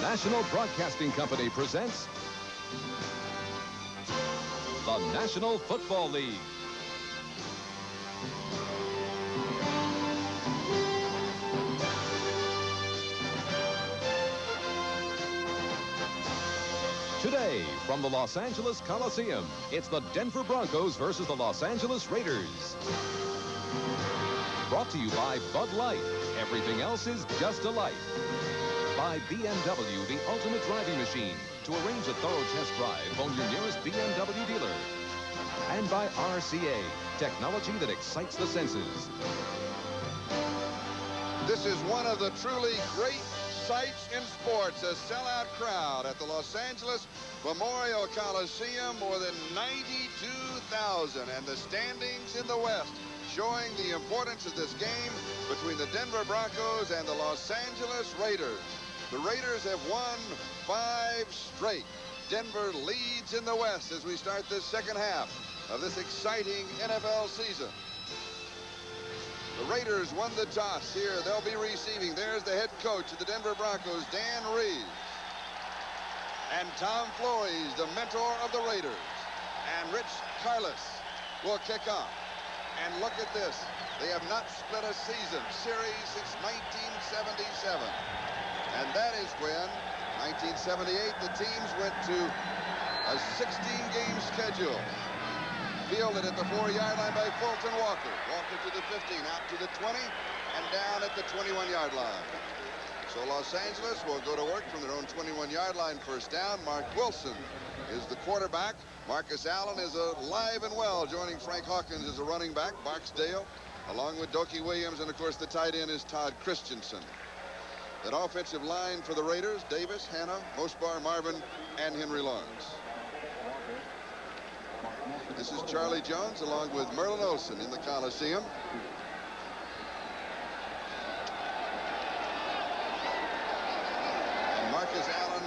National Broadcasting Company presents the National Football League. Today, from the Los Angeles Coliseum, it's the Denver Broncos versus the Los Angeles Raiders. Brought to you by Bud Light. Everything else is just a light. By BMW, the ultimate driving machine. To arrange a thorough test drive, phone your nearest BMW dealer. And by RCA, technology that excites the senses. This is one of the truly great sights in sports, a sellout crowd at the Los Angeles Memorial Coliseum, more than 92,000, and the standings in the West showing the importance of this game between the Denver Broncos and the Los Angeles Raiders. The Raiders have won 5 straight. Denver leads in the West as we start this second half of this exciting NFL season. The Raiders won the toss here. They'll be receiving. There's the head coach of the Denver Broncos, Dan Reeves. And Tom Flores, the mentor of the Raiders. And Rich Karlis will kick off. And look at this. They have not split a season series since 1977. And that is when, 1978, the teams went to a 16-game schedule. Fielded at the 4-yard line by Fulton Walker. Walker to the 15, out to the 20, and down at the 21-yard line. So Los Angeles will go to work from their own 21-yard line, first down. Marc Wilson is the quarterback. Marcus Allen is alive and well, joining Frank Hawkins as a running back. Barksdale, along with Doki Williams, and of course the tight end is Todd Christensen. That offensive line for the Raiders: Davis, Hanna, Mosbar, Marvin, and Henry Lawrence. This is Charlie Jones along with Merlin Olsen in the Coliseum. And Marcus Allen,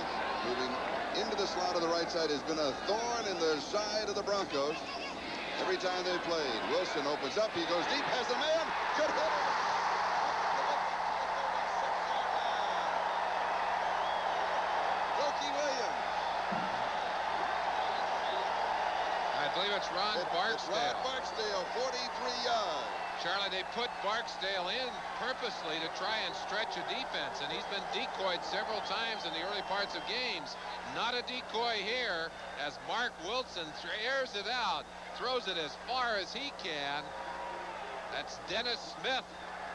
moving into the slot of the right side, has been a thorn in the side of the Broncos every time they played. Wilson opens up. He goes deep, has the man. Good hit. Doki Williams. I believe it's Ron Barksdale. It's Ron Barksdale, 43 yards. Charlie, they put Barksdale in purposely to try and stretch a defense, and he's been decoyed several times in the early parts of games. Not a decoy here, as Marc Wilson airs it out, throws it as far as he can. That's Dennis Smith,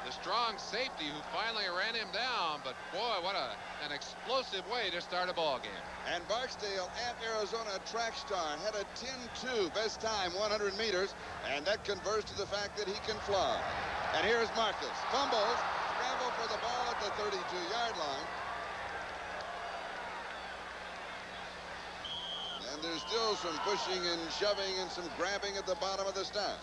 the strong safety, who finally ran him down. But boy, what an explosive way to start a ball game. And Barksdale at Arizona track star had a 10-2, best time 100 meters, and that converts to the fact that he can fly. And here's Marcus. Fumbles, scramble for the ball at the 32-yard line. And there's still some pushing and shoving and some grabbing at the bottom of the stack.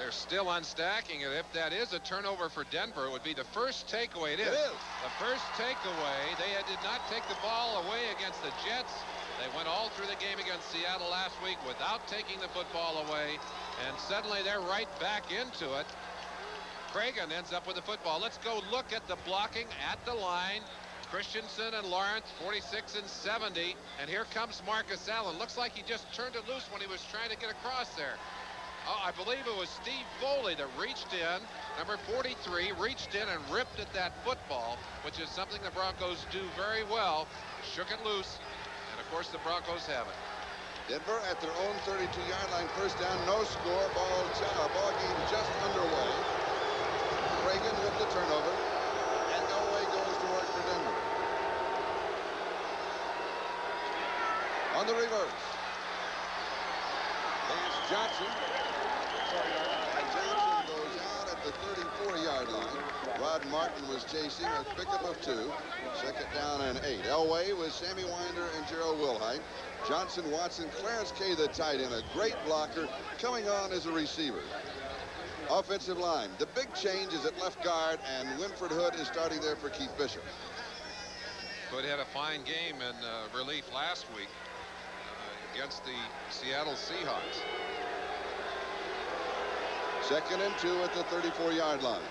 They're still unstacking it. If that is a turnover for Denver, it would be the first takeaway. It is. The first takeaway. They did not take the ball away against the Jets. They went all through the game against Seattle last week without taking the football away. And suddenly they're right back into it. Cragen ends up with the football. Let's go look at the blocking at the line. Christensen and Lawrence, 46 and 70. And here comes Marcus Allen. Looks like he just turned it loose when he was trying to get across there. Oh, I believe it was Steve Foley that reached in, number 43, reached in and ripped at that football, which is something the Broncos do very well. Shook it loose, and of course the Broncos have it. Denver at their own 32-yard line, first down, no score, ball game just underway. Cragen with the turnover, and Elway goes to work for Denver. On the reverse, there's Johnson. Johnson goes out at the 34-yard line. Rod Martin was chasing, a pickup of 2. Second down and 8. Elway with Sammy Winder and Gerald Wilhite. Johnson, Watson, Clarence Kay, the tight end, a great blocker, coming on as a receiver. Offensive line. The big change is at left guard, and Winford Hood is starting there for Keith Bishop. Hood had a fine game in relief last week against the Seattle Seahawks. Second and 2 at the 34-yard line.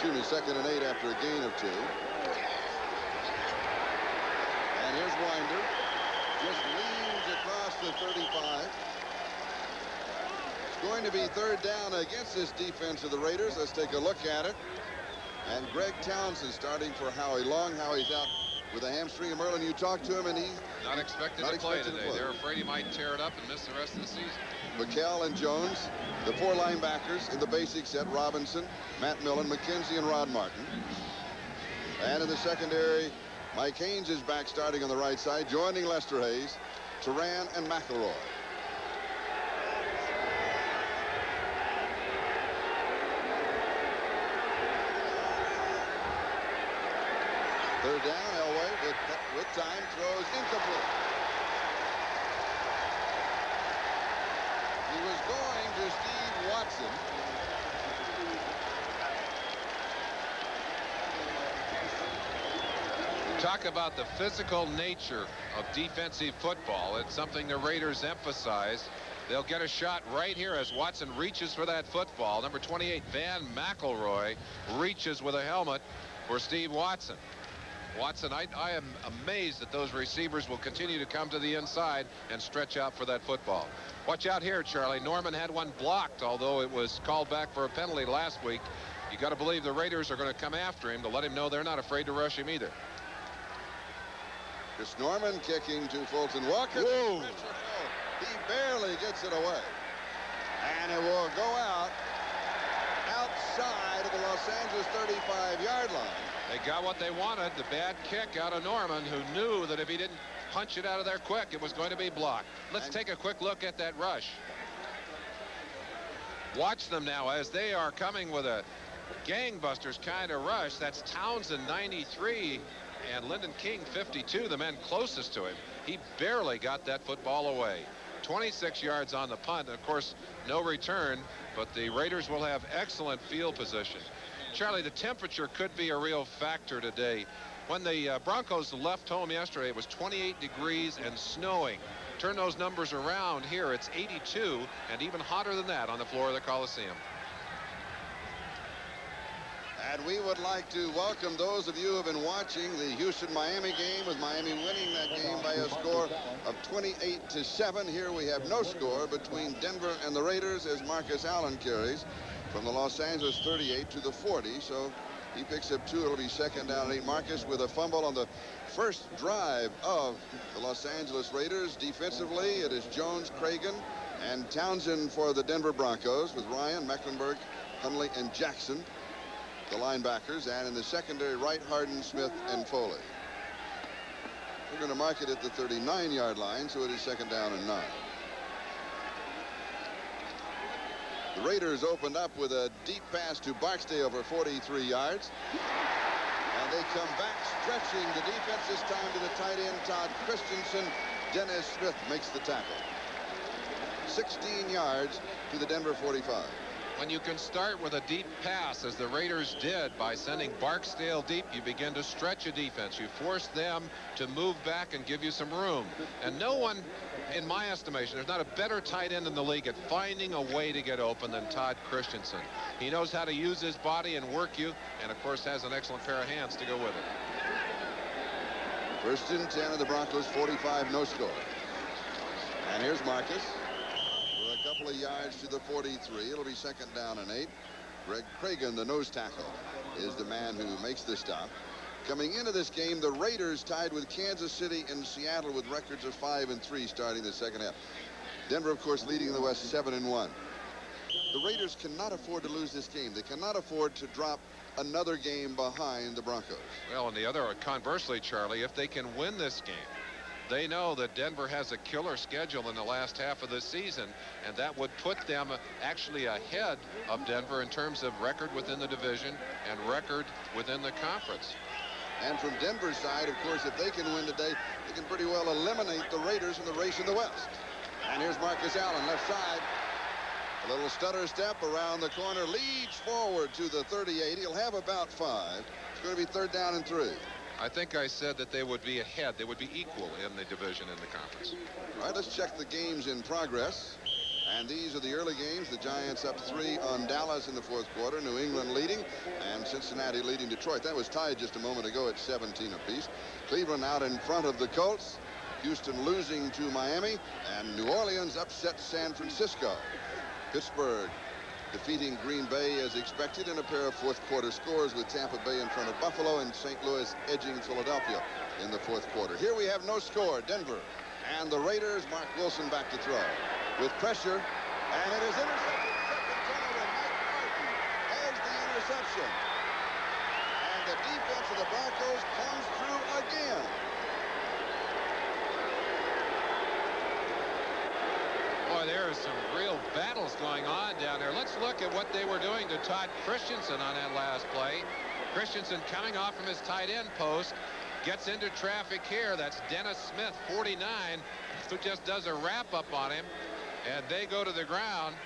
Excuse me, 2nd and 8 after a gain of 2. And here's Winder. Just leans across the 35. It's going to be 3rd down against this defense of the Raiders. Let's take a look at it. And Greg Townsend starting for Howie Long. Howie's out with a hamstring. And Merlin, you talked to him, and he's not expected to play today. They're afraid he might tear it up and miss the rest of the season. McHale and Jones, the 4 linebackers in the basic set: Robinson, Matt Millen, McKenzie, and Rod Martin. And in the secondary, Mike Haynes is back starting on the right side, joining Lester Hayes, Turan, and McElroy. Third down, Elway with time throws incomplete. He was going to Steve Watson. Talk about the physical nature of defensive football. It's something the Raiders emphasize. They'll get a shot right here as Watson reaches for that football. Number 28, Van McElroy, reaches with a helmet for Steve Watson. Watson, I am amazed that those receivers will continue to come to the inside and stretch out for that football. Watch out here, Charlie. Norman had one blocked, although it was called back for a penalty last week. You got to believe the Raiders are going to come after him to let him know they're not afraid to rush him either. Chris Norman kicking to Fulton Walker. Whoa. He barely gets it away. And it will go outside of the Los Angeles 35-yard line. They got what they wanted, the bad kick out of Norman, who knew that if he didn't punch it out of there quick, it was going to be blocked. Let's take a quick look at that rush. Watch them now as they are coming with a gangbusters kind of rush. That's Townsend, 93, and Lyndon King, 52, the men closest to him. He barely got that football away. 26 yards on the punt, and of course, no return, but the Raiders will have excellent field position. Charlie, the temperature could be a real factor today. When the Broncos left home yesterday, it was 28 degrees and snowing. Turn those numbers around here, it's 82 and even hotter than that on the floor of the Coliseum. And we would like to welcome those of you who have been watching the Houston-Miami game, with Miami winning that game by a score of 28-7. Here we have no score between Denver and the Raiders as Marcus Allen carries from the Los Angeles 38 to the 40. So he picks up 2. It'll be 2nd down and 8. Marcus with a fumble on the first drive of the Los Angeles Raiders. Defensively, it is Jones, Cragen, and Townsend for the Denver Broncos, with Ryan, Mecklenburg, Hundley, and Jackson, the linebackers. And in the secondary, Wright, Harden, Smith, and Foley. We're going to mark it at the 39-yard line, so it is 2nd down and 9. The Raiders opened up with a deep pass to Barksdale over 43 yards. And they come back stretching the defense, this time to the tight end, Todd Christensen. Dennis Smith makes the tackle. 16 yards to the Denver 45. When you can start with a deep pass, as the Raiders did by sending Barksdale deep, you begin to stretch a defense. You force them to move back and give you some room. And no one, in my estimation, there's not a better tight end in the league at finding a way to get open than Todd Christensen. He knows how to use his body and work you, and of course has an excellent pair of hands to go with it. 1st and 10 of the Broncos 45, no score. And here's Marcus. A couple of yards to the 43. It'll be 2nd down and 8. Greg Cragen, the nose tackle, is the man who makes the stop. Coming into this game, the Raiders tied with Kansas City and Seattle with records of 5-3 starting the second half. Denver, of course, leading the West 7-1. The Raiders cannot afford to lose this game. They cannot afford to drop another game behind the Broncos. Well, and the other, conversely, Charlie, if they can win this game, they know that Denver has a killer schedule in the last half of the season, and that would put them actually ahead of Denver in terms of record within the division and record within the conference. And from Denver's side, of course, if they can win today, they can pretty well eliminate the Raiders in the race in the West. And here's Marcus Allen, left side. A little stutter step around the corner, leads forward to the 38. He'll have about 5. It's going to be 3rd down and 3. I think I said that they would be ahead. They would be equal in the division in the conference. All right, let's check the games in progress. And these are the early games. The Giants up 3 on Dallas in the fourth quarter. New England leading, and Cincinnati leading Detroit. That was tied just a moment ago at 17 apiece. Cleveland out in front of the Colts. Houston losing to Miami, and New Orleans upset San Francisco. Pittsburgh defeating Green Bay as expected in a pair of fourth quarter scores, with Tampa Bay in front of Buffalo and St. Louis edging Philadelphia in the fourth quarter. Here we have no score. Denver and the Raiders. Marc Wilson back to throw with pressure, and it is intercepted. Second turnover. Mike Martin has the interception, and the defense of the Broncos comes through again. Boy, there are some real battles going on down there. Let's look at what they were doing to Todd Christensen on that last play. Christensen coming off from his tight end post, gets into traffic here. That's Dennis Smith, 49, who just does a wrap-up on him, and they go to the ground.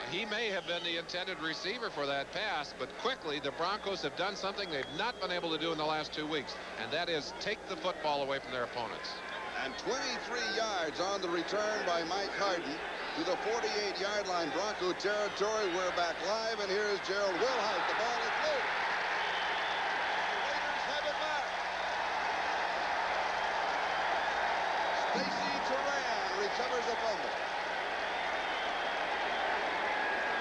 He may have been the intended receiver for that pass, but quickly the Broncos have done something they've not been able to do in the last 2 weeks, and that is take the football away from their opponents. And 23 yards on the return by Mike Harden to the 48-yard line. Bronco territory. We're back live, and here is Gerald Wilhite. The ball is loose. The Raiders have it back. Stacy Turan recovers a fumble.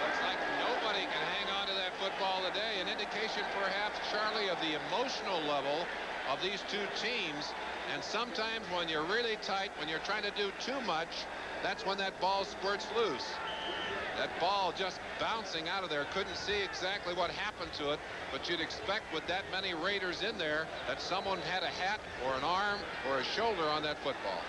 Looks like nobody can hang on to that football today. An indication, perhaps, Charlie, of the emotional level of these two teams. And sometimes when you're really tight, when you're trying to do too much, that's when that ball squirts loose. That ball just bouncing out of there. Couldn't see exactly what happened to it, but you'd expect with that many Raiders in there that someone had a hat or an arm or a shoulder on that football.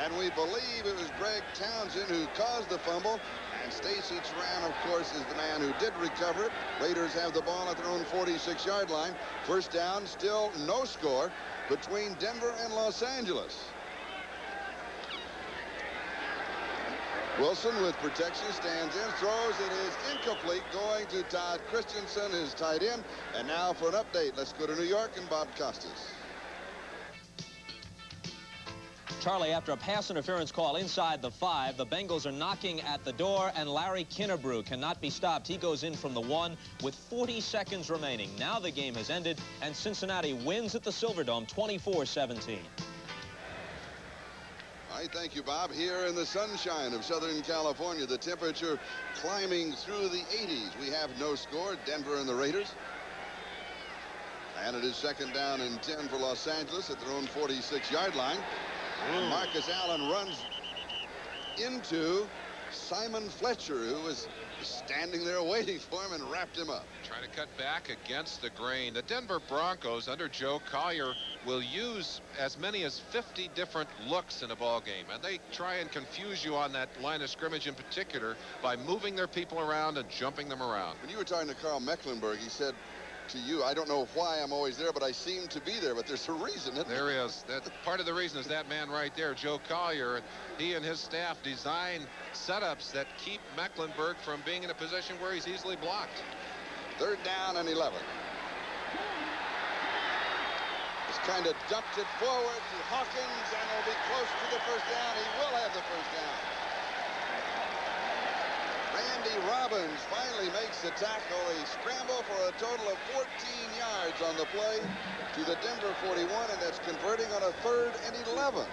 And we believe it was Greg Townsend who caused the fumble. And Stacy Turan, of course, is the man who did recover it. Raiders have the ball at their own 46-yard line. First down, still no score between Denver and Los Angeles. Wilson with protection stands in, throws. It is incomplete, going to Todd Christensen, his tight end. And now for an update, let's go to New York and Bob Costas. Charlie, after a pass interference call inside the 5, the Bengals are knocking at the door, and Larry Kinnebrew cannot be stopped. He goes in from the 1 with 40 seconds remaining. Now the game has ended, and Cincinnati wins at the Silverdome 24-17. All right, thank you, Bob. Here in the sunshine of Southern California, the temperature climbing through the 80s. We have no score, Denver and the Raiders. And it is second down and 10 for Los Angeles at their own 46-yard line. And Marcus Allen runs into Simon Fletcher, who was standing there waiting for him, and wrapped him up. Trying to cut back against the grain. The Denver Broncos under Joe Collier will use as many as 50 different looks in a ball game, and they try and confuse you on that line of scrimmage in particular by moving their people around and jumping them around. When you were talking to Karl Mecklenburg, he said to you, I don't know why I'm always there, but I seem to be there. But there's a reason, isn't there? There is. That part of the reason is that man right there, Joe Collier. He and his staff design setups that keep Mecklenburg from being in a position where he's easily blocked. Third down and 11. Just kind of dumped it forward to Hawkins, and he'll be close to the first down. He will have the first down. Randy Robbins finally makes the tackle. He scrambled for a total of 14 yards on the play to the Denver 41, and that's converting on a 3rd and 11.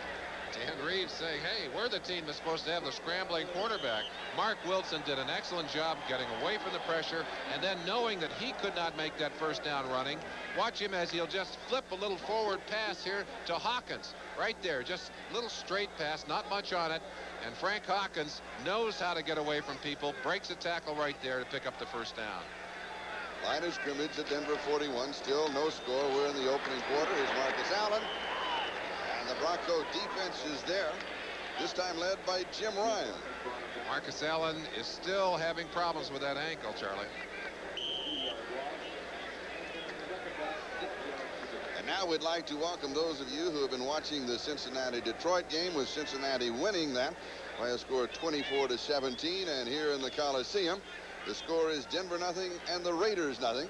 Dan Reeves saying, hey, we're the team that's supposed to have the scrambling quarterback. Marc Wilson did an excellent job getting away from the pressure, and then knowing that he could not make that first down running, watch him as he'll just flip a little forward pass here to Hawkins. Right there, just a little straight pass, not much on it. And Frank Hawkins knows how to get away from people, breaks a tackle right there to pick up the first down. Line of scrimmage at Denver 41, still no score. We're in the opening quarter. Here's Marcus Allen. And the Bronco defense is there, this time led by Jim Ryan. Marcus Allen is still having problems with that ankle, Charlie. And now we'd like to welcome those of you who have been watching the Cincinnati-Detroit game, with Cincinnati winning that by a score of 24-17. And here in the Coliseum, the score is Denver nothing and the Raiders nothing.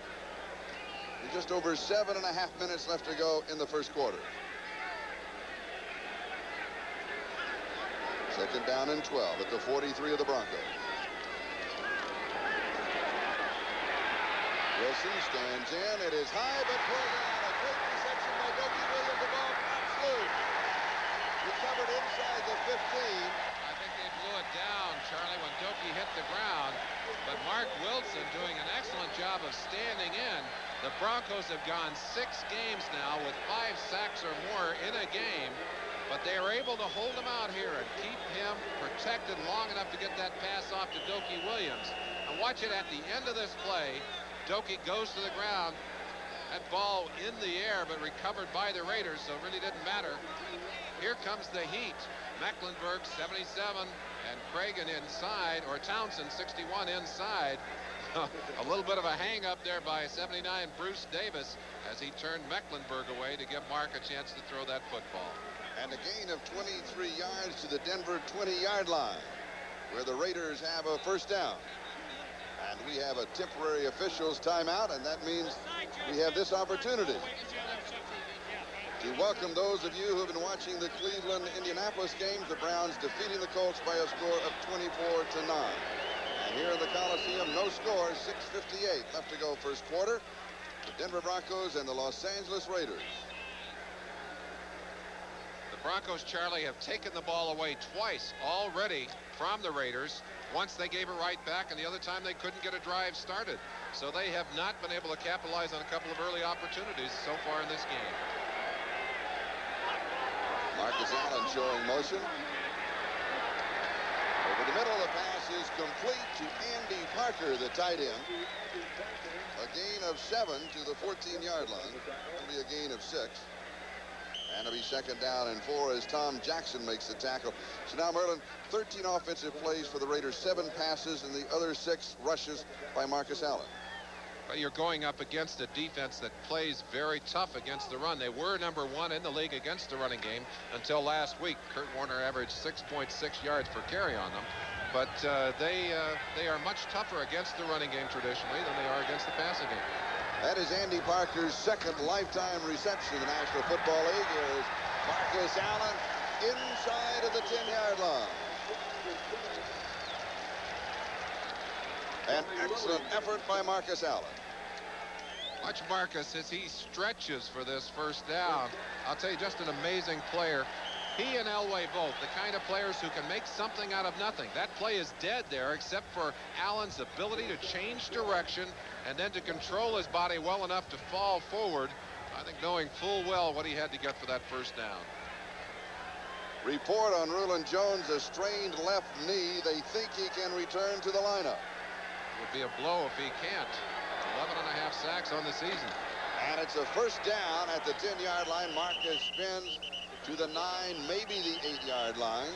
With just over 7.5 minutes left to go in the first quarter. Second down and 12 at the 43 of the Broncos. Wilson stands in. It is high, but pulled down. A great reception by Doki Williams. The ball pops loose. Recovered inside the 15. I think they blew it down, Charlie, when Doki hit the ground. But Marc Wilson doing an excellent job of standing in. The Broncos have gone 6 games now with 5 sacks or more in a game. But they are able to hold him out here and keep him protected long enough to get that pass off to Doki Williams. And watch it at the end of this play. Doki goes to the ground. That ball in the air, but recovered by the Raiders, so it really didn't matter. Here comes the heat. Mecklenburg 77 and Cragen inside, or Townsend 61 inside. A little bit of a hang up there by 79 Bruce Davis as he turned Mecklenburg away to give Marc a chance to throw that football. And a gain of 23 yards to the Denver 20-yard line, where the Raiders have a first down. And we have a temporary officials timeout, and that means we have this opportunity to welcome those of you who have been watching the Cleveland-Indianapolis games. The Browns defeating the Colts by a score of 24-9. And here in the Coliseum, no score, 6:58 left to go first quarter. The Denver Broncos and the Los Angeles Raiders. The Broncos, Charlie, have taken the ball away twice already from the Raiders. Once they gave it right back, and the other time they couldn't get a drive started. So they have not been able to capitalize on a couple of early opportunities so far in this game. Marcus Allen showing motion. Over the middle, the pass is complete to Andy Parker, the tight end. A gain of 7 to the 14-yard line. It'll be a gain of 6. And it'll be second down and 4 as Tom Jackson makes the tackle. So now, Merlin, 13 offensive plays for the Raiders, 7 passes, and the other 6 rushes by Marcus Allen. But you're going up against a defense that plays very tough against the run. They were number 1 in the league against the running game until last week. Kurt Warner averaged 6.6 yards per carry on them. But they are much tougher against the running game traditionally than they are against the passing game. That is Andy Parker's second lifetime reception in the National Football League. Here is Marcus Allen inside of the 10-yard line. An excellent effort by Marcus Allen. Watch Marcus as he stretches for this first down. I'll tell you, just an amazing player. He and Elway both, the kind of players who can make something out of nothing. That play is dead there, except for Allen's ability to change direction and then to control his body well enough to fall forward. I think knowing full well what he had to get for that first down. Report on Rulon Jones, a strained left knee. They think he can return to the lineup. Would be a blow if he can't. 11.5 sacks on the season. And it's a first down at the 10-yard line. Marcus spins to the 9, maybe the 8-yard line.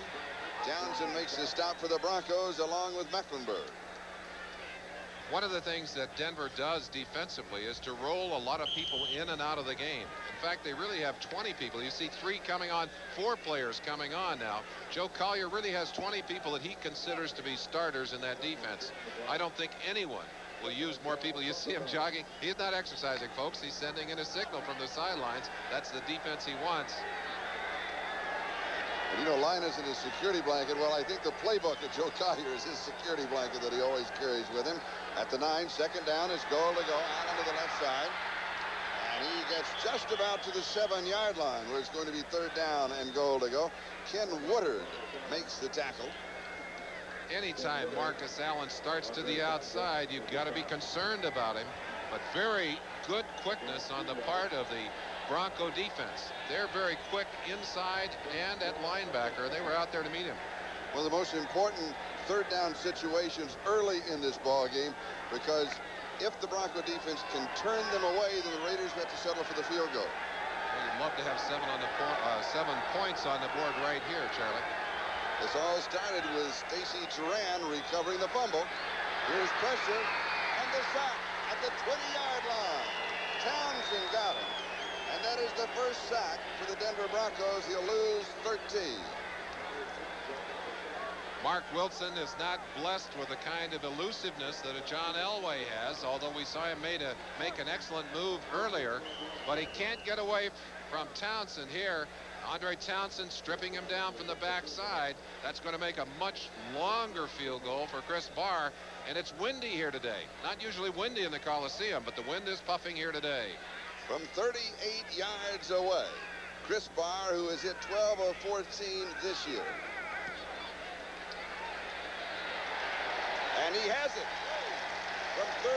Townsend makes the stop for the Broncos along with Mecklenburg. One of the things that Denver does defensively is to roll a lot of people in and out of the game. In fact, they really have 20 people. You see 3 coming on, 4 players coming on now. Joe Collier really has 20 people that he considers to be starters in that defense. I don't think anyone will use more people. You see him jogging. He's not exercising, folks. He's sending in a signal from the sidelines. That's the defense he wants. And you know, Linus in his security blanket. Well, I think the playbook of Joe Collier is his security blanket that he always carries with him. At the 9, second down is goal to go. Allen to the left side. And he gets just about to the 7-yard line where it's going to be third down and goal to go. Ken Woodard makes the tackle. Anytime Marcus Allen starts to the outside, you've got to be concerned about him. But very good quickness on the part of the Bronco defense. They're very quick inside and at linebacker. They were out there to meet him. One of the most important third down situations early in this ball game, because if the Bronco defense can turn them away, then the Raiders have to settle for the field goal. Well, you'd love to have 7 points on the board right here, Charlie. This all started with Stacy Turan recovering the fumble. Here's pressure and the sack at the 20-yard line. Townsend got him. And that is the first sack for the Denver Broncos. He'll lose 13. Marc Wilson is not blessed with the kind of elusiveness that a John Elway has, although we saw him make an excellent move earlier. But he can't get away from Townsend here. Andre Townsend stripping him down from the backside. That's going to make a much longer field goal for Chris Barr. And it's windy here today. Not usually windy in the Coliseum, but the wind is puffing here today. From 38 yards away, Chris Barr, who has hit 12 of 14 this year. And he has it from 38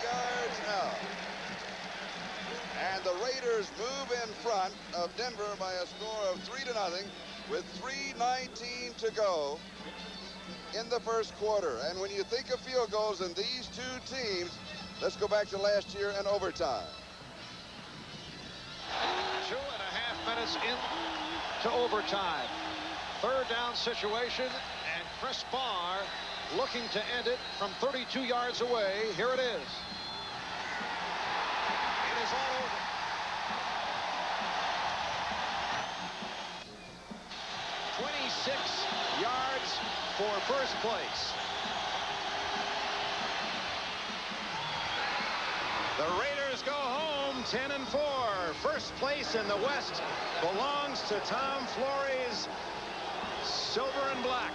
yards out. And the Raiders move in front of Denver by a score of 3-0 with 3:19 to go in the first quarter. And when you think of field goals in these two teams, let's go back to last year and overtime. 2.5 minutes into overtime. Third down situation, and Chris Barr looking to end it from 32 yards away. Here it is. It is all over. Yards for first place. The Raiders go home 10-4. First place in the West belongs to Tom Flores, silver and black.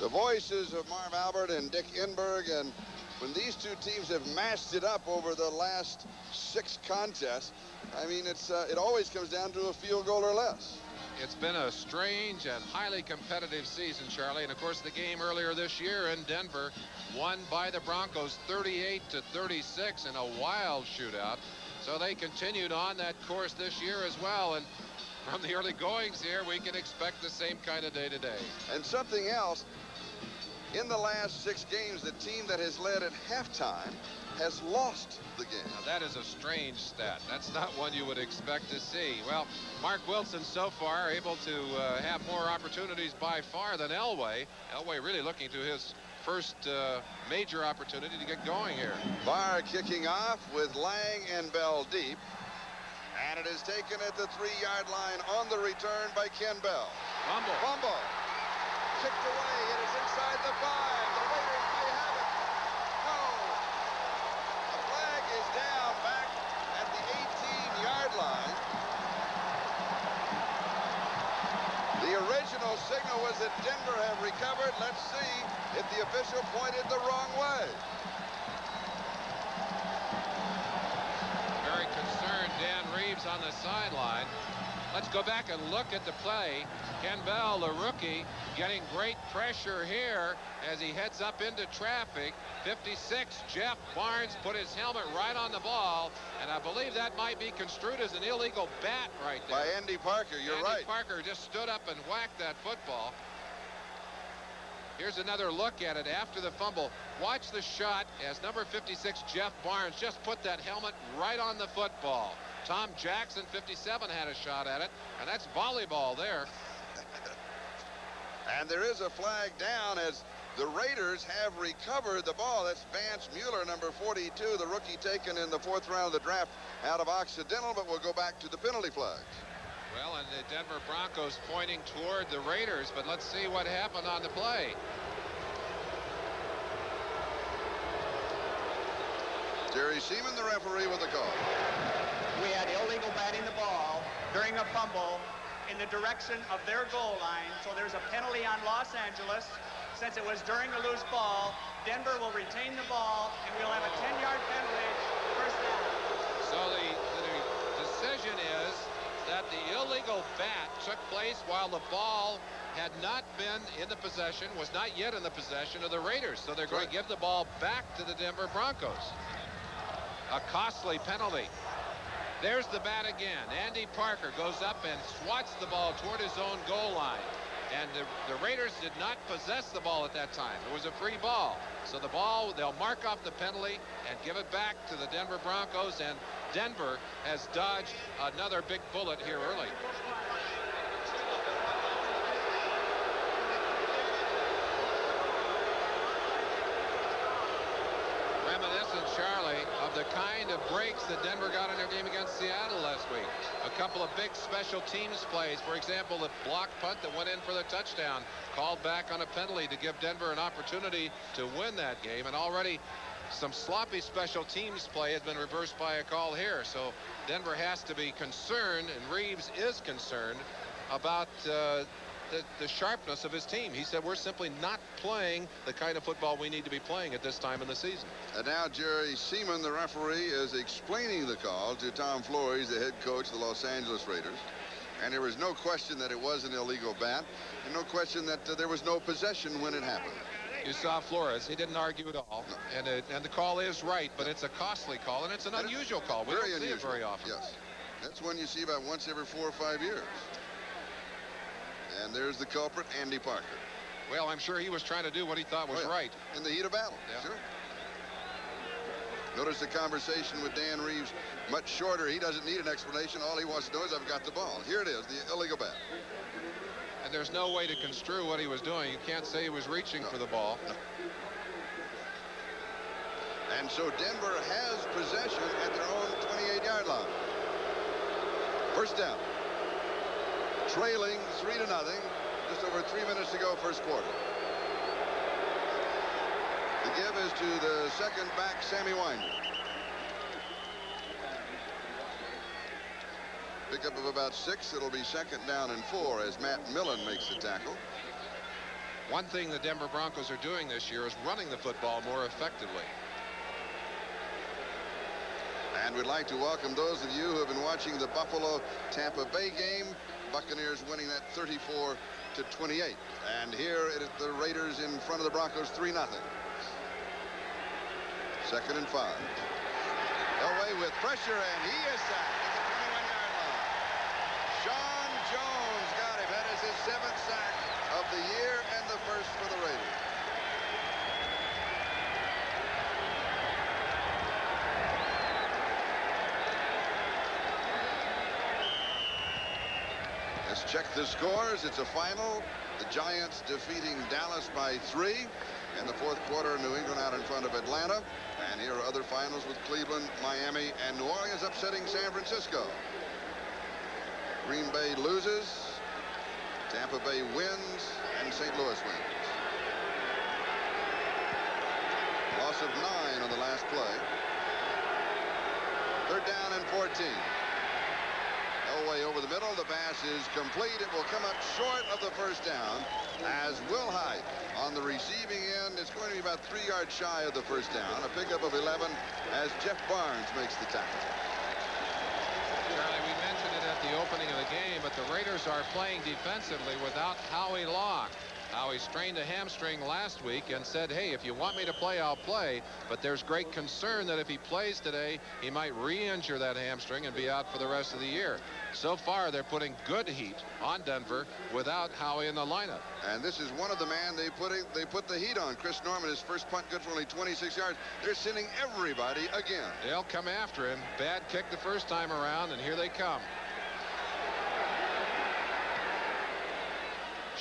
The voices of Marv Albert and Dick Enberg, and when these two teams have mashed it up over the last 6 contests, I mean, it always comes down to a field goal or less. It's been a strange and highly competitive season, Charlie. And, of course, the game earlier this year in Denver won by the Broncos 38-36 in a wild shootout. So they continued on that course this year as well. And from the early goings here, we can expect the same kind of day today. And something else, in the last 6 games, the team that has led at halftime has lost the game. Now, that is a strange stat. That's not one you would expect to see. Well, Mark Wilson so far able to have more opportunities by far than Elway. Elway really looking to his first major opportunity to get going here. Barr kicking off with Lang and Bell deep. And it is taken at the 3-yard line on the return by Ken Bell. Fumble. Kicked away. It is inside the 5. The Raiders may have it. No. The flag is down back at the 18-yard line. The original signal was that Denver have recovered. Let's see if the official pointed the wrong way. Very concerned Dan Reeves on the sideline. Let's go back and look at the play. Ken Bell, the rookie, getting great pressure here as he heads up into traffic. 56, Jeff Barnes put his helmet right on the ball, and I believe that might be construed as an illegal bat right there. By Andy Parker, you're right. Andy Parker just stood up and whacked that football. Here's another look at it after the fumble. Watch the shot as number 56, Jeff Barnes, just put that helmet right on the football. Tom Jackson, 57, had a shot at it, and that's volleyball there. And there is a flag down as the Raiders have recovered the ball. That's Vance Mueller, number 42, the rookie taken in the 4th round of the draft out of Occidental, but we'll go back to the penalty flags. Well, and the Denver Broncos pointing toward the Raiders, but let's see what happened on the play. Jerry Seaman, the referee, with the call. We had illegal batting the ball during a fumble in the direction of their goal line, so there's a penalty on Los Angeles. Since it was during a loose ball, Denver will retain the ball, and we'll have a 10-yard penalty, first down. So the decision is that the illegal bat took place while the ball had not been in the possession, was not yet in the possession of the Raiders. So they're going to give the ball back to the Denver Broncos. A costly penalty. There's the bat again. Andy Parker goes up and swats the ball toward his own goal line. And the Raiders did not possess the ball at that time. It was a free ball. So the ball, they'll mark off the penalty and give it back to the Denver Broncos. And Denver has dodged another big bullet here early. Reminiscent, Charlie, of the kind of breaks that Denver got in their game against Seattle last week. A couple of big special teams plays. For example, the block punt that went in for the touchdown, called back on a penalty to give Denver an opportunity to win that game. And already some sloppy special teams play has been reversed by a call here. So Denver has to be concerned, and Reeves is concerned about the sharpness of his team. He said, we're simply not playing the kind of football we need to be playing at this time in the season. And now Jerry Seaman, the referee, is explaining the call to Tom Flores, the head coach of the Los Angeles Raiders. And there was no question that it was an illegal bat, and no question that there was no possession when it happened. You saw Flores. He didn't argue at all. No. And the call is right, but it's a costly call, and it's an unusual call. We don't see it very often. Yes. That's one you see about once every 4 or 5 years. And there's the culprit, Andy Parker. Well, I'm sure he was trying to do what he thought was right. In the heat of battle. Yeah. Sure. Notice the conversation with Dan Reeves, much shorter. He doesn't need an explanation. All he wants to know is I've got the ball. Here it is, the illegal bat. And there's no way to construe what he was doing. You can't say he was reaching for the ball. No. And so Denver has possession at their own 28-yard line. First down. Trailing 3-0. Just over 3 minutes to go, first quarter. The give is to the second back, Sammy Winder. Pickup of about 6. It'll be second down and 4 as Matt Millen makes the tackle. One thing the Denver Broncos are doing this year is running the football more effectively. And we'd like to welcome those of you who have been watching the Buffalo-Tampa Bay game. Buccaneers winning that 34-28. And here it is the Raiders in front of the Broncos 3-0. Second and 5. Elway with pressure, and he is sacked at the 21-yard line. Sean Jones got him. That is his 7th sack of the year and the first for the Raiders. Let's check the scores. It's a final. The Giants defeating Dallas by 3. In the fourth quarter, New England out in front of Atlanta. And here are other finals with Cleveland, Miami, and New Orleans upsetting San Francisco. Green Bay loses. Tampa Bay wins. And St. Louis wins. Loss of 9 on the last play. Third down and 14. Elway over the middle. The pass is complete. It will come up short of the first down as Will Hyde on the receiving end. It's going to be about 3 yards shy of the first down. A pickup of 11 as Jeff Barnes makes the tackle. Charlie, we mentioned it at the opening of the game, but the Raiders are playing defensively without Howie Locke. Howie strained a hamstring last week and said, hey, if you want me to play, I'll play. But there's great concern that if he plays today, he might re-injure that hamstring and be out for the rest of the year. So far, they're putting good heat on Denver without Howie in the lineup. And this is one of the men they put the heat on. Chris Norman, his first punt good for only 26 yards. They're sending everybody again. They'll come after him. Bad kick the first time around, and here they come.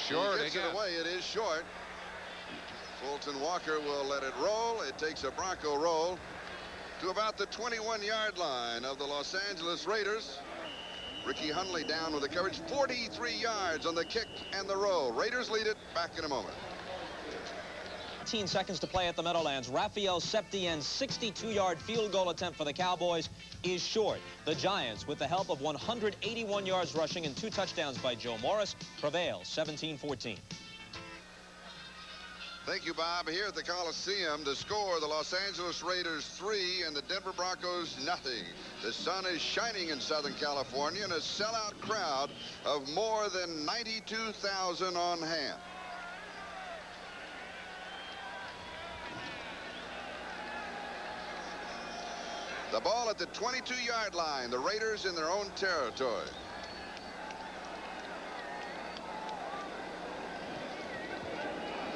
Short again. It away. It is short. Fulton Walker will let it roll. It takes a Bronco roll to about the 21-yard line of the Los Angeles Raiders. Ricky Hundley down with the coverage. 43 yards on the kick and the roll. Raiders lead it. Back in a moment. 15 seconds to play at the Meadowlands. Rafael Septien's 62-yard field goal attempt for the Cowboys is short. The Giants, with the help of 181 yards rushing and 2 touchdowns by Joe Morris, prevail 17-14. Thank you, Bob. Here at the Coliseum, the score, the Los Angeles Raiders 3 and the Denver Broncos 0. The sun is shining in Southern California and a sellout crowd of more than 92,000 on hand. The ball at the 22-yard line. The Raiders in their own territory.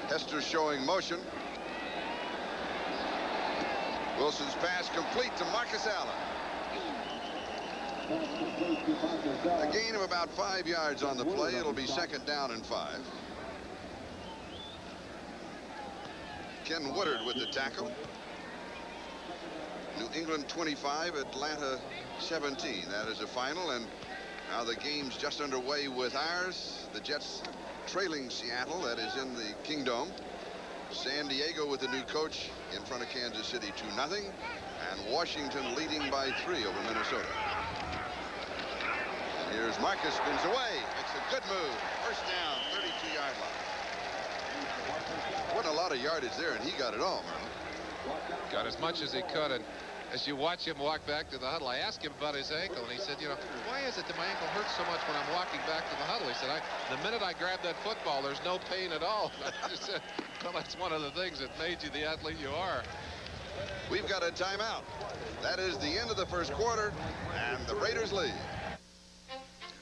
Hester showing motion. Wilson's pass complete to Marcus Allen. A gain of about 5 yards on the play. It'll be second down and 5. Ken Woodard with the tackle. New England 25, Atlanta 17. That is a final, and now the game's just underway with ours. The Jets trailing Seattle. That is in the Kingdome. San Diego with a new coach in front of Kansas City 2-0. And Washington leading by 3 over Minnesota. And here's Marcus, spins away. Makes a good move. First down, 32-yard line. Wasn't a lot of yardage there, and he got it all, Merle. Got as much as he could. And as you watch him walk back to the huddle, I asked him about his ankle, and he said, you know, why is it that my ankle hurts so much when I'm walking back to the huddle? He said, the minute I grab that football, there's no pain at all. I just said, well, that's one of the things that made you the athlete you are. We've got a timeout. That is the end of the first quarter, and the Raiders lead.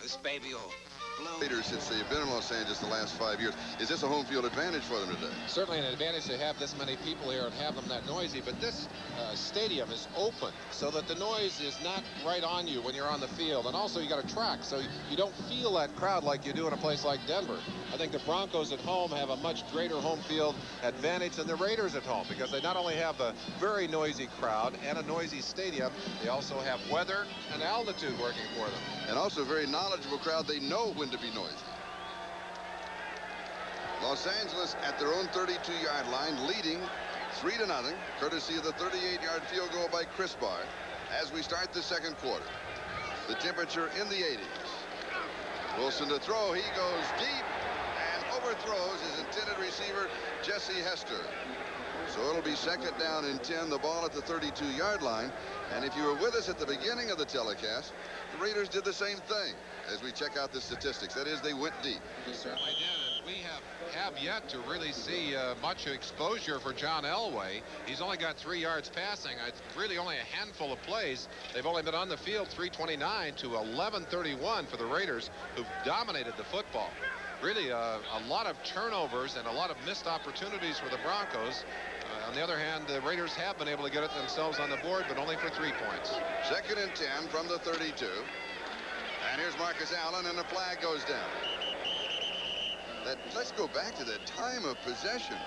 This baby will blow. Raiders, since they've been in Los Angeles the last 5 years, is this a home field advantage for them today? Certainly an advantage to have this many people here and have them that noisy, but this stadium is open so that the noise is not right on you when you're on the field, and also you got a track so you don't feel that crowd like you do in a place like Denver. I think the Broncos at home have a much greater home field advantage than the Raiders at home, because they not only have a very noisy crowd and a noisy stadium, they also have weather and altitude working for them. And also a very knowledgeable crowd. They know when to be noisy. Los Angeles at their own 32-yard line, leading 3-0, courtesy of the 38-yard field goal by Chris Barr as we start the second quarter. The temperature in the 80s. Wilson to throw. He goes deep and overthrows his intended receiver, Jessie Hester. So it'll be second down and 10, the ball at the 32-yard line. And if you were with us at the beginning of the telecast, the Raiders did the same thing as we check out the statistics. That is, they went deep. They certainly did, and we have yet to really see much exposure for John Elway. He's only got 3 yards passing. It's really only a handful of plays. They've only been on the field 329 to 1131 for the Raiders, who've dominated the football. Really a lot of turnovers and a lot of missed opportunities for the Broncos. On the other hand, the Raiders have been able to get it themselves on the board, but only for 3 points. Second and 10 from the 32. And here's Marcus Allen, and the flag goes down. Let's go back to that time of possession.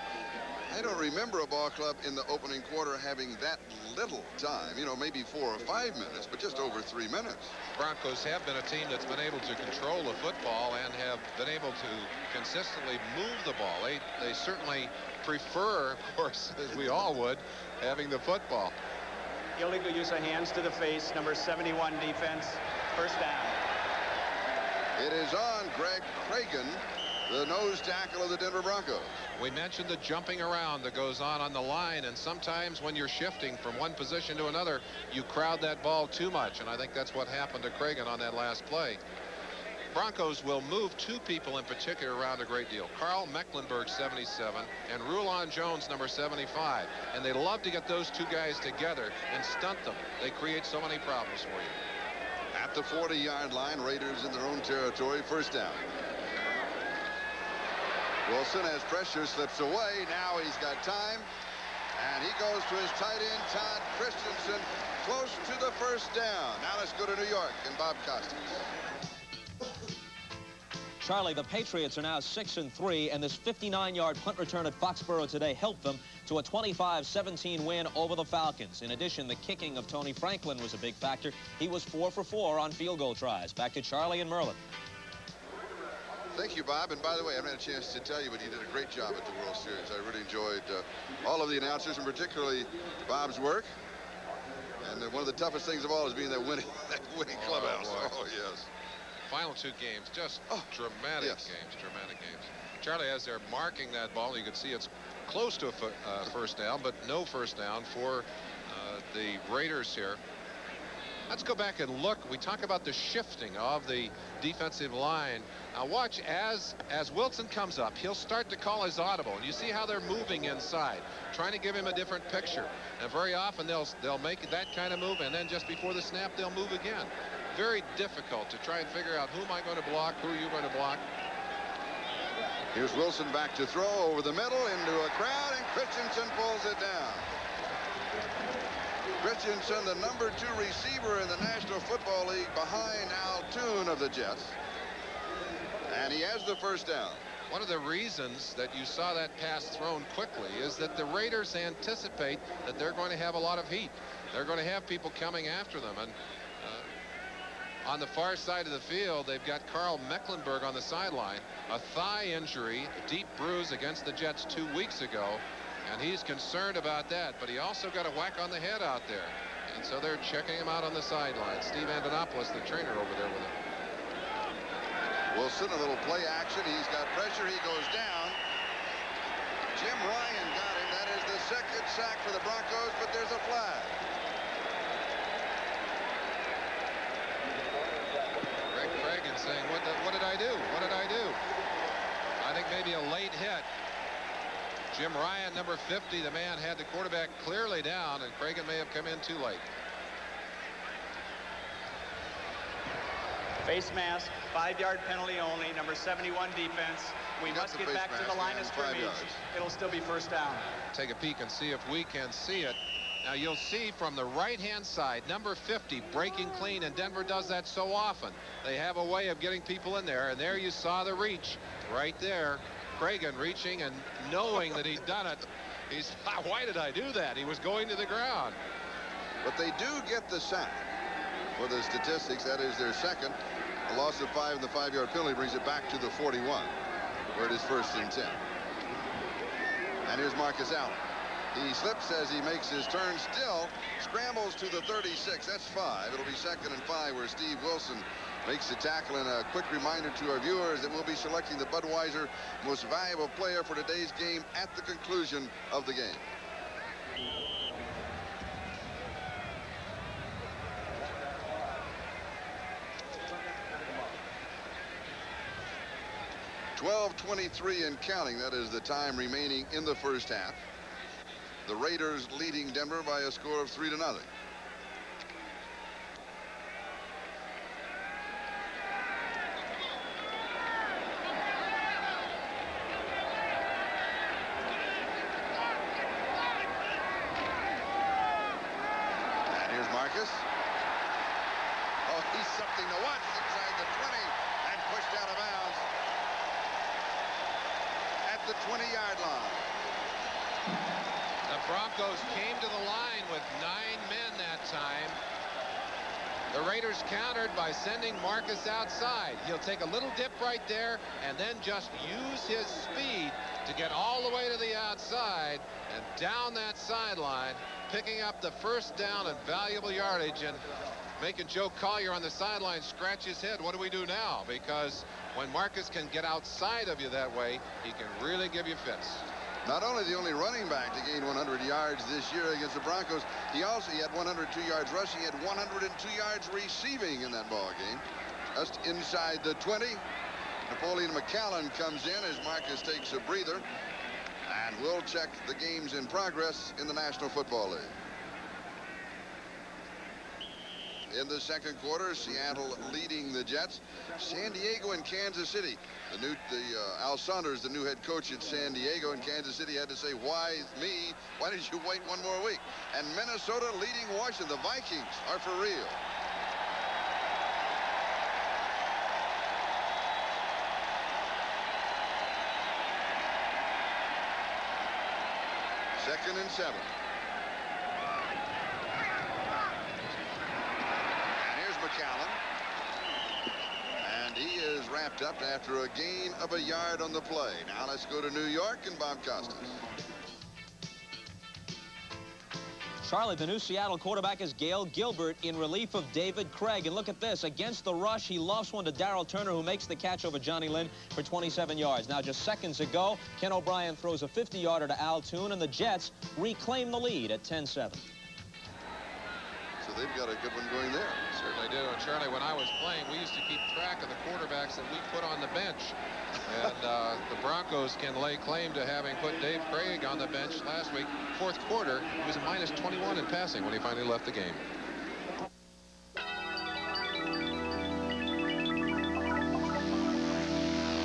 I don't remember a ball club in the opening quarter having that little time, you know, maybe 4 or 5 minutes, but just over 3 minutes. Broncos have been a team that's been able to control the football and have been able to consistently move the ball. They certainly prefer, of course, as we all would, having the football. Illegal use of hands to the face, number 71 defense, first down. It is on Greg Cragen, the nose tackle of the Denver Broncos. We mentioned the jumping around that goes on the line, and sometimes when you're shifting from one position to another, you crowd that ball too much, and I think that's what happened to Cragen on that last play. Broncos will move 2 people in particular around a great deal. Karl, Mecklenburg, 77, and Rulon Jones, number 75. And they love to get those 2 guys together and stunt them. They create so many problems for you. At the 40-yard line, Raiders in their own territory, first down. Wilson, as pressure slips away, now he's got time, and he goes to his tight end, Todd Christensen, close to the first down. Now let's go to New York and Bob Costas. Charlie, the Patriots are now 6-3, and this 59-yard punt return at Foxborough today helped them to a 25-17 win over the Falcons. In addition, the kicking of Tony Franklin was a big factor. He was 4 for 4 on field goal tries. Back to Charlie and Merlin. Thank you, Bob. And by the way, I haven't had a chance to tell you, but you did a great job at the World Series. I really enjoyed all of the announcers, and particularly Bob's work. And one of the toughest things of all is being that winning clubhouse. Oh, yes. Final 2 games, just dramatic games, dramatic games. Charlie, as they're marking that ball, you can see it's close to a first down, but no first down for the Raiders here. Let's go back and look. We talk about the shifting of the defensive line. Now watch as Wilson comes up, he'll start to call his audible, and you see how they're moving inside, trying to give him a different picture. And very often they'll make that kind of move, and then just before the snap they'll move again. Very difficult to try and figure out who am I going to block, who are you going to block. Here's Wilson back to throw over the middle into a crowd, and Christensen pulls it down. Christensen, the number 2 receiver in the National Football League, behind Al Toon of the Jets. And he has the first down. One of the reasons that you saw that pass thrown quickly is that the Raiders anticipate that they're going to have a lot of heat. They're going to have people coming after them. And On the far side of the field, they've got Karl Mecklenburg on the sideline. A thigh injury, a deep bruise against the Jets 2 weeks ago. And he's concerned about that, but he also got a whack on the head out there. And so they're checking him out on the sideline. Steve Antonopoulos, the trainer, over there with him. Wilson, a little play action. He's got pressure. He goes down. Jim Ryan got him. That is the second sack for the Broncos, but there's a flag. Cragen saying, what did I do? What did I do? I think maybe a late hit. Jim Ryan, number 50, the man had the quarterback clearly down, and Cragen may have come in too late. Face mask, 5-yard penalty only, number 71 defense. We must get back to the line of scrimmage. It'll still be first down. Take a peek and see if we can see it. Now you'll see from the right-hand side, number 50 breaking clean, and Denver does that so often. They have a way of getting people in there, and there you saw the reach right there. Cragen reaching and knowing that he'd done it. He's, why did I do that? He was going to the ground. But they do get the sack. For the statistics, that is their second. A loss of 5 and the 5-yard penalty brings it back to the 41, where it is 1st and 10. And here's Marcus Allen. He slips as he makes his turn, still scrambles to the 36. That's 5. It'll be 2nd and 5, where Steve Wilson makes the tackle. And a quick reminder to our viewers that we'll be selecting the Budweiser most valuable player for today's game at the conclusion of the game. .12:23 and counting. That is the time remaining in the first half. The Raiders leading Denver by a score of 3-0. And here's Marcus. Oh, he's something to watch inside the 20 and pushed out of bounds at the 20-yard line. The Broncos came to the line with 9 men that time. The Raiders countered by sending Marcus outside. He'll take a little dip right there and then just use his speed to get all the way to the outside and down that sideline, picking up the first down and valuable yardage, and making Joe Collier on the sideline scratch his head. What do we do now? Because when Marcus can get outside of you that way, he can really give you fits. Not only the only running back to gain 100 yards this year against the Broncos, he had 102 yards rushing. He had 102 yards receiving in that ball game. Just inside the 20. Napoleon McCallan comes in as Marcus takes a breather. And we'll check the games in progress in the National Football League. In the second quarter, Seattle leading the Jets. San Diego and Kansas City. Al Saunders, the new head coach at San Diego, and Kansas City had to say, why me? Why did you wait one more week? And Minnesota leading Washington. The Vikings are for real. Second and 7. McCallan, and he is wrapped up after a gain of a yard on the play. Now let's go to New York and Bob Costas. Charlie, the new Seattle quarterback is Gail Gilbert in relief of David Craig. And look at this. Against the rush, he lofts one to Darrell Turner, who makes the catch over Johnny Lynn for 27 yards. Now, just seconds ago, Ken O'Brien throws a 50-yarder to Al Toon, and the Jets reclaim the lead at 10-7. So they've got a good one going there. Certainly do. And Charlie, when I was playing, we used to keep track of the quarterbacks that we put on the bench. And the Broncos can lay claim to having put Dave Craig on the bench last week. Fourth quarter, he was a minus 21 in passing when he finally left the game.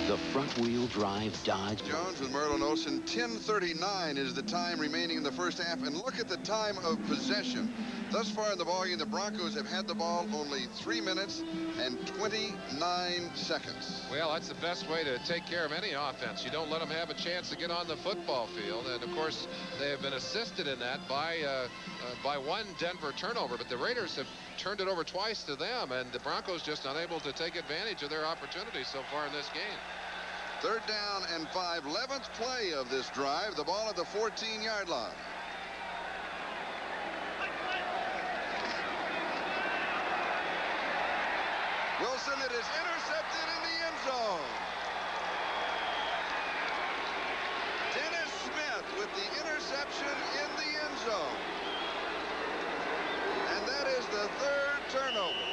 The front-wheel drive Dodge. Jones with Merlin Olsen. 10:39 is the time remaining in the first half. And look at the time of possession. Thus far in the ballgame, the Broncos have had the ball only 3 minutes and 29 seconds. Well, that's the best way to take care of any offense. You don't let them have a chance to get on the football field. And, of course, they have been assisted in that by one Denver turnover. But the Raiders have turned it over twice to them, and the Broncos just unable to take advantage of their opportunities so far in this game. 3rd down and 5. 11th play of this drive. The ball at the 14-yard line. Wilson, it is intercepted in the end zone. Dennis Smith with the interception in the end zone. And that is the 3rd turnover.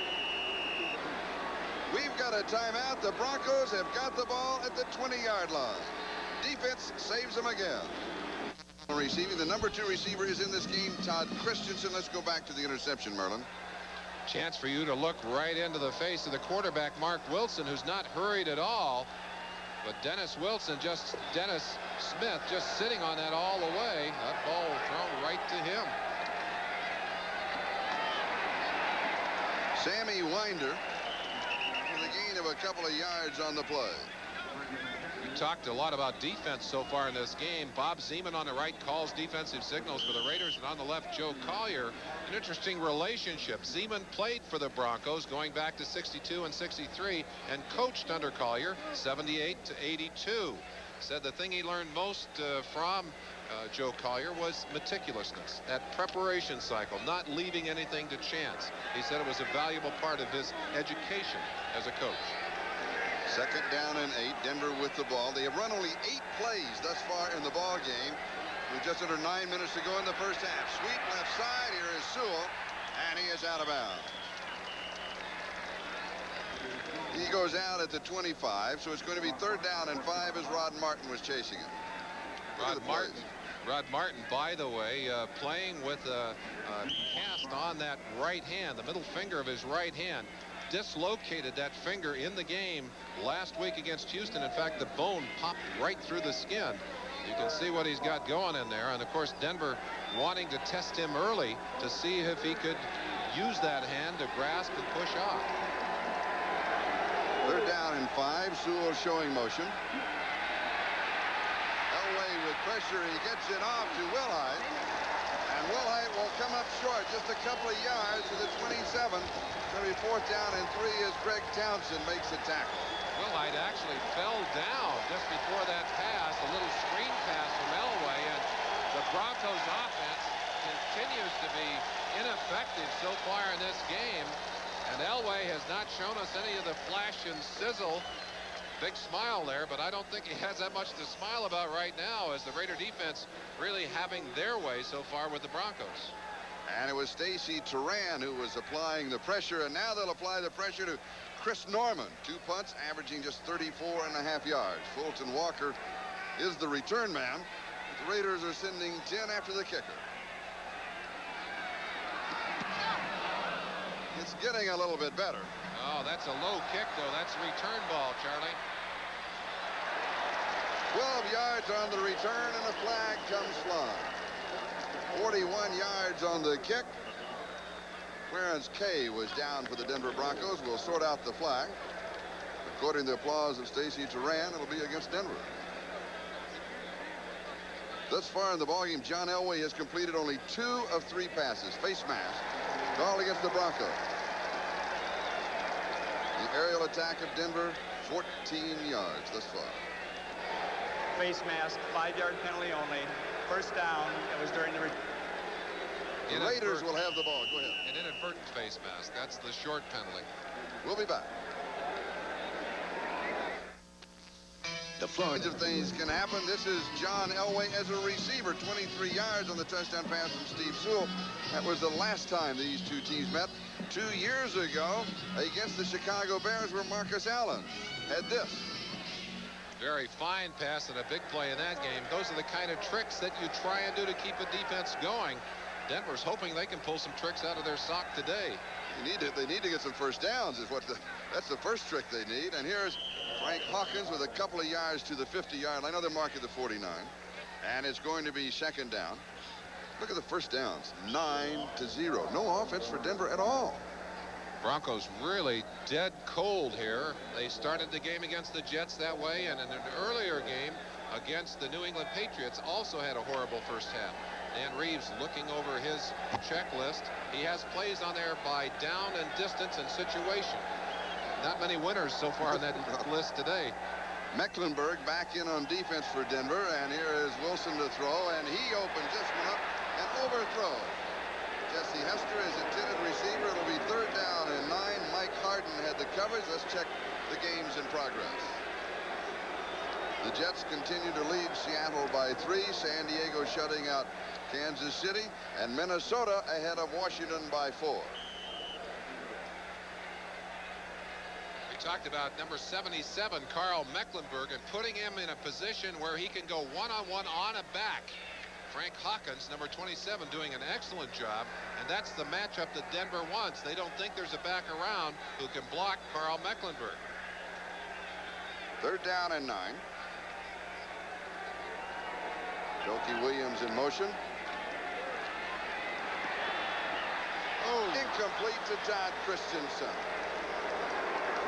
We've got a timeout. The Broncos have got the ball at the 20-yard line. Defense saves them again. Receiving, the number 2 receiver is in this game, Todd Christensen. Let's go back to the interception, Merlin. Chance for you to look right into the face of the quarterback, Mark Wilson, who's not hurried at all. But Dennis Smith just sitting on that all the way. That ball thrown right to him. Sammy Winder with a gain of a couple of yards on the play. We talked a lot about defense so far in this game. Bob Zeman on the right calls defensive signals for the Raiders, and on the left, Joe Collier. An interesting relationship. Zeman played for the Broncos going back to 62 and 63 and coached under Collier 78 to 82. Said the thing he learned most from Joe Collier was meticulousness, that preparation cycle, not leaving anything to chance. He said it was a valuable part of his education as a coach. 2nd down and 8. Denver with the ball. They have run only 8 plays thus far in the ball game, with just under 9 minutes to go in the first half. Sweep left side. Here is Sewell, and he is out of bounds. He goes out at the 25, so it's going to be 3rd down and 5 as Rod Martin was chasing him. Rod Martin, by the way, playing with a cast on that right hand, the middle finger of his right hand. Dislocated that finger in the game last week against Houston. In fact, the bone popped right through the skin. You can see what he's got going in there. And, of course, Denver wanting to test him early to see if he could use that hand to grasp and push off. 3rd down and 5. Sewell showing motion. Elway with pressure. He gets it off to Wilhite. And Wilhite will come up short just a couple of yards to the 27. It's going to be 4th down and 3 as Greg Townsend makes the tackle. Wilhite actually fell down just before that pass, a little screen pass from Elway, and the Broncos offense continues to be ineffective so far in this game. And Elway has not shown us any of the flash and sizzle. Big smile there, but I don't think he has that much to smile about right now, as the Raider defense really having their way so far with the Broncos. And it was Stacy Turan who was applying the pressure, and now they'll apply the pressure to Chris Norman. 2 punts, averaging just 34.5 yards. Fulton Walker is the return man. The Raiders are sending 10 after the kicker. It's getting a little bit better. Oh, that's a low kick, though. That's a return ball, Charlie. 12 yards on the return, and a flag comes flying. 41 yards on the kick. Clarence Kay was down for the Denver Broncos. We'll sort out the flag. According to the applause of Stacy Turan, it'll be against Denver. Thus far in the ballgame, John Elway has completed only 2 of 3 passes. Face mask called against the Broncos. The aerial attack of Denver, 14 yards thus far. Face mask, 5-yard penalty only. 1st down. It was during the... The Raiders will have the ball. Go ahead. An inadvertent face mask. That's the short penalty. We'll be back. The Florida of things can happen. This is John Elway as a receiver. 23 yards on the touchdown pass from Steve Sewell. That was the last time these 2 teams met 2 years ago against the Chicago Bears, where Marcus Allen had this. Very fine pass and a big play in that game. Those are the kind of tricks that you try and do to keep a defense going. Denver's hoping they can pull some tricks out of their sock today. They need to get some first downs. That's the first trick they need. And here's Frank Hawkins with a couple of yards to the 50-yard line. Another mark at the 49. And it's going to be second down. Look at the first downs. 9-0. No offense for Denver at all. Broncos really dead cold here. They started the game against the Jets that way, and in an earlier game against the New England Patriots also had a horrible first half. Dan Reeves looking over his checklist. He has plays on there by down and distance and situation. Not many winners so far on that list today. Mecklenburg back in on defense for Denver, and here is Wilson to throw, and he opens this one up and overthrow. Jessie Hester is intended receiver. It'll be third down and 9. Mike Harden had the coverage. Let's check the games in progress. The Jets continue to lead Seattle by 3. San Diego shutting out Kansas City, and Minnesota ahead of Washington by 4. We talked about number 77, Karl Mecklenburg, and putting him in a position where he can go one-on-one on a back. Frank Hawkins, number 27, doing an excellent job, and that's the matchup that Denver wants. They don't think there's a back around who can block Karl Mecklenburg. Third down and 9. Doki Williams in motion. Oh, incomplete to Todd Christensen.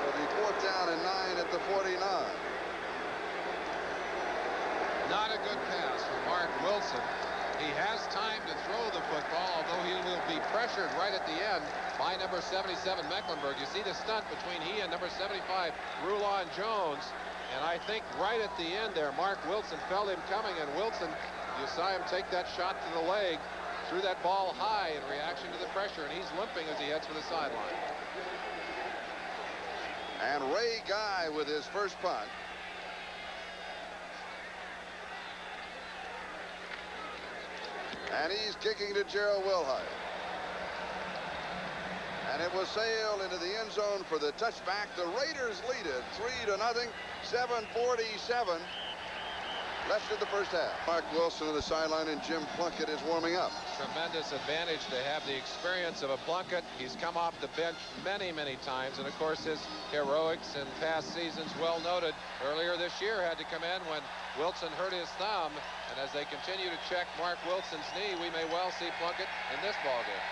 It'll be fourth down and 9 at the 49. Not a good pass from Marc Wilson. He has time to throw the football, although he will be pressured right at the end by number 77 Mecklenburg. You see the stunt between he and number 75 Rulon Jones, and I think right at the end there Marc Wilson felt him coming, and Wilson, you saw him take that shot to the leg, threw that ball high in reaction to the pressure, and he's limping as he heads for the sideline. And Ray Guy with his first punt. And he's kicking to Gerald Wilhite. And it was sailed into the end zone for the touchback. The Raiders lead it 3-0, 7:47 left in the first half. Marc Wilson on the sideline, and Jim Plunkett is warming up. Tremendous advantage to have the experience of a Plunkett. He's come off the bench many, many times, and of course his heroics in past seasons well noted. Earlier this year had to come in when Wilson hurt his thumb, and as they continue to check Marc Wilson's knee, we may well see Plunkett in this ballgame.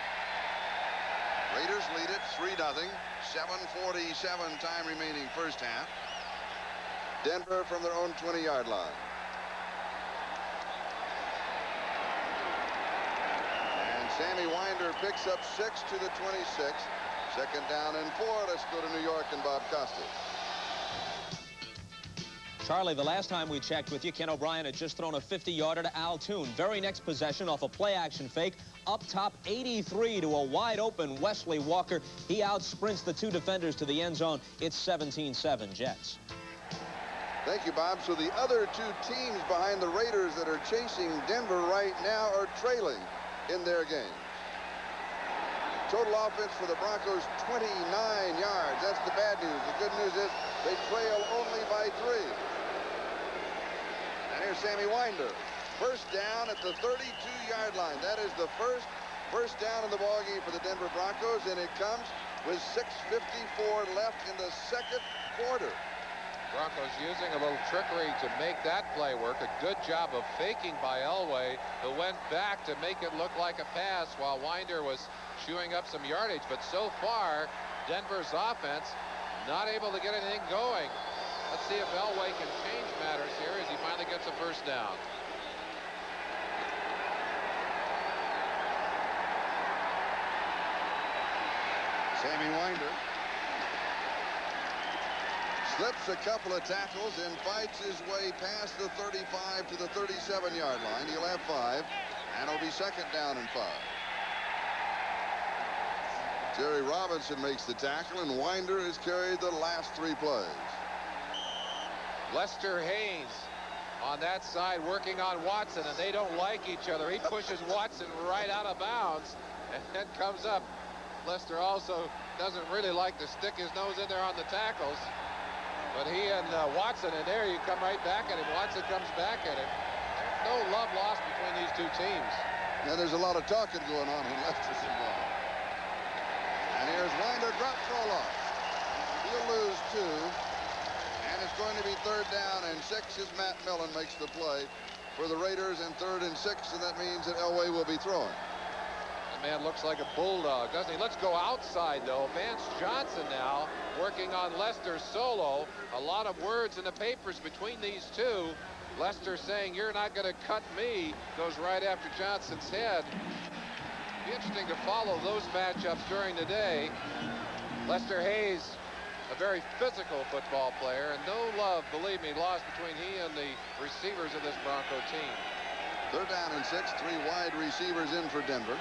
Raiders lead it 3-0, 7:47 time remaining first half. Denver from their own 20-yard line. Sammy Winder picks up 6 to the 26. Second down and 4. Let's go to New York and Bob Costas. Charlie, the last time we checked with you, Ken O'Brien had just thrown a 50-yarder to Al Toon. Very next possession off a play-action fake. Up top, 83 to a wide-open Wesley Walker. He outsprints the 2 defenders to the end zone. It's 17-7 Jets. Thank you, Bob. So the other 2 teams behind the Raiders that are chasing Denver right now are trailing in their game. Total offense for the Broncos, 29 yards. That's the bad news. The good news is they trail only by 3. And here's Sammy Winder. First down at the 32-yard line. That is the first down in the ballgame for the Denver Broncos, and it comes with 6:54 left in the second quarter. Broncos using a little trickery to make that play work. A good job of faking by Elway, who went back to make it look like a pass while Winder was chewing up some yardage. But so far, Denver's offense not able to get anything going. Let's see if Elway can change matters here as he finally gets a first down. Sammy Winder slips a couple of tackles and fights his way past the 35 to the 37-yard line. He'll have 5, and it'll be second down and 5. Jerry Robinson makes the tackle, and Winder has carried the last 3 plays. Lester Haynes on that side working on Watson, and they don't like each other. He pushes Watson right out of bounds and then comes up. Lester also doesn't really like to stick his nose in there on the tackles. But he and Watson in there, you come right back at him. Watson comes back at him. There's no love lost between these 2 teams. Now there's a lot of talking going on when Lester's involved. And here's Winder, drop throw loss. He'll lose 2. And it's going to be 3rd down and 6 as Matt Millen makes the play for the Raiders, and 3rd and 6, and that means that Elway will be throwing. The man looks like a bulldog, doesn't he? Let's go outside, though. Vance Johnson now working on Lester's solo. A lot of words in the papers between these two. Lester saying, "You're not going to cut me," goes right after Johnson's head. Be interesting to follow those matchups during the day. Lester Hayes, a very physical football player, and no love, believe me, lost between he and the receivers of this Bronco team. 3rd down and 6, 3 wide receivers in for Denver.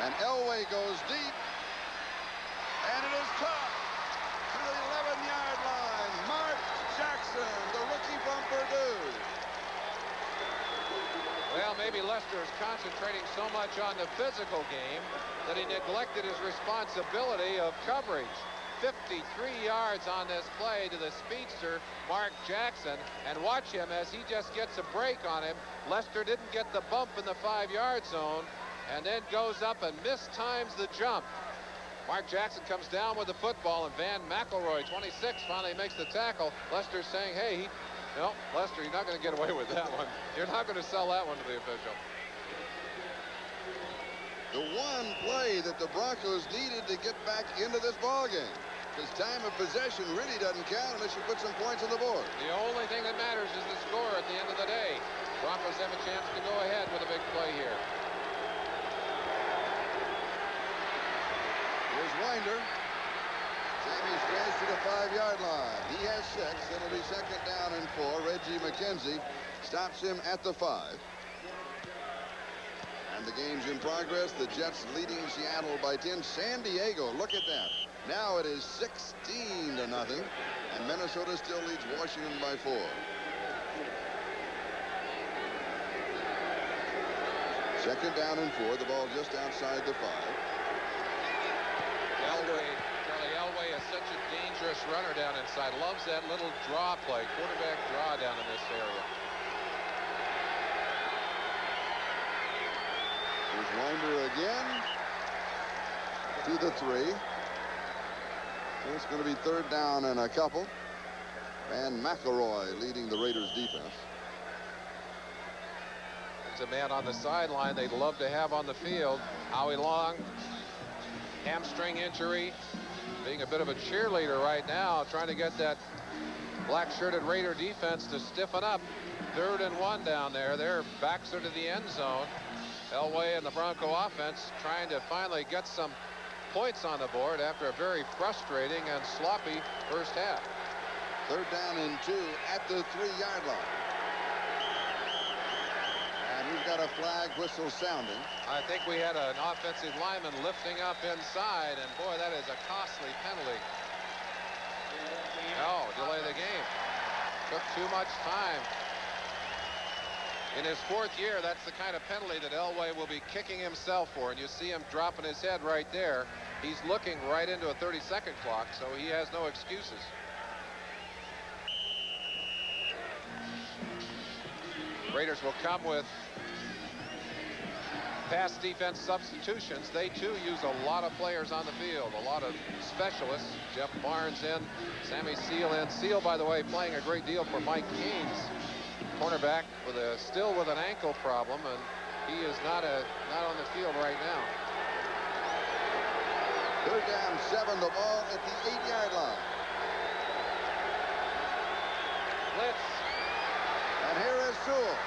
And Elway goes deep, and it is caught to the 11-yard line. Marc Jackson, the rookie from Purdue. Well, maybe Lester is concentrating so much on the physical game that he neglected his responsibility of coverage. 53 yards on this play to the speedster, Marc Jackson. And watch him as he just gets a break on him. Lester didn't get the bump in the 5-yard zone and then goes up and mistimes the jump. Marc Jackson comes down with the football, and Van McElroy, 26, finally makes the tackle. Lester's saying, "Hey, no, Lester, you're not going to get away with that one. You're not going to sell that one to the official." The one play that the Broncos needed to get back into this ballgame, because time of possession really doesn't count unless you put some points on the board. The only thing that matters is the score at the end of the day. Broncos have a chance to go ahead with a big play here. Here's Winder. Sammy strays to the 5-yard line. He has 6. It'll be 2nd down and 4. Reggie McKenzie stops him at the 5. And the game's in progress. The Jets leading Seattle by 10. San Diego, look at that. Now it is 16-0. And Minnesota still leads Washington by 4. Second down and 4. The ball just outside the 5. Charlie Elway is such a dangerous runner down inside. Loves that little draw play, quarterback draw down in this area. Here's Winder again to the 3. So it's going to be 3rd down and a couple. Van McElroy leading the Raiders defense. There's a man on the sideline they'd love to have on the field. Howie Long, hamstring injury, being a bit of a cheerleader right now, trying to get that black-shirted Raider defense to stiffen up. 3rd and 1 down there. Their backs are to the end zone. Elway and the Bronco offense trying to finally get some points on the board after a very frustrating and sloppy first half. 3rd down and 2 at the 3-yard line. And we've got a flag whistle sounding. I think we had an offensive lineman lifting up inside, and boy, that is a costly penalty. No, delay the game. Took too much time. In his 4th year, that's the kind of penalty that Elway will be kicking himself for, and you see him dropping his head right there. He's looking right into a 30-second clock, so he has no excuses. Raiders will come with pass defense substitutions. They too use a lot of players on the field, a lot of specialists. Jeff Barnes in, Sammy Seal in. Seal, by the way, playing a great deal for Mike Keynes, cornerback still with an ankle problem, and he is not on the field right now. 3rd down, 7. The ball at the 8-yard line. Blitz. And here is Sewell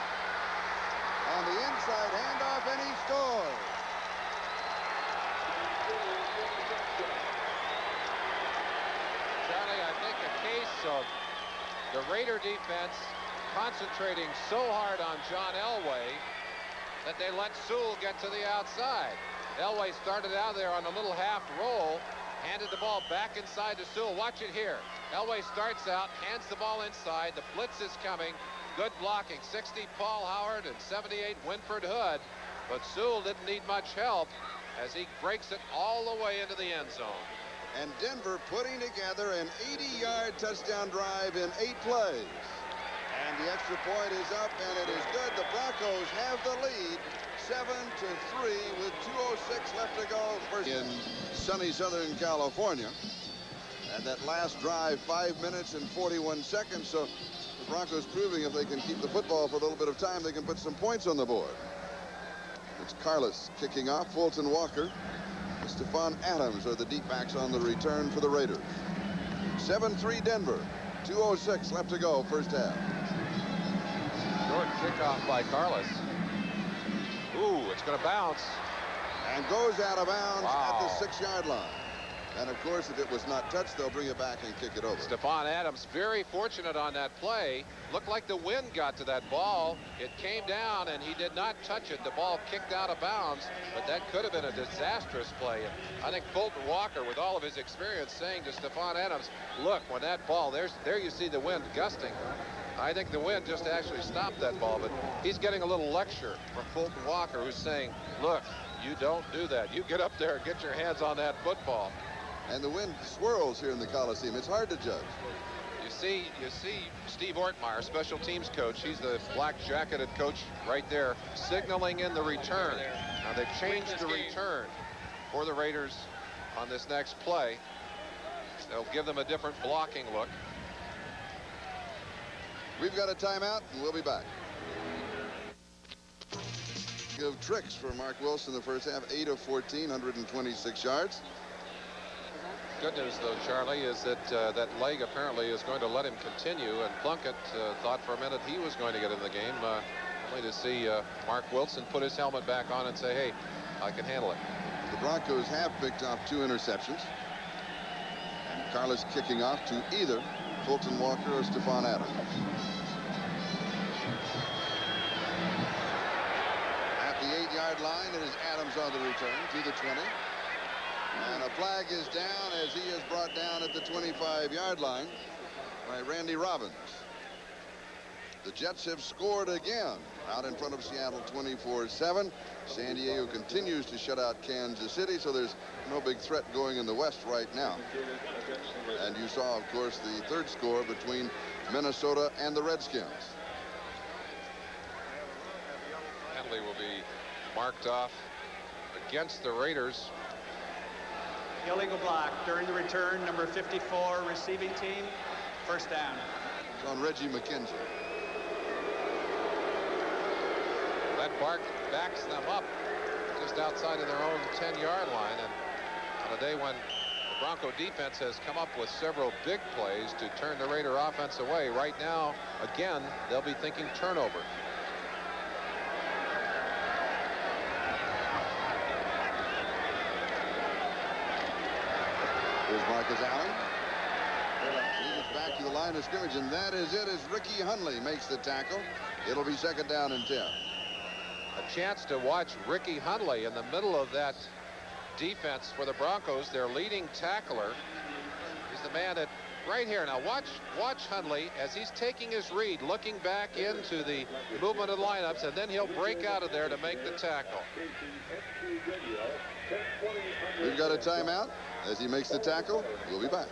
on the inside handoff, and he scores. Charlie, I think a case of the Raider defense concentrating so hard on John Elway that they let Sewell get to the outside. Elway started out there on a little half roll, handed the ball back inside to Sewell. Watch it here. Elway starts out, hands the ball inside. The blitz is coming. Good blocking. 60 Paul Howard and 78 Winford Hood. But Sewell didn't need much help as he breaks it all the way into the end zone. And Denver putting together an 80-yard touchdown drive in 8 plays. And the extra point is up, and it is good. The Broncos have the lead, 7-3 with 2:06 left to go in sunny Southern California. And that last drive, 5 minutes and 41 seconds. So the Broncos proving if they can keep the football for a little bit of time, they can put some points on the board. It's Carlos kicking off. Fulton Walker. Stephon Adams are the deep backs on the return for the Raiders. 7-3 Denver. 2:06 left to go, first half. Short kickoff by Carlos. Ooh, it's going to bounce. And goes out of bounds Wow. at the 6-yard line. And of course, if it was not touched, they'll bring it back and kick it over. Stephon Adams very fortunate on that play. Looked like the wind got to that ball. It came down and he did not touch it. The ball kicked out of bounds, but that could have been a disastrous play. And I think Fulton Walker, with all of his experience, saying to Stephon Adams, look, when that ball, there you see the wind gusting. I think the wind just actually stopped that ball, but he's getting a little lecture from Fulton Walker, who's saying, look, you don't do that. You get up there and get your hands on that football. And the wind swirls here in the Coliseum. It's hard to judge. You see Steve Ortmeyer, special teams coach. He's the black-jacketed coach right there, signaling in the return. Now they've changed the return for the Raiders on this next play. They'll give them a different blocking look. We've got a timeout, and we'll be back. Give tricks for Marc Wilson the first half. 8 of 14, 126 yards. Good news, though, Charlie, is that that leg apparently is going to let him continue. And Plunkett thought for a minute he was going to get in the game, only to see Marc Wilson put his helmet back on and say, hey, I can handle it. The Broncos have picked off 2 interceptions. And Carlos kicking off to either Fulton Walker or Stephon Adams. At the 8-yard line, it is Adams on the return to the 20. And a flag is down as he is brought down at the 25-yard line by Randy Robbins. The Jets have scored again out in front of Seattle 24-7. San Diego continues to shut out Kansas City, so there's no big threat going in the West right now. And you saw, of course, the third score between Minnesota and the Redskins. Penalty will be marked off against the Raiders. Illegal block during the return, number 54, receiving team, first down. It's on Reggie McKenzie. That backs them up just outside of their own 10-yard line. And on a day when the Bronco defense has come up with several big plays to turn the Raider offense away, right now, again, they'll be thinking turnover. Here's Marcus Allen. He gets back to the line of scrimmage, and that is it as Ricky Hundley makes the tackle. It'll be second down and 10. A chance to watch Ricky Hundley in the middle of that defense for the Broncos. Their leading tackler is the man that right here. Now watch Hundley as he's taking his read, looking back into the movement of the lineups, and then he'll break out of there to make the tackle. We've got a timeout as he makes the tackle. We'll be back.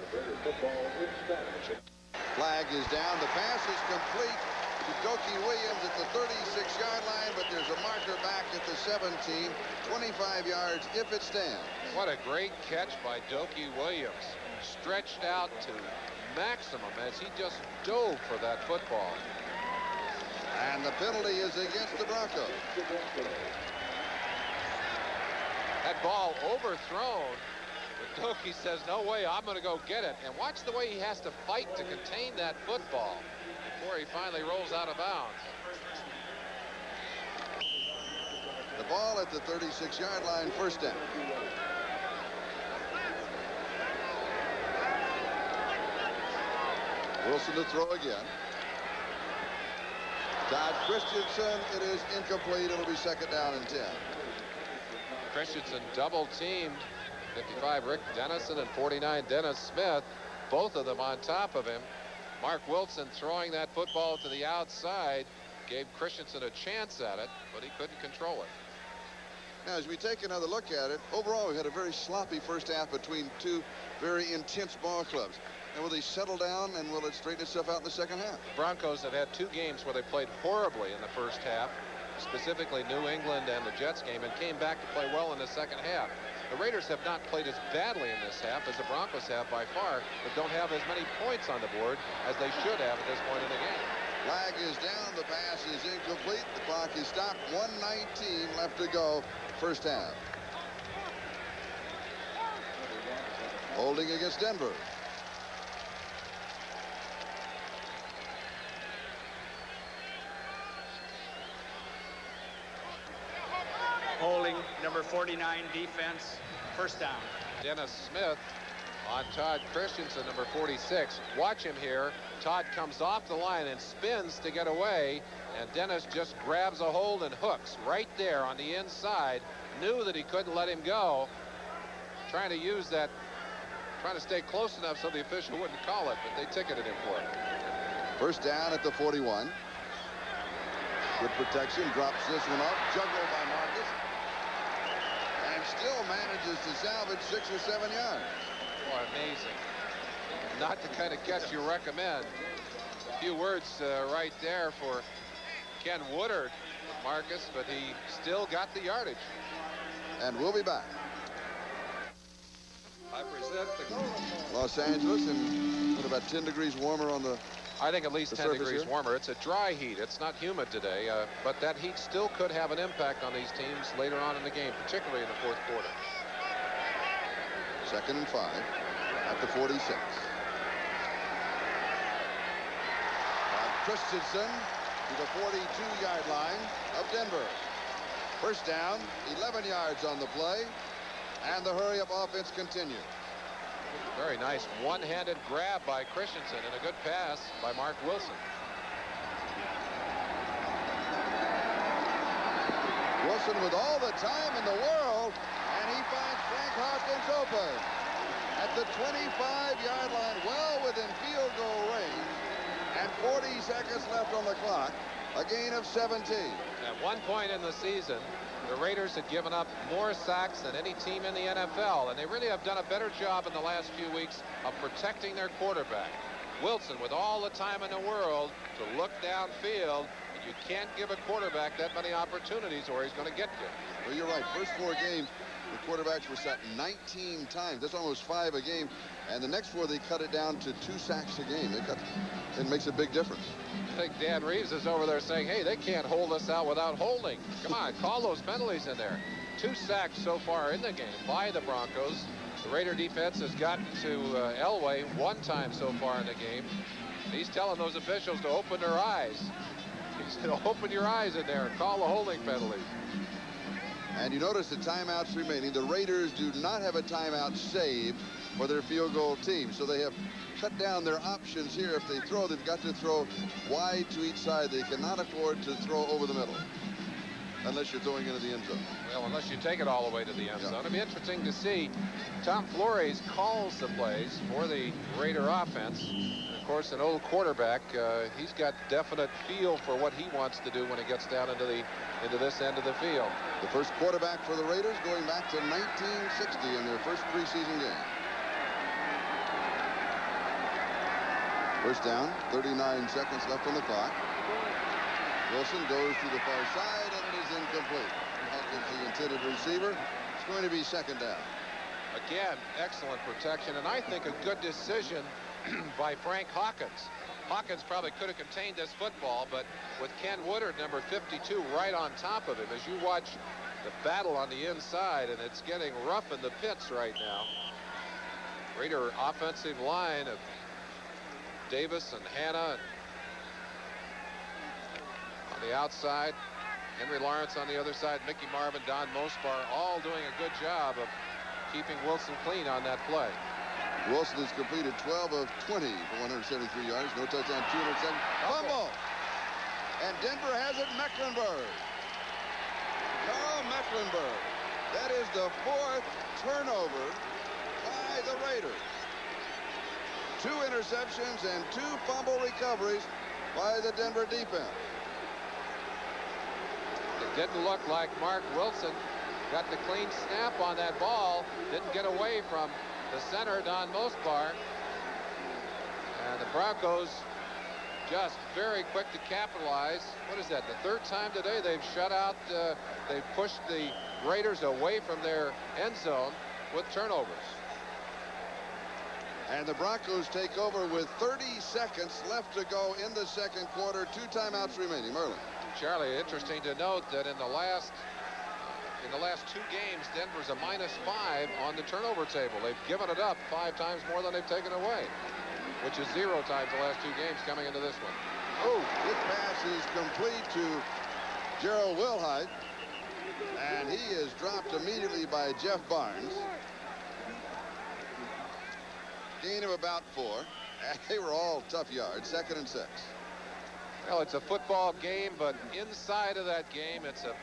Flag is down. The pass is complete to Doki Williams at the 36-yard line, but there's a marker back at the 17, 25 yards if it stands. What a great catch by Doki Williams. Stretched out to maximum as he just dove for that football. And the penalty is against the Broncos. That ball overthrown, but Doki says, no way, I'm going to go get it. And watch the way he has to fight to contain that football before he finally rolls out of bounds. The ball at the 36-yard line, first down. Wilson to throw again. Todd Christensen, it is incomplete. It'll be second down and 10. Christensen double teamed 55 Rick Dennison and 49 Dennis Smith, both of them on top of him. Marc Wilson throwing that football to the outside gave Christensen a chance at it, but he couldn't control it. Now, as we take another look at it, overall we had a very sloppy first half between two very intense ball clubs. And will they settle down, and will it straighten itself out in the second half? The Broncos have had 2 games where they played horribly in the first half, specifically New England and the Jets game, and came back to play well in the second half. The Raiders have not played as badly in this half as the Broncos have by far, but don't have as many points on the board as they should have at this point in the game. Flag is down. The pass is incomplete. The clock is stopped. 1:19 left to go. First half. Holding against Denver. Holding, number 49, defense, first down. Dennis Smith on Todd Christensen, number 46. Watch him here. Todd comes off the line and spins to get away, and Dennis just grabs a hold and hooks right there on the inside. Knew that he couldn't let him go. Trying to use that, trying to stay close enough so the official wouldn't call it, but they ticketed him for it. First down at the 41. Good protection. Drops this one up. Juggled by Marcus. And still manages to salvage 6 or 7 yards. Boy, amazing. Not the kind of catch you recommend. A few words right there for Ken Woodard, Marcus, but he still got the yardage. And we'll be back. I present the Los Angeles, and what, about 10 degrees warmer on the... I think at least 10 degrees here? warmer. It's a dry heat. It's not humid today, but that heat still could have an impact on these teams later on in the game, particularly in the fourth quarter. 2nd and 5 at the 46. Christensen to the 42-yard line of Denver. First down, 11 yards on the play, and the hurry-up offense continues. Very nice one-handed grab by Christensen and a good pass by Mark Wilson. Wilson with all the time in the world, and he finds Frank Hawkins open at the 25-yard line, well within field goal range, and 40 seconds left on the clock. A gain of 17. At one point in the season, the Raiders had given up more sacks than any team in the NFL, and they really have done a better job in the last few weeks of protecting their quarterback. Wilson, with all the time in the world to look downfield, and you can't give a quarterback that many opportunities or he's going to get you. Well, you're right. First 4 games, the quarterbacks were sacked 19 times. That's almost 5 a game. And the next 4, they cut it down to 2 sacks a game. It makes a big difference. I think Dan Reeves is over there saying, hey, they can't hold us out without holding. Come on, call those penalties in there. 2 sacks so far in the game by the Broncos. The Raider defense has gotten to Elway 1 time so far in the game. He's telling those officials to open their eyes. He said, open your eyes in there and call the holding penalty. And you notice the timeouts remaining. The Raiders do not have a timeout saved for their field goal team. So they have cut down their options here. If they throw, they've got to throw wide to each side. They cannot afford to throw over the middle unless you're throwing into the end zone. Well, unless you take it all the way to the end zone. It'll be interesting to see. Tom Flores calls the plays for the Raider offense. Of course, an old quarterback, he's got definite feel for what he wants to do when he gets down into this end of the field. The first quarterback for the Raiders going back to 1960 in their first preseason game. First down, 39 seconds left on the clock. Wilson goes to the far side, and it is incomplete. Hawkins, the intended receiver. It's going to be 2nd down. Again, excellent protection, and I think a good decision by Frank Hawkins. Hawkins probably could have contained this football, but with Ken Woodard, number 52, right on top of him, as you watch the battle on the inside, and it's getting rough in the pits right now. Raider offensive line of Davis and Hanna on the outside, Henry Lawrence on the other side, Mickey Marvin, Don Mospar, all doing a good job of keeping Wilson clean on that play. Wilson has completed 12 of 20 for 173 yards. No touchdown, 207. Fumble! And Denver has it, Mecklenburg. Karl Mecklenburg. That is the 4th turnover by the Raiders. 2 interceptions and 2 fumble recoveries by the Denver defense. It didn't look like Mark Wilson got the clean snap on that ball. Didn't get away from the center, Don Mospar. And the Broncos just very quick to capitalize. What is that? The third time today they've shut out, they've pushed the Raiders away from their end zone with turnovers. And the Broncos take over with 30 seconds left to go in the second quarter. 2 timeouts remaining. Merlin. Charlie, interesting to note that in the last 2 games, Denver's a -5 on the turnover table. They've given it up 5 times more than they've taken away, which is 0 times the last 2 games coming into this one. Oh, this pass is complete to Gerald Wilhite, and he is dropped immediately by Jeff Barnes. Gain of about 4. They were all tough yards. 2nd and 6. Well, it's a football game, but inside of that game, it's a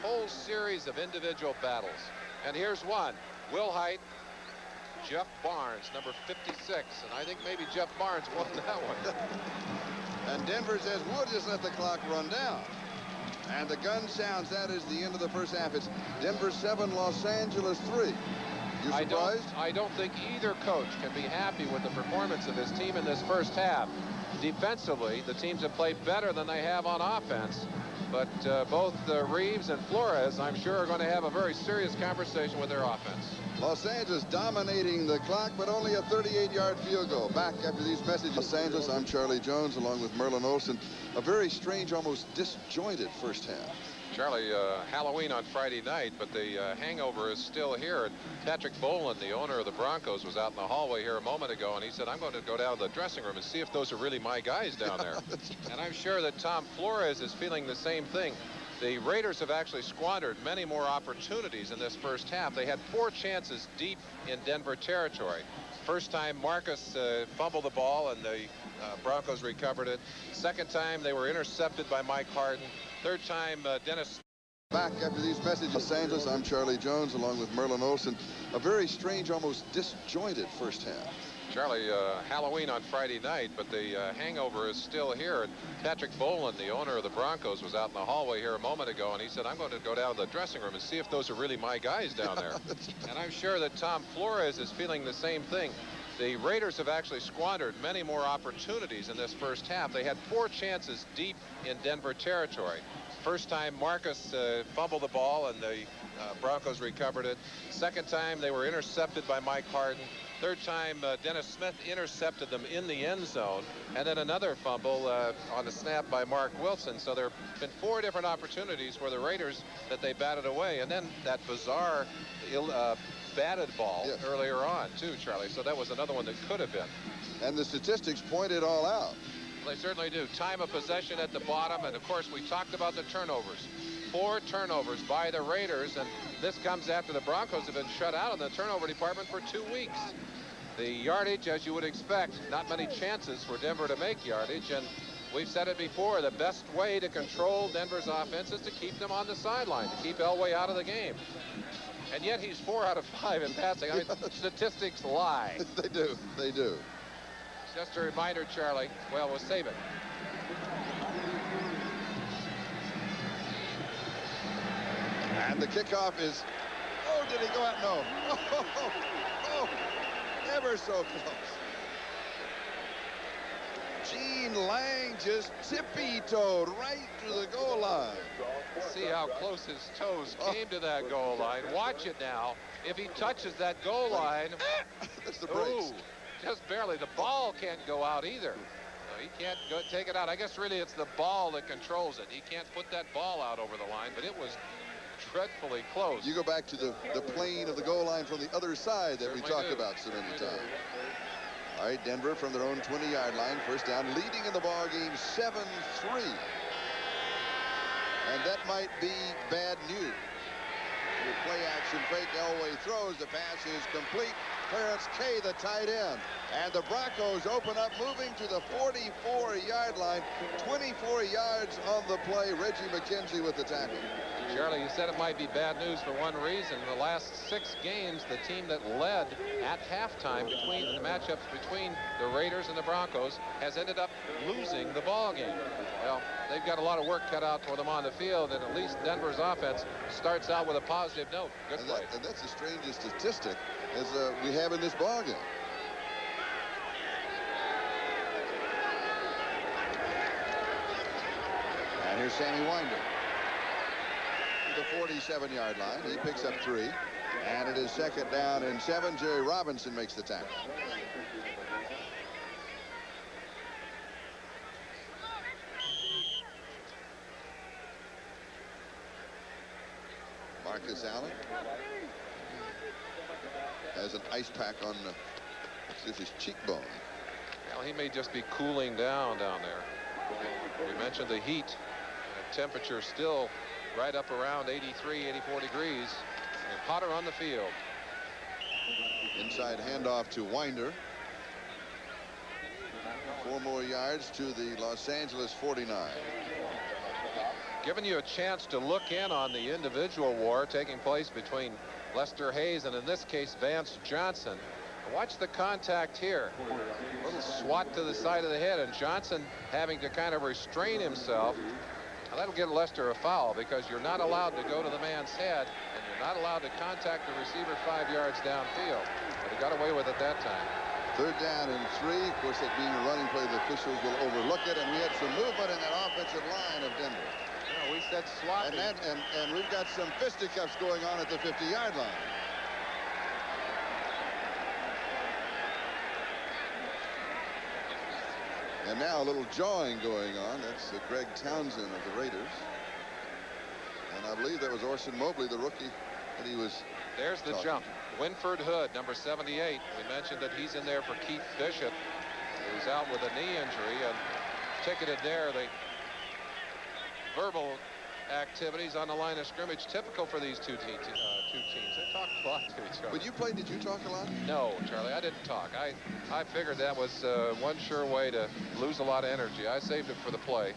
whole series of individual battles. And here's one. Wilhite, Jeff Barnes, number 56. And I think maybe Jeff Barnes won that one. And Denver says, we'll just let the clock run down. And the gun sounds. That is the end of the first half. It's Denver 7, Los Angeles 3. You surprised? I don't think either coach can be happy with the performance of his team in this first half. Defensively, the teams have played better than they have on offense. But both Reeves and Flores, I'm sure, are going to have a very serious conversation with their offense. Los Angeles dominating the clock, but only a 38-yard field goal. Back after these messages. Los Angeles, I'm Charlie Jones, along with Merlin Olsen. A very strange, almost disjointed first half. Charlie, Halloween on Friday night, but the hangover is still here. Patrick Boland, the owner of the Broncos, was out in the hallway here a moment ago, and he said, I'm going to go down to the dressing room and see if those are really my guys down there. And I'm sure that Tom Flores is feeling the same thing. The Raiders have actually squandered many more opportunities in this first half. They had 4 chances deep in Denver territory. First time Marcus fumbled the ball and the Broncos recovered it. Second time they were intercepted by Mike Harden. Third time Dennis. Back after these messages. Los Angeles, I'm Charlie Jones, along with Merlin Olsen. A very strange, almost disjointed first half. Charlie, Halloween on Friday night, but the hangover is still here. And Patrick Boland, the owner of the Broncos, was out in the hallway here a moment ago, and he said, I'm going to go down to the dressing room and see if those are really my guys down there. And I'm sure that Tom Flores is feeling the same thing. The Raiders have actually squandered many more opportunities in this first half. They had 4 chances deep in Denver territory. First time Marcus fumbled the ball and the Broncos recovered it. Second time they were intercepted by Mike Harden. Third time Dennis Smith intercepted them in the end zone, and then another fumble on a snap by Mark Wilson. So there have been 4 different opportunities for the Raiders that they batted away, and then that bizarre batted ball earlier on too, Charlie. So that was another one that could have been. And the statistics point it all out. They certainly do. Time of possession at the bottom, and of course we talked about the turnovers. 4 turnovers by the Raiders, and this comes after the Broncos have been shut out in the turnover department for 2 weeks. The yardage, as you would expect, not many chances for Denver to make yardage, and we've said it before, the best way to control Denver's offense is to keep them on the sideline, to keep Elway out of the game. And yet he's 4 out of 5 in passing. I mean, statistics lie. They do. They do. Just a reminder, Charlie. Well, we'll save it. And the kickoff is, oh, did he go out? No. Oh, ever so close. Gene Lang just tippy-toed right to the goal line. See how close his toes came to that goal line. Watch it now. If he touches that goal line, that's the brakes. Ooh, just barely. The ball can't go out either. He can't go take it out. I guess really it's the ball that controls it. He can't put that ball out over the line, but it was dreadfully close. You go back to the plane of the goal line from the other side that we talked about so many times. All right, Denver from their own 20-yard line, first down, leading in the ball game 7-3. And that might be bad news. With play action fake, Elway throws. The pass is complete. Clarence Kay, the tight end. And the Broncos open up, moving to the 44-yard line. 24 yards on the play. Reggie McKenzie with the tackle. Charlie, you said it might be bad news for one reason. In the last 6 games, the team that led at halftime between the matchups between the Raiders and the Broncos has ended up losing the ball game. Well, they've got a lot of work cut out for them on the field, and at least Denver's offense starts out with a positive note. Good play. And that's the strangest statistic as we have in this ball game. here's Sammy Winder. The 47-yard line. He picks up 3. And it is 2nd down and 7. Jerry Robinson makes the tackle. Marcus Allen has an ice pack on his cheekbone. Well, he may just be cooling down there. We mentioned the heat. The temperature still right up around 83, 84 degrees. And hotter on the field. Inside handoff to Winder. 4 more yards to the Los Angeles 49. Giving you a chance to look in on the individual war taking place between Lester Hayes and, in this case, Vance Johnson. Watch the contact here. A little swat to the side of the head, and Johnson having to kind of restrain himself. Now, that'll get Lester a foul because you're not allowed to go to the man's head, and you're not allowed to contact the receiver 5 yards downfield. But he got away with it that time. 3rd down and 3. Of course, that being a running play, the officials will overlook it, and we had some movement in that offensive line of Denver. Yeah, we said sloppy. And we've got some fisticuffs going on at the 50-yard line. And now a little jawing going on. That's Greg Townsend of the Raiders. And I believe that was Orson Mobley, the rookie, that he was. There's the jump. Winford Hood, number 78. We mentioned that he's in there for Keith Bishop, who's out with a knee injury, and ticketed there. The verbal activities on the line of scrimmage, typical for these two teams. They talk a lot to each other. When you played, did you talk a lot? No, Charlie, I didn't talk. I figured that was one sure way to lose a lot of energy. I saved it for the play.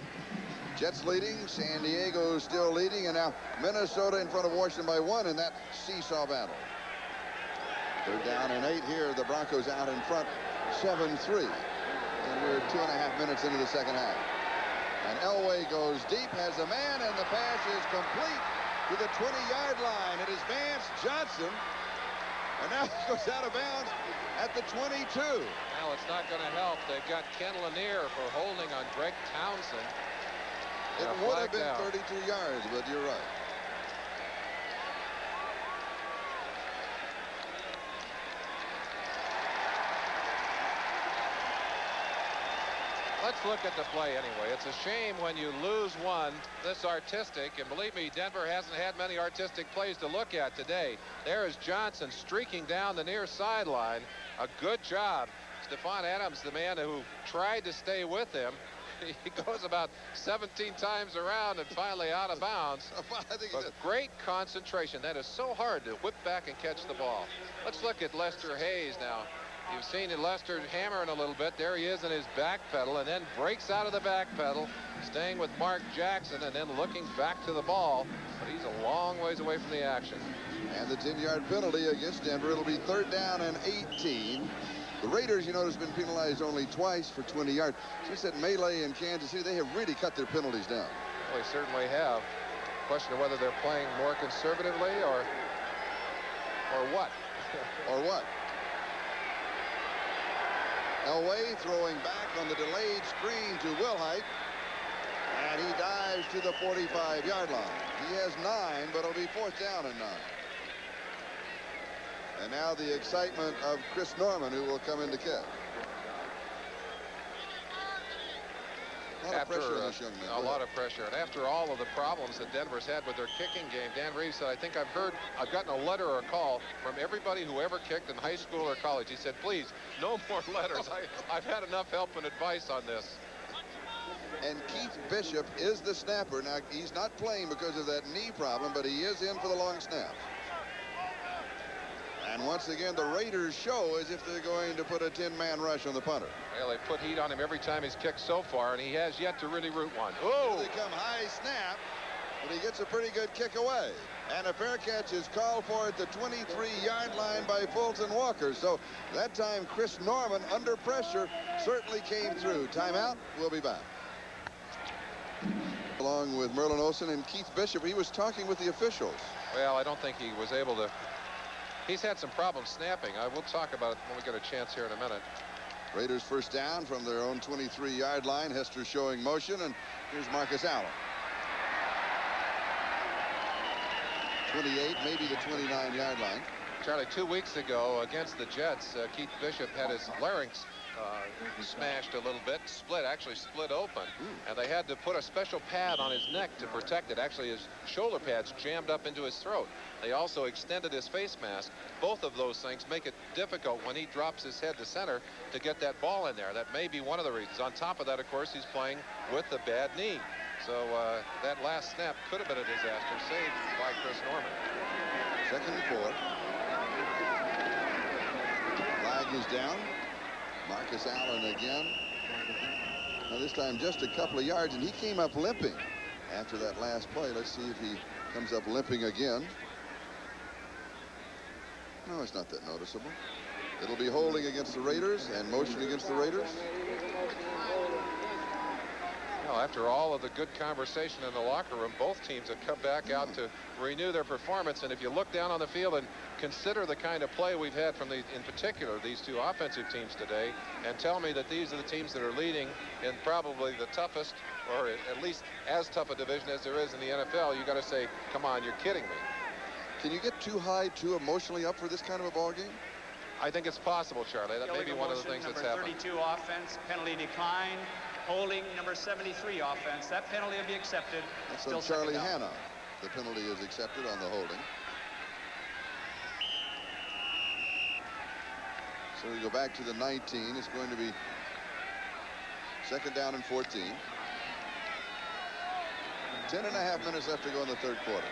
Jets leading, San Diego still leading, and now Minnesota in front of Washington by 1 in that seesaw battle. 3rd down and 8 here. The Broncos out in front, 7-3. And we're 2.5 minutes into the 2nd half. And Elway goes deep, has a man, and the pass is complete to the 20-yard line. It is Vance Johnson. And now he goes out of bounds at the 22. Well, it's not going to help. They've got Ken Lanier for holding on Greg Townsend. It would have been 32 yards, but you're right. Let's look at the play anyway. It's a shame when you lose one this artistic, and believe me, Denver hasn't had many artistic plays to look at today. There is Johnson streaking down the near sideline. A good job. Stephon Adams, the man who tried to stay with him, he goes about 17 times around and finally out of bounds. But great concentration. That is so hard to whip back and catch the ball. Let's look at Lester Hayes now. You've seen Lester hammering a little bit. There he is in his back pedal, and then breaks out of the back pedal, staying with Mark Jackson, and then looking back to the ball. But he's a long ways away from the action. And the 10-yard penalty against Denver. It'll be 3rd down and 18. The Raiders, you notice, been penalized only twice for 20 yards. Since that melee in Kansas City, they have really cut their penalties down. Well, they certainly have. Question of whether they're playing more conservatively or what. Or what? Elway throwing back on the delayed screen to Wilhite. And he dives to the 45-yard line. He has 9, but it'll be 4th down and 9. And now the excitement of Chris Norman, who will come in to kick. A lot of pressure on this young man. A lot of pressure. And after all of the problems that Denver's had with their kicking game, Dan Reeves said, I think I've gotten a letter or a call from everybody who ever kicked in high school or college. He said, please, no more letters. I've had enough help and advice on this. And Keith Bishop is the snapper. Now, he's not playing because of that knee problem, but he is in for the long snap. And once again, the Raiders show as if they're going to put a 10-man rush on the punter. Well, they put heat on him every time he's kicked so far, and he has yet to really root one. Oh! Here they come, high snap, but he gets a pretty good kick away. And a fair catch is called for at the 23-yard line by Fulton Walker. So that time, Chris Norman, under pressure, certainly came through. Timeout. We'll be back. Along with Merlin Olsen and Keith Bishop, he was talking with the officials. Well, I don't think he was able to. He's had some problems snapping. I will talk about it when we get a chance here in a minute. Raiders first down from their own 23-yard line. Hester showing motion, and here's Marcus Allen. 28, maybe the 29-yard line. Charlie, 2 weeks ago against the Jets, Keith Bishop had his larynx smashed a little bit, actually split open, and they had to put a special pad on his neck to protect it. Actually, his shoulder pads jammed up into his throat. They also extended his face mask. Both of those things make it difficult when he drops his head to center to get that ball in there. That may be one of the reasons. On top of that, of course, he's playing with a bad knee. So that last snap could have been a disaster, saved by Chris Norman. 2nd and 4. Flag is down. Marcus Allen again. Now this time just a couple of yards, and he came up limping after that last play. Let's see if he comes up limping again. No, it's not that noticeable. It'll be holding against the Raiders and motion against the Raiders. Well, after all of the good conversation in the locker room, both teams have come back out to renew their performance. And if you look down on the field and consider the kind of play we've had from in particular, these two offensive teams today, and tell me that these are the teams that are leading in probably the toughest, or at least as tough a division as there is in the NFL, you got to say, come on, you're kidding me. Can you get too high, too emotionally up for this kind of a ball game? I think it's possible, Charlie. That may be one of the things that's happened. Number 32 offense, penalty declined. Holding number 73 offense. That penalty will be accepted. That's on Charlie Hanna. The penalty is accepted on the holding. So we go back to the 19. It's going to be 2nd down and 14. 10.5 minutes left to go in the 3rd quarter.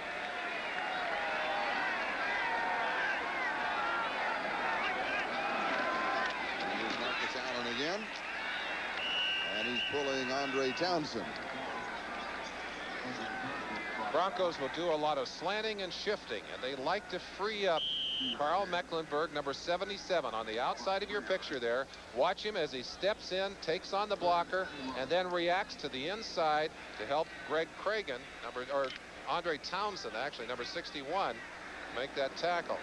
Here's Marcus Allen again. And he's pulling Andre Townsend. Broncos will do a lot of slanting and shifting, and they like to free up Karl Mecklenburg, number 77, on the outside of your picture there. Watch him as he steps in, takes on the blocker, and then reacts to the inside to help Cragen, or Andre Townsend, actually, number 61, make that tackle.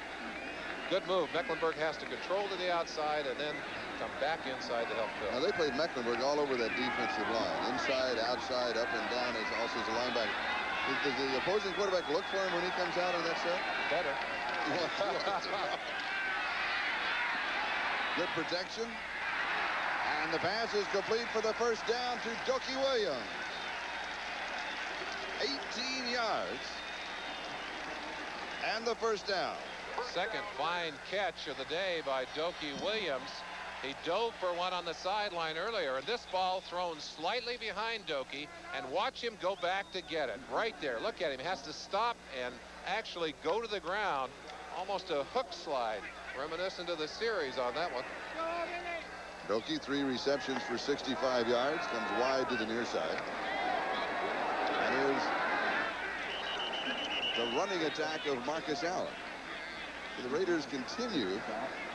Good move. Mecklenburg has to control to the outside and then come back inside to help Phil. Now, they played Mecklenburg all over that defensive line. Inside, outside, up and down, as also as a linebacker. Does the opposing quarterback look for him when he comes out of that set? Better. Good protection. And the pass is complete for the first down to Doki Williams. 18 yards. And the first down. Second fine catch of the day by Doki Williams. He dove for one on the sideline earlier, and this ball thrown slightly behind Doki, and watch him go back to get it. Right there. Look at him. He has to stop and actually go to the ground. Almost a hook slide, reminiscent of the series on that one. Doki, 3 receptions for 65 yards, comes wide to the near side. And here's the running attack of Marcus Allen. The Raiders continue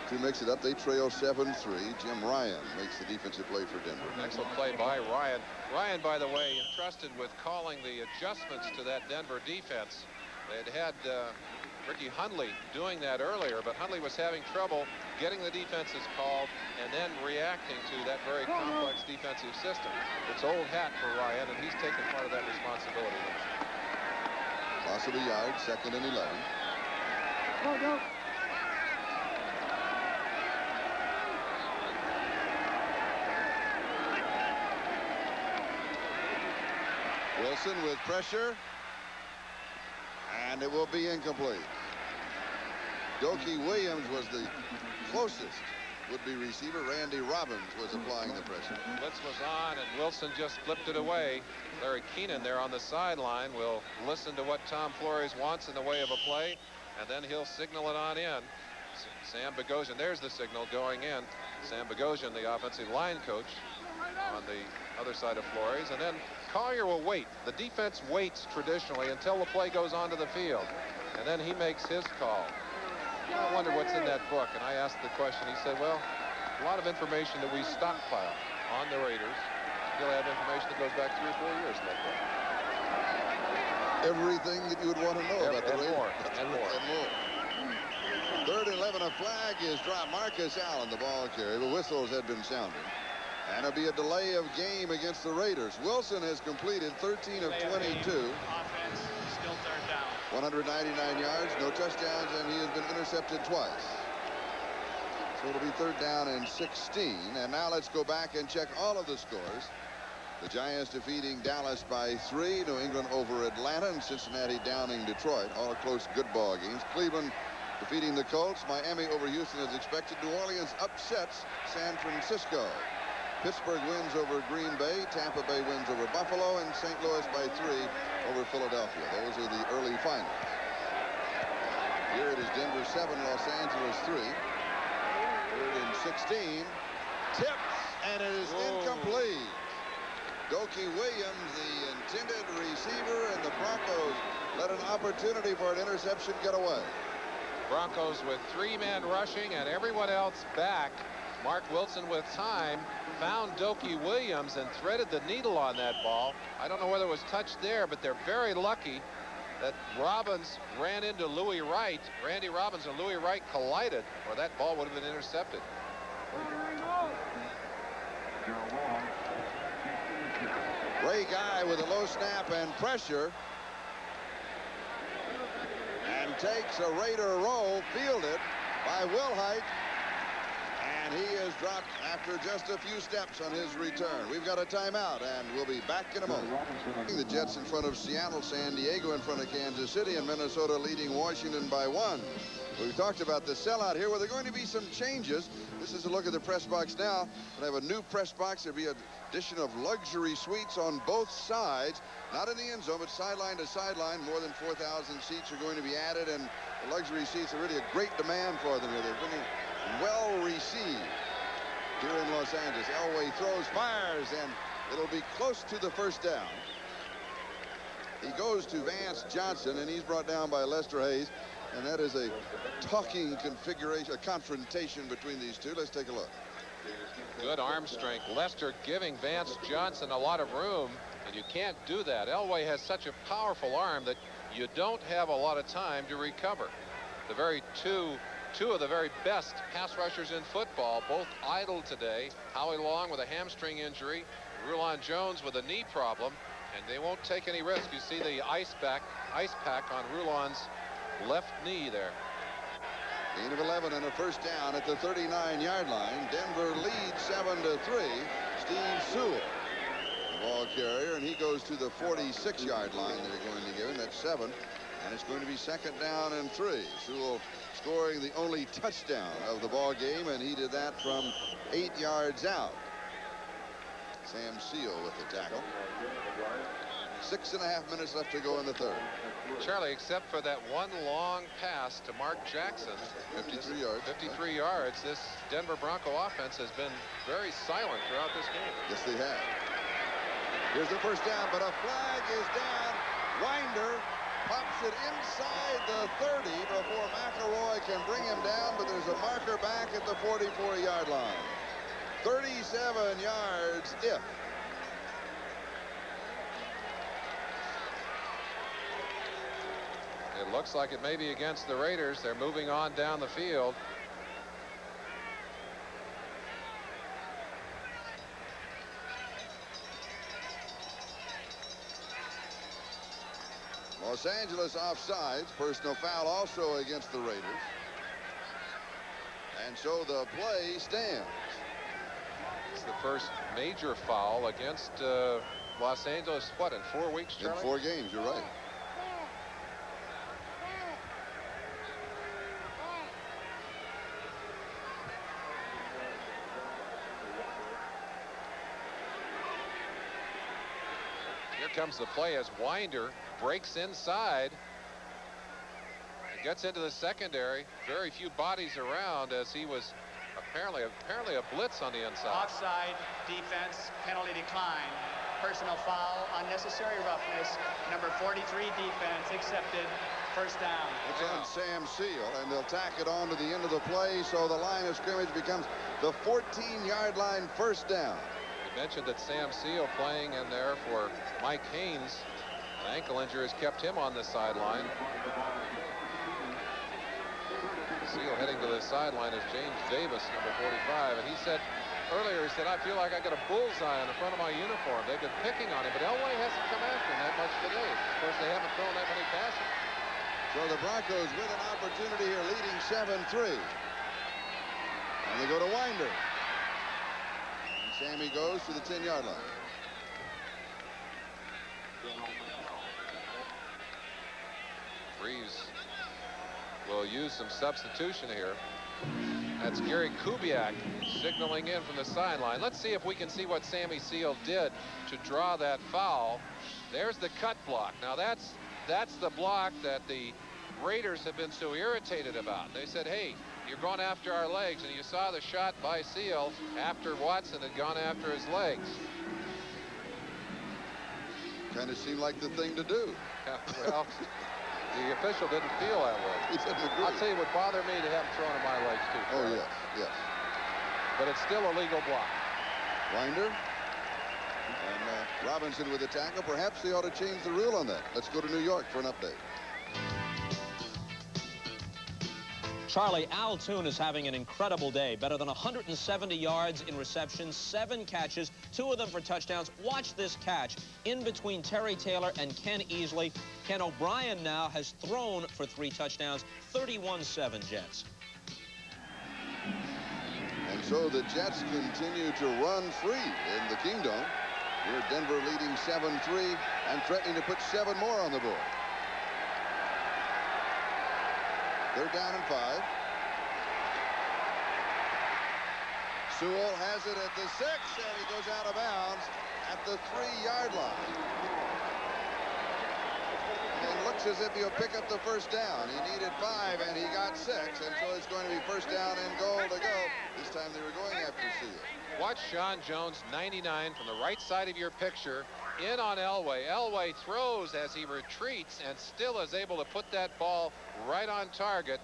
to mix it up. They trail 7-3. Jim Ryan makes the defensive play for Denver. Excellent play by Ryan. Ryan, by the way, entrusted with calling the adjustments to that Denver defense. They had Ricky Hundley doing that earlier, but Hundley was having trouble getting the defenses called and then reacting to that very complex defensive system. It's old hat for Ryan, and he's taken part of that responsibility. Loss of a yard, 2nd and 11. Go. Wilson with pressure, and it will be incomplete. Doki Williams was the closest would-be receiver. Randy Robbins was applying the pressure. Blitz was on, and Wilson just flipped it away. Larry Keenan there on the sideline will listen to what Tom Flores wants in the way of a play, and then he'll signal it on in. Sam Bogosian, there's the signal going in. Sam Bogosian, the offensive line coach, on the other side of Flores, and then Collier will wait. The defense waits traditionally until the play goes onto the field, and then he makes his call. I wonder what's in that book, and I asked the question. He said, well, a lot of information that we stockpile on the Raiders. He'll have information that goes back 3 or 4 years in that book. Everything that you would want to know about the Raiders. And more. 3rd and 11, a flag is dropped. Marcus Allen, the ball carrier. The whistles had been sounded. And it'll be a delay of game against the Raiders. Wilson has completed 13 of 22. Offense, still 3rd down. 199 yards, no touchdowns, and he has been intercepted twice. So it'll be 3rd down and 16. And now let's go back and check all of the scores. The Giants defeating Dallas by 3. New England over Atlanta, and Cincinnati downing Detroit. All close, good ball games. Cleveland defeating the Colts. Miami over Houston as expected. New Orleans upsets San Francisco. Pittsburgh wins over Green Bay. Tampa Bay wins over Buffalo, and St. Louis by 3 over Philadelphia. Those are the early finals. Here it is Denver 7, Los Angeles 3. 3rd and 16. Tipped, and it is incomplete. Doki Williams, the intended receiver, and the Broncos let an opportunity for an interception get away. Broncos with 3 men rushing and everyone else back. Mark Wilson with time found Doki Williams and threaded the needle on that ball. I don't know whether it was touched there, but they're very lucky that Robbins ran into Louis Wright. Randy Robbins and Louis Wright collided, or that ball would have been intercepted. Ray Guy with a low snap and pressure, and takes a Raider roll, fielded by Wilhite, and he is dropped after just a few steps on his return. We've got a timeout, and we'll be back in a moment. The Jets in front of Seattle, San Diego in front of Kansas City, and Minnesota leading Washington by 1. We've talked about the sellout here. Well, there are going to be some changes. This is a look at the press box now. They have a new press box. There'll be an addition of luxury suites on both sides, not in the end zone, but sideline to sideline. More than 4,000 seats are going to be added, and the luxury seats are really a great demand for them here. They're really well received here in Los Angeles. Elway throws, fires, and it'll be close to the 1st down. He goes to Vance Johnson, and he's brought down by Lester Hayes. And that is a talking configuration, a confrontation between these two. Let's take a look. Good arm strength. Lester giving Vance Johnson a lot of room, and you can't do that. Elway has such a powerful arm that you don't have a lot of time to recover. The two of the very best pass rushers in football, both idle today. Howie Long with a hamstring injury, Rulon Jones with a knee problem, and they won't take any risk. You see the ice pack on Rulon's left knee there. Gain of 11 and a 1st down at the 39-yard line. Denver leads 7-3. Steve Sewell, the ball carrier, and he goes to the 46-yard line. They're going to give him. That's 7, and it's going to be 2nd down and 3. Sewell scoring the only touchdown of the ball game, and he did that from 8 yards out. Sam Seal with the tackle. 6.5 minutes left to go in the 3rd. Charlie, except for that one long pass to Mark Jackson, 53 yards. 53 yards, this Denver Bronco offense has been very silent throughout this game. Yes, they have. Here's the 1st down, but a flag is down. Winder pops it inside the 30 before McElroy can bring him down, but there's a marker back at the 44-yard line. 37 yards if. It looks like it may be against the Raiders. They're moving on down the field. Los Angeles offsides. Personal foul also against the Raiders. And so the play stands. It's the first major foul against Los Angeles, what, in 4 weeks, Charlie? In 4 games, you're right. Here comes the play as Winder breaks inside and gets into the secondary. Very few bodies around as he was apparently a blitz on the inside. Offside, defense, penalty decline, personal foul, unnecessary roughness, number 43 defense accepted, 1st down. It's on Sam Seal, and they'll tack it on to the end of the play, so the line of scrimmage becomes the 14-yard line, 1st down. You mentioned that Sam Seal playing in there for Mike Haynes. An ankle injury has kept him on the sideline. Seal heading to the sideline is James Davis, number 45, and he said earlier, he said, I feel like I got a bullseye on the front of my uniform. They've been picking on him, but Elway hasn't come after him that much today. Of course, they haven't thrown that many passes. So the Broncos with an opportunity here, leading 7-3. And they go to Winder. And Sammy goes to the 10-yard line. Reeves will use some substitution here. That's Gary Kubiak signaling in from the sideline. Let's see if we can see what Sammy Seal did to draw that foul. There's the cut block. Now that's the block that the Raiders have been so irritated about. They said, hey, you're going after our legs, and you saw the shot by Seal after Watson had gone after his legs. Kind of seemed like the thing to do. Well, the official didn't feel that way. He didn't agree. I'll tell you what bothered me to have him thrown at my legs too. Oh, yes, yes. But it's still a legal block. Winder. And Robinson with the tackle. Perhaps they ought to change the rule on that. Let's go to New York for an update. Charlie, Al Toon is having an incredible day. Better than 170 yards in receptions, 7 catches, 2 of them for touchdowns. Watch this catch in between Terry Taylor and Ken Easley. Ken O'Brien now has thrown for 3 touchdowns, 31-7 Jets. And so the Jets continue to run free in the Kingdom. Here Denver leading 7-3 and threatening to put 7 more on the board. They're down in 5. Sewell has it at the 6, and he goes out of bounds at the 3-yard line. And looks as if he'll pick up the first down. He needed 5, and he got 6, and so it's going to be first down and goal to go. This time they were going after Sewell. Watch Sean Jones, 99, from the right side of your picture, in on Elway. Elway throws as he retreats and still is able to put that ball right on target.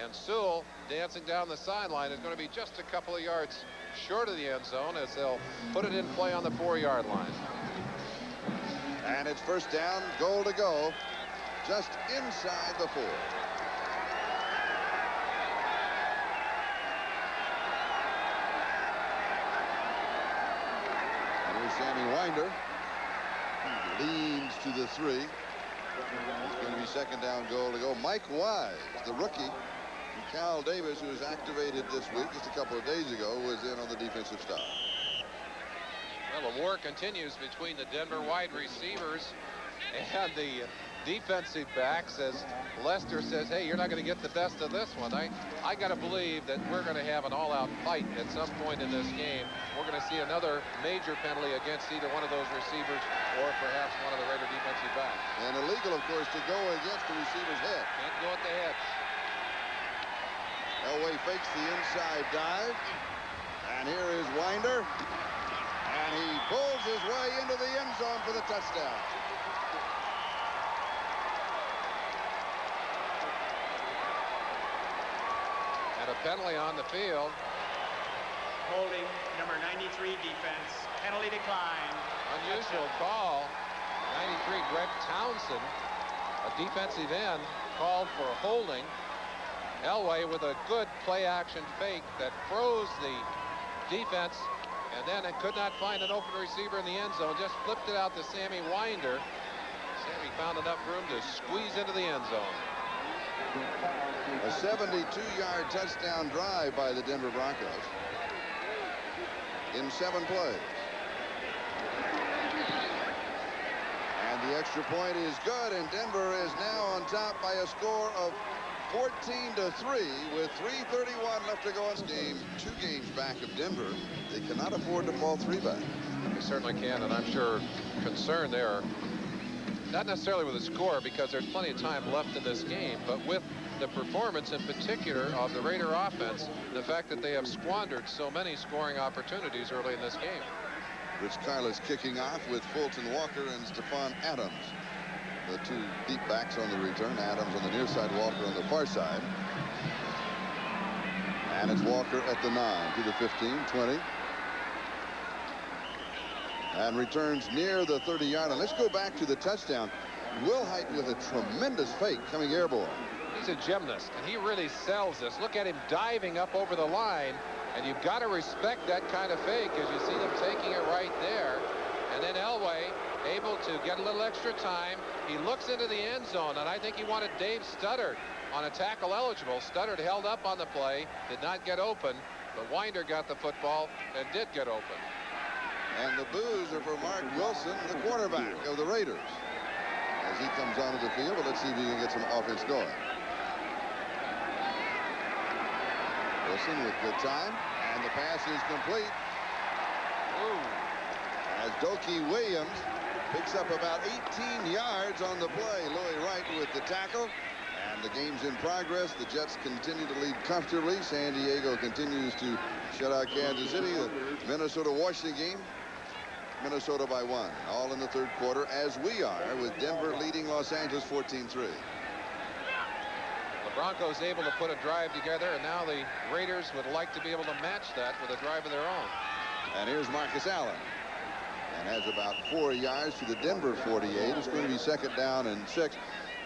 And Sewell, dancing down the sideline, is going to be just a couple of yards short of the end zone as they'll put it in play on the 4-yard line. And it's first down, goal to go, just inside the 4. And here's Sammy Winder. He leans to the 3. It's going to be second down, goal to go. Mike Wise, the rookie, and Cal Davis, who was activated this week just a couple of days ago, was in on the defensive staff. Well, the war continues between the Denver wide receivers and the defensive backs as Lester says, hey, you're not going to get the best of this one. I got to believe that we're going to have an all-out fight at some point in this game. We're going to see another major penalty against either one of those receivers or perhaps one of the Raider defensive backs. And illegal, of course, to go against the receiver's head. Can't go at the head. Elway fakes the inside dive. And here is Winder. And he pulls his way into the end zone for the touchdown. And a penalty on the field. Holding number 93 defense. Penalty decline. Unusual call. 93 Greg Townsend, a defensive end, called for holding. Elway with a good play action fake that froze the defense, and then it could not find an open receiver in the end zone. Just flipped it out to Sammy Winder. Sammy found enough room to squeeze into the end zone. A 72-yard touchdown drive by the Denver Broncos in 7 plays. And the extra point is good, and Denver is now on top by a score of 14-3 with 3:31 left to go in this game. 2 games back of Denver. They cannot afford to fall 3 back. They certainly can, and I'm sure concerned there, not necessarily with the score because there's plenty of time left in this game, but with the performance in particular of the Raider offense, the fact that they have squandered so many scoring opportunities early in this game. Rich Karlis kicking off with Fulton Walker and Stephon Adams. The 2 deep backs on the return. Adams on the near side, Walker on the far side. And it's Walker at the 9 to the 15, 20. And returns near the 30-yard line. Let's go back to the touchdown. Will Height with a tremendous fake coming airborne. He's a gymnast, and he really sells this. Look at him diving up over the line, and you've got to respect that kind of fake as you see them taking it right there. And then Elway able to get a little extra time. He looks into the end zone, and I think he wanted Dave Studdard on a tackle eligible. Studdard held up on the play, did not get open, but Winder got the football and did get open. And the boos are for Marc Wilson, the quarterback of the Raiders, as he comes onto the field. But let's see if he can get some offense going. Wilson with good time, and the pass is complete. Ooh. As Doki Williams picks up about 18 yards on the play. Louis Wright with the tackle. And the game's in progress. The Jets continue to lead comfortably. San Diego continues to shut out Kansas City. The Minnesota-Washington game, Minnesota by 1. All in the third quarter, as we are, with Denver leading Los Angeles 14-3. The Broncos able to put a drive together, and now the Raiders would like to be able to match that with a drive of their own. And here's Marcus Allen. And has about 4 yards to the Denver 48. It's going to be second down and 6.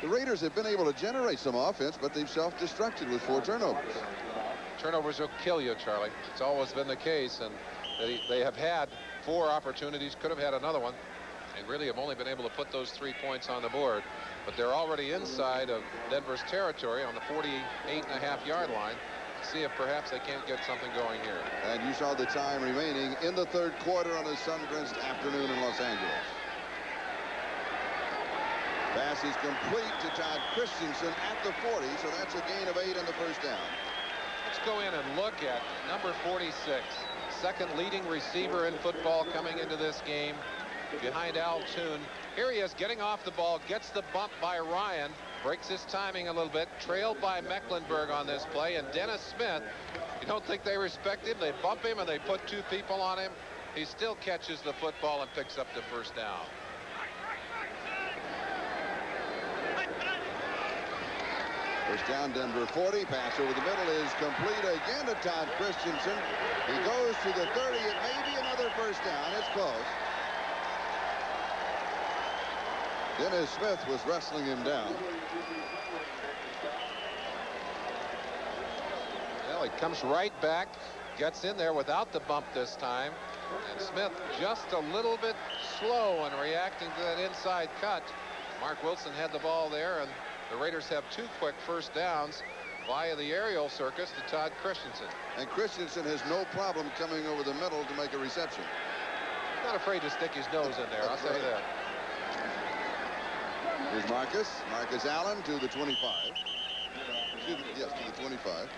The Raiders have been able to generate some offense, but they've self-destructed with 4 turnovers. Turnovers will kill you, Charlie. It's always been the case, and they have had 4 opportunities, could have had another one, and really have only been able to put those 3 points on the board. But they're already inside of Denver's territory on the 48.5-yard line. See if perhaps they can't get something going here. And you saw the time remaining in the third quarter on a sun-drenched afternoon in Los Angeles. Pass is complete to Todd Christensen at the 40, so that's a gain of 8 on the first down. Let's go in and look at number 46, second leading receiver in football coming into this game behind Al Toon. Here he is getting off the ball, gets the bump by Ryan, breaks his timing a little bit, trailed by Mecklenburg on this play, and Dennis Smith, you don't think they respect him? They bump him and they put 2 people on him. He still catches the football and picks up the first down. First down, Denver 40. Pass over the middle is complete again to Todd Christensen. He goes to the 30. It may be another first down. It's close. Dennis Smith was wrestling him down. Well, he comes right back, gets in there without the bump this time, and Smith just a little bit slow in reacting to that inside cut. Marc Wilson had the ball there, and the Raiders have 2 quick first downs via the aerial circus to Todd Christensen. And Christensen has no problem coming over the middle to make a reception. He's not afraid to stick his nose in there, I'll tell you that. Here's Marcus Allen to the 25. Excuse me, yes, to the 25.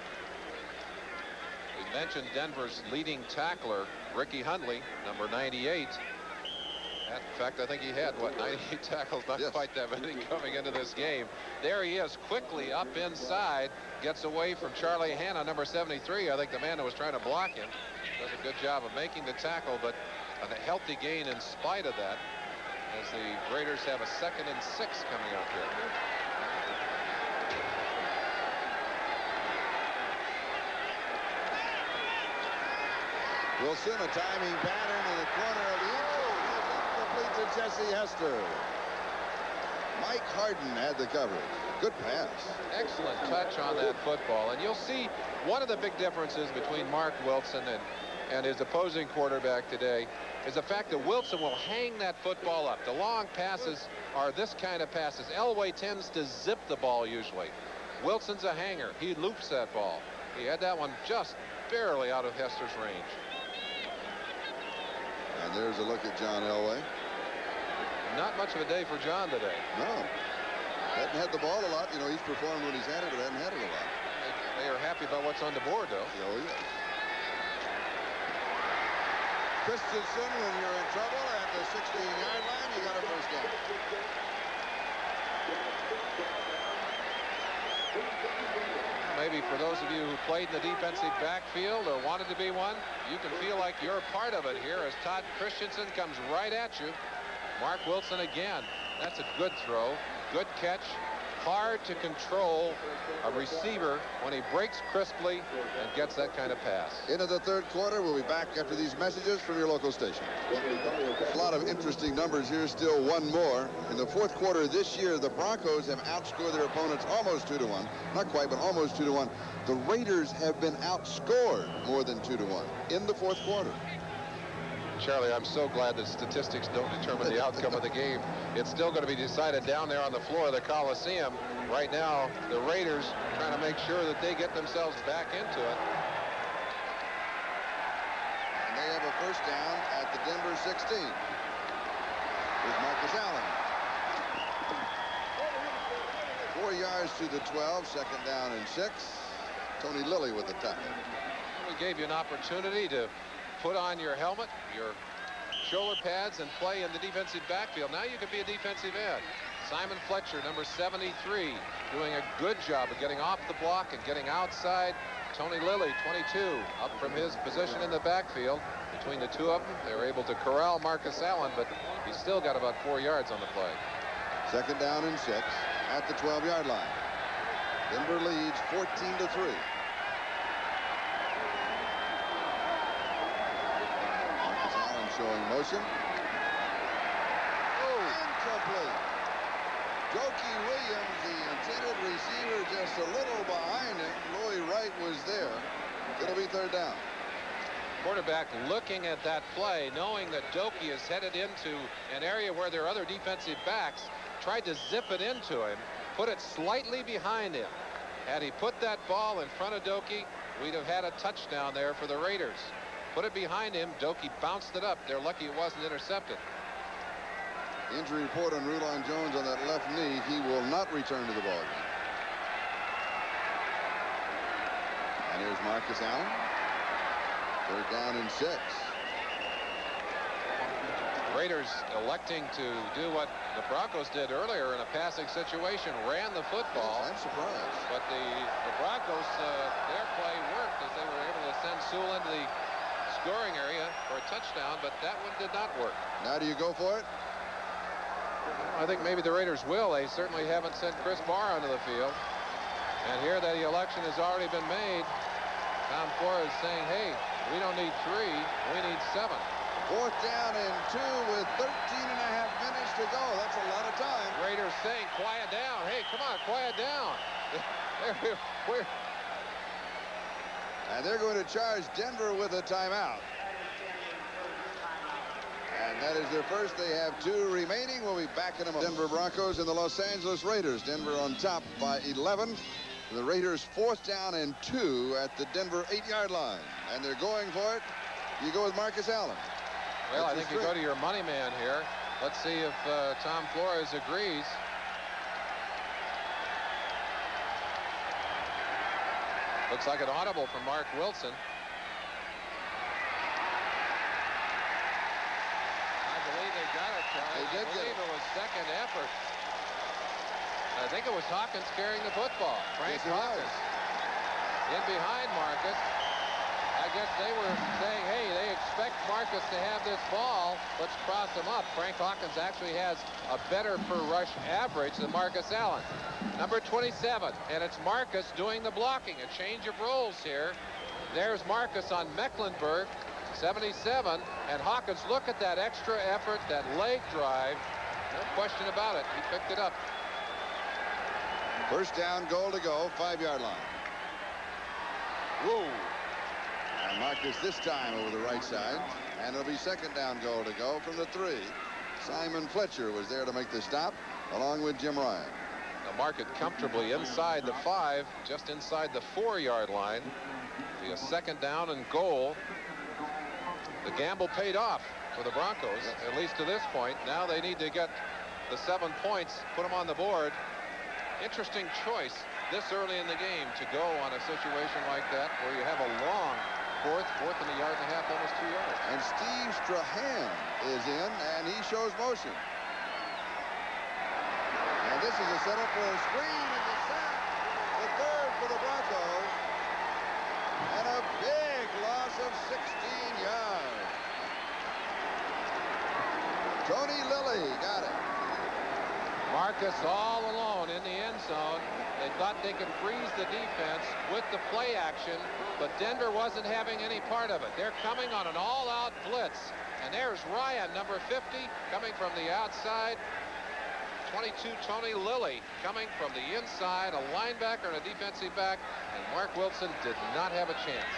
We mentioned Denver's leading tackler, Ricky Hundley, number 98. In fact, I think he had, 98 tackles, not quite that many coming into this game. There he is, quickly up inside, gets away from Charlie Hanna, number 73. I think the man that was trying to block him does a good job of making the tackle, but a healthy gain in spite of that, as the Raiders have a 2nd and 6 coming up here. Wilson, a timing pattern in the corner of the end zone. Complete to Jessie Hester. Mike Harden had the coverage. Good pass. Excellent touch on that football. And you'll see one of the big differences between Marc Wilson and his opposing quarterback today is the fact that Wilson will hang that football up. The long passes are this kind of passes. Elway tends to zip the ball usually. Wilson's a hanger. He loops that ball. He had that one just barely out of Hester's range. And there's a look at John Elway. Not much of a day for John today. No. Hadn't had the ball a lot. You know, he's performed when he's had it, but hadn't had it a lot. They are happy about what's on the board, though. Oh, yeah. Christensen, when you're in trouble at the 16-yard line, you got a first down. Maybe for those of you who played in the defensive backfield or wanted to be one, you can feel like you're part of it here as Todd Christensen comes right at you. Marc Wilson again. That's a good throw. Good catch. Hard to control a receiver when he breaks crisply and gets that kind of pass. Into the third quarter. We'll be back after these messages from your local station. A lot of interesting numbers here. Still one more. In the fourth quarter this year, the Broncos have outscored their opponents almost 2-1. Not quite, but almost 2-1. The Raiders have been outscored more than 2-1 in the fourth quarter. Charlie, I'm so glad that statistics don't determine the outcome of the game. It's still going to be decided down there on the floor of the Coliseum. Right now, the Raiders trying to make sure that they get themselves back into it. And they have a first down at the Denver 16. Here's Marcus Allen. 4 yards to the 12, second down and 6. Tony Lilly with the tackle. We gave you an opportunity to put on your helmet, your shoulder pads, and play in the defensive backfield. Now you can be a defensive end. Simon Fletcher, number 73, doing a good job of getting off the block and getting outside. Tony Lilly, 22, up from his position in the backfield. Between the two of them, they were able to corral Marcus Allen, but he's still got about 4 yards on the play. Second down and 6 at the 12-yard line. Denver leads 14-3. Marcus Allen showing motion. Oh, incomplete. Doki Williams, the intended receiver, just a little behind him. Louis Wright was there. It'll be third down. Quarterback looking at that play, knowing that Doki is headed into an area where there are other defensive backs, tried to zip it into him, put it slightly behind him. Had he put that ball in front of Doki, we'd have had a touchdown there for the Raiders. Put it behind him, Doki bounced it up. They're lucky it wasn't intercepted. Injury report on Rulon Jones on that left knee. He will not return to the ballgame. And here's Marcus Allen. Third down and 6. Raiders electing to do what the Broncos did earlier in a passing situation, ran the football. Yes, I'm surprised. But the Broncos, their play worked as they were able to send Sewell into the scoring area for a touchdown, but that one did not work. Now do you go for it? I think maybe the Raiders will. They certainly haven't sent Chris Barr onto the field. And here that the election has already been made. Tom Flores saying, hey, we don't need 3, we need 7. Fourth down and 2 with 13 and a half minutes to go. That's a lot of time. Raiders saying, quiet down. Hey, come on, quiet down. And they're going to charge Denver with a timeout. And that is their first. They have 2 remaining. We'll be backing them up. Denver Broncos and the Los Angeles Raiders. Denver on top by 11. The Raiders fourth down and 2 at the Denver 8-yard line. And they're going for it. You go with Marcus Allen. Well, I think you go to your money man here. Let's see if Tom Flores agrees. Looks like an audible from Marc Wilson. I believe they got it, Charlie. They did I believe it was second effort. I think it was Hawkins carrying the football. Frank Hawkins in behind Marcus. I guess they were saying, hey, they expect Marcus to have this ball. Let's cross him up. Frank Hawkins actually has a better per rush average than Marcus Allen. Number 27, and it's Marcus doing the blocking. A change of roles here. There's Marcus on Mecklenburg, 77, and Hawkins, look at that extra effort, that leg drive. No question about it. He picked it up. First down, goal to go, 5-yard line. Whoa. And Marcus this time over the right side. And it'll be second down, goal to go from the 3. Simon Fletcher was there to make the stop, along with Jim Ryan. Now mark it comfortably inside the 5, just inside the 4-yard line. Be a second down and goal. The gamble paid off for the Broncos, at least to this point. Now they need to get the 7 points, put them on the board. Interesting choice this early in the game to go on a situation like that where you have a long fourth and a yard and a half, almost 2 yards. And Steve Strahan is in, and he shows motion. And this is a setup for a screen and the sack. The third for the Broncos. And a big loss of 16 yards. Tony Lilly got it. Marcus all alone in the end zone. They thought they could freeze the defense with the play action, but Denver wasn't having any part of it. They're coming on an all-out blitz. And there's Ryan, number 50, coming from the outside. 22, Tony Lilly, coming from the inside, a linebacker and a defensive back. And Marc Wilson did not have a chance.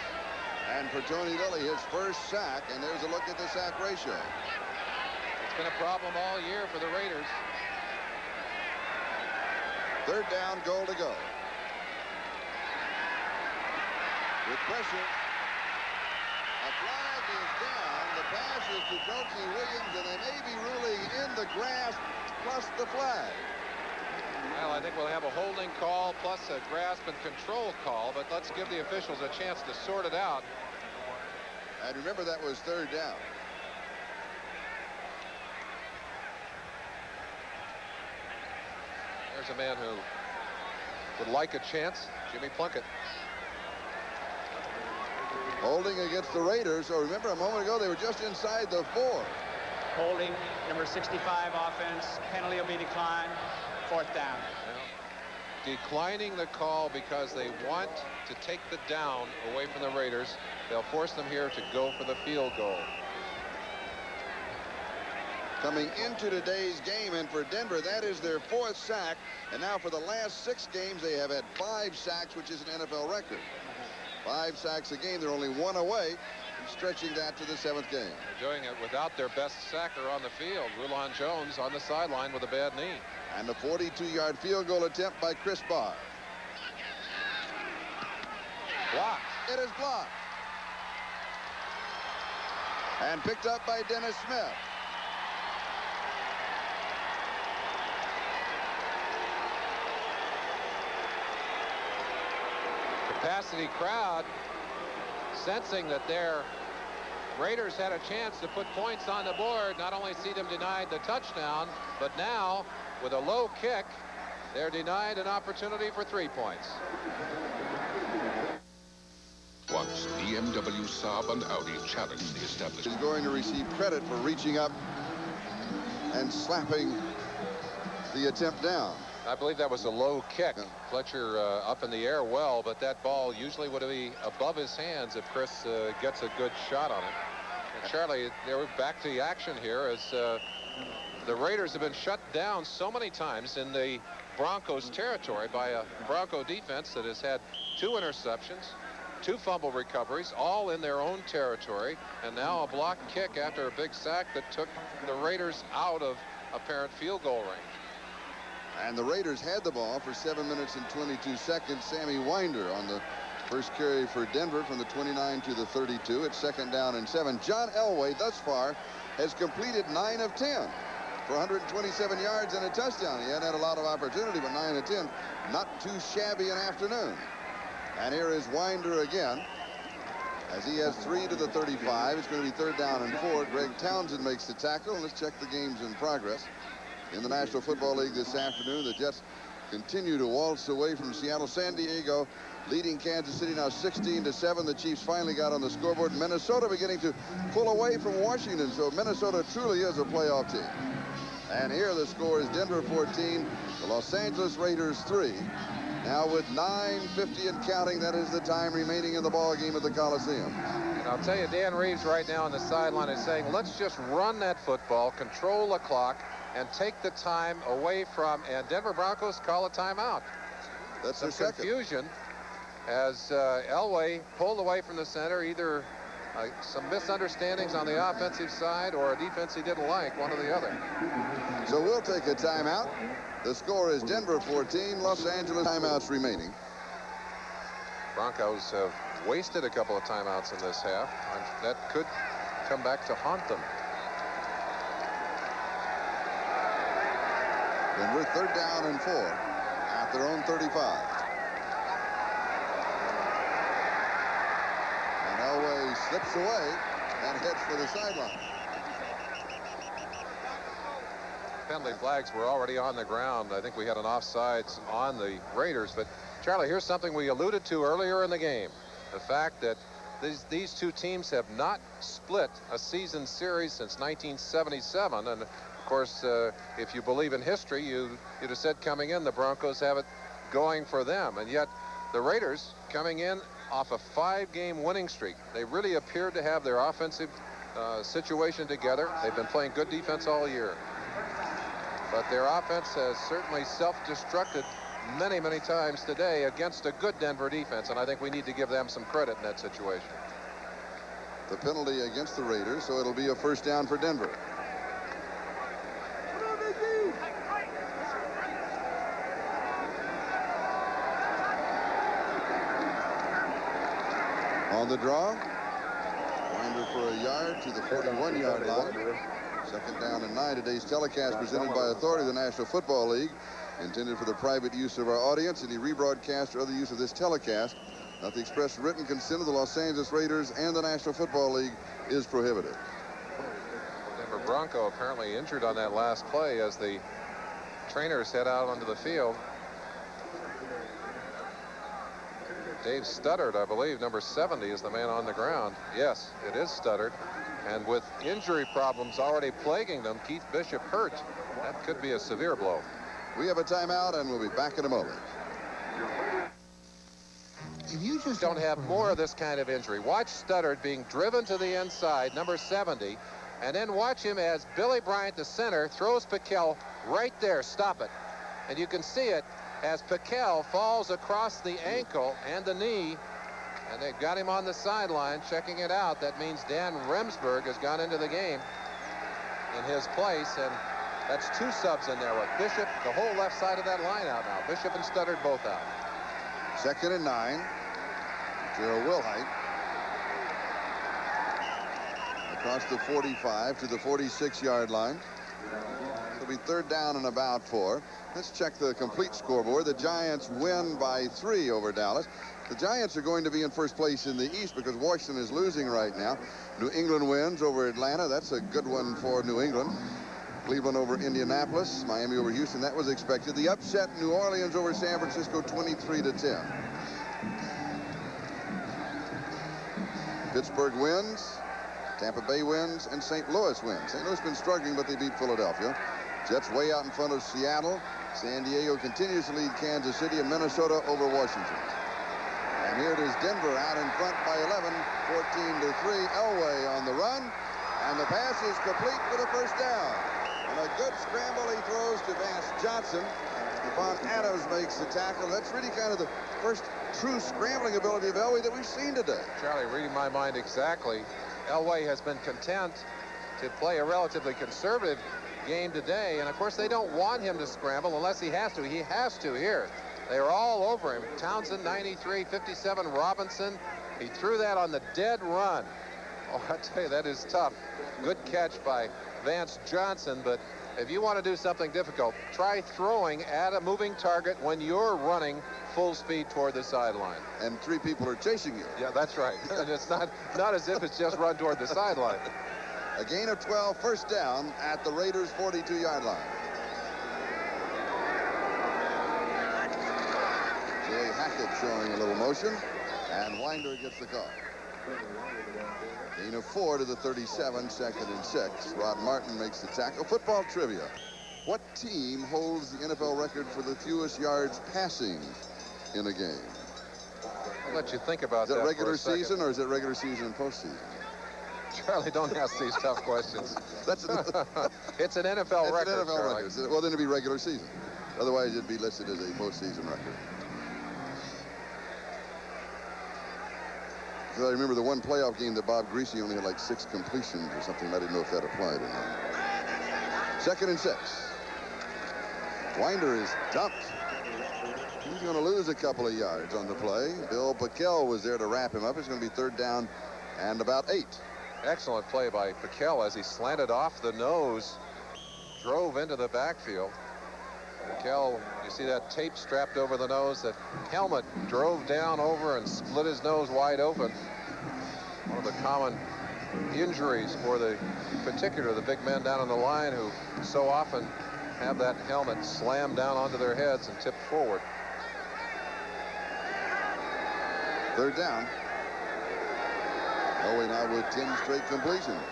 And for Tony Lilly, his first sack, and there's a look at the sack ratio. It's been a problem all year for the Raiders. Third down, goal to go. With pressure, a flag is down. The pass is to Doki Williams, and they may be ruling in the grasp plus the flag. Well, I think we'll have a holding call plus a grasp and control call, but let's give the officials a chance to sort it out. And remember, that was third down. There's a man who would like a chance, Jimmy Plunkett. Holding against the Raiders. So remember, a moment ago, they were just inside the 4. Holding, number 65 offense. Penalty will be declined. Fourth down. Well, declining the call because they want to take the down away from the Raiders. They'll force them here to go for the field goal. Coming into today's game, and for Denver, that is their 4th sack. And now for the last 6 games, they have had 5 sacks, which is an NFL record. 5 sacks a game. They're only 1 away from stretching that to the 7th game. They're doing it without their best sacker on the field. Rulon Jones on the sideline with a bad knee. And the 42-yard field goal attempt by Chris Barr. Blocked. It is blocked. And picked up by Dennis Smith. Capacity crowd sensing that their Raiders had a chance to put points on the board. Not only see them denied the touchdown, but now with a low kick, they're denied an opportunity for 3 points. Once BMW, Saab, and Audi challenged the establishment. Is going to receive credit for reaching up and slapping the attempt down. I believe that was a low kick. Fletcher up in the air well, but that ball usually would be above his hands if Chris gets a good shot on it. And Charlie, they're back to the action here as the Raiders have been shut down so many times in the Broncos territory by a Bronco defense that has had 2 interceptions, 2 fumble recoveries, all in their own territory, and now a blocked kick after a big sack that took the Raiders out of apparent field goal range. And the Raiders had the ball for 7 minutes and 22 seconds. Sammy Winder on the first carry for Denver from the 29 to the 32. It's 2nd down and 7. John Elway thus far has completed 9 of 10 for 127 yards and a touchdown. He hadn't had a lot of opportunity, but 9 of 10, not too shabby an afternoon. And here is Winder again as he has 3 to the 35. It's going to be 3rd down and 4. Greg Townsend makes the tackle. Let's check the games in progress. In the National Football League this afternoon, the Jets continue to waltz away from Seattle. San Diego leading Kansas City now 16-7. The Chiefs finally got on the scoreboard. Minnesota beginning to pull away from Washington, so Minnesota truly is a playoff team. And here the score is Denver 14, the Los Angeles Raiders 3. Now with 9:50 and counting, that is the time remaining in the ball game at the Coliseum. And I'll tell you, Dan Reeves right now on the sideline is saying, let's just run that football, control the clock, and take the time away from, and Denver Broncos call a timeout. That's some their second. Confusion as Elway pulled away from the center, either some misunderstandings on the offensive side or a defense he didn't like, one or the other. So we'll take a timeout. The score is Denver 14, Los Angeles timeouts remaining. Broncos have wasted a couple of timeouts in this half, and that could come back to haunt them. Denver 3rd down and 4 at their own 35. And Elway slips away and heads for the sideline. Penalty flags were already on the ground. I think we had an offsides on the Raiders. But, Charlie, here's something we alluded to earlier in the game. The fact that these 2 teams have not split a season series since 1977. And, of course, if you believe in history, you'd have said coming in the Broncos have it going for them. And yet the Raiders coming in off a 5-game winning streak. They really appeared to have their offensive situation together. They've been playing good defense all year. But their offense has certainly self-destructed many, many times today against a good Denver defense, and I think we need to give them some credit in that situation. the penalty against the Raiders, so it'll be a first down for Denver. On the draw, Winder for a yard to the 41-yard line. Second down and 9. Today's telecast presented by authority of the National Football League, intended for the private use of our audience. Any rebroadcast or other use of this telecast, not the express written consent of the Los Angeles Raiders and the National Football League, is prohibited. Denver Bronco apparently injured on that last play as the trainers head out onto the field. Dave Studdard, I believe, number 70, is the man on the ground. Yes, it is Studdard. And with injury problems already plaguing them, Keith Bishop hurt. That could be a severe blow. We have a timeout, and we'll be back in a moment. If you just don't have more of this kind of injury, watch Studdard being driven to the inside, number 70, and then watch him as Billy Bryant, the center, throws Piquel right there. Stop it. And you can see it as Piquel falls across the ankle and the knee, and they've got him on the sideline checking it out. That means Dan Remsburg has gone into the game in his place, and that's 2 subs in there with Bishop, the whole left side of that line out now. Bishop and Studdard both out. Second and 9. Gerald Wilhite across the 45 to the 46-yard line. It'll be third down and about 4. Let's check the complete scoreboard. The Giants win by 3 over Dallas. The Giants are going to be in first place in the East because Washington is losing right now. New England wins over Atlanta. That's a good one for New England. Cleveland over Indianapolis. Miami over Houston. That was expected. The upset, New Orleans over San Francisco, 23-10. Pittsburgh wins. Tampa Bay wins, and St. Louis wins. St. Louis has been struggling, but they beat Philadelphia. Jets way out in front of Seattle. San Diego continues to lead Kansas City, and Minnesota over Washington. And here it is, Denver out in front by 11, 14-3. Elway on the run, and the pass is complete for the first down. And a good scramble he throws to Vance Johnson. Stephon Adams makes the tackle. That's really kind of the first true scrambling ability of Elway that we've seen today. Charlie, reading my mind exactly, Elway has been content to play a relatively conservative game today, and of course they don't want him to scramble unless he has to. He has to here. They are all over him. Townsend, 93, 57, Robinson. He threw that on the dead run. Oh, I tell you, that is tough. Good catch by Vance Johnson, but if you want to do something difficult, try throwing at a moving target when you're running full speed toward the sideline. And 3 people are chasing you. Yeah, that's right. And it's not as if it's just run toward the sideline. A gain of 12, first down at the Raiders' 42-yard line. Joey Hackett showing a little motion, and Winder gets the call. Gain of 4 to the 37, second and 6. Rod Martin makes the tackle. Football trivia. What team holds the NFL record for the fewest yards passing in a game? I'll let you think about that. Is it regular for a second. season, or is it regular season and postseason? Charlie, don't ask these tough questions. That's it's an NFL record. An NFL Charlie. record. Well, then it'd be regular season. Otherwise, it'd be listed as a postseason record. Because I remember the one playoff game that Bob Greasy only had like 6 completions or something. I didn't know if that applied or not. Second and 6. Winder is dumped. He's going to lose a couple of yards on the play. Bill Piquel was there to wrap him up. It's going to be third down and about 8. Excellent play by Piquel as he slanted off the nose, drove into the backfield. Piquel, you see that tape strapped over the nose? That helmet drove down over and split his nose wide open. One of the common injuries for the big men down on the line who so often have that helmet slammed down onto their heads and tipped forward. Third down. Elway now with 10 straight completions.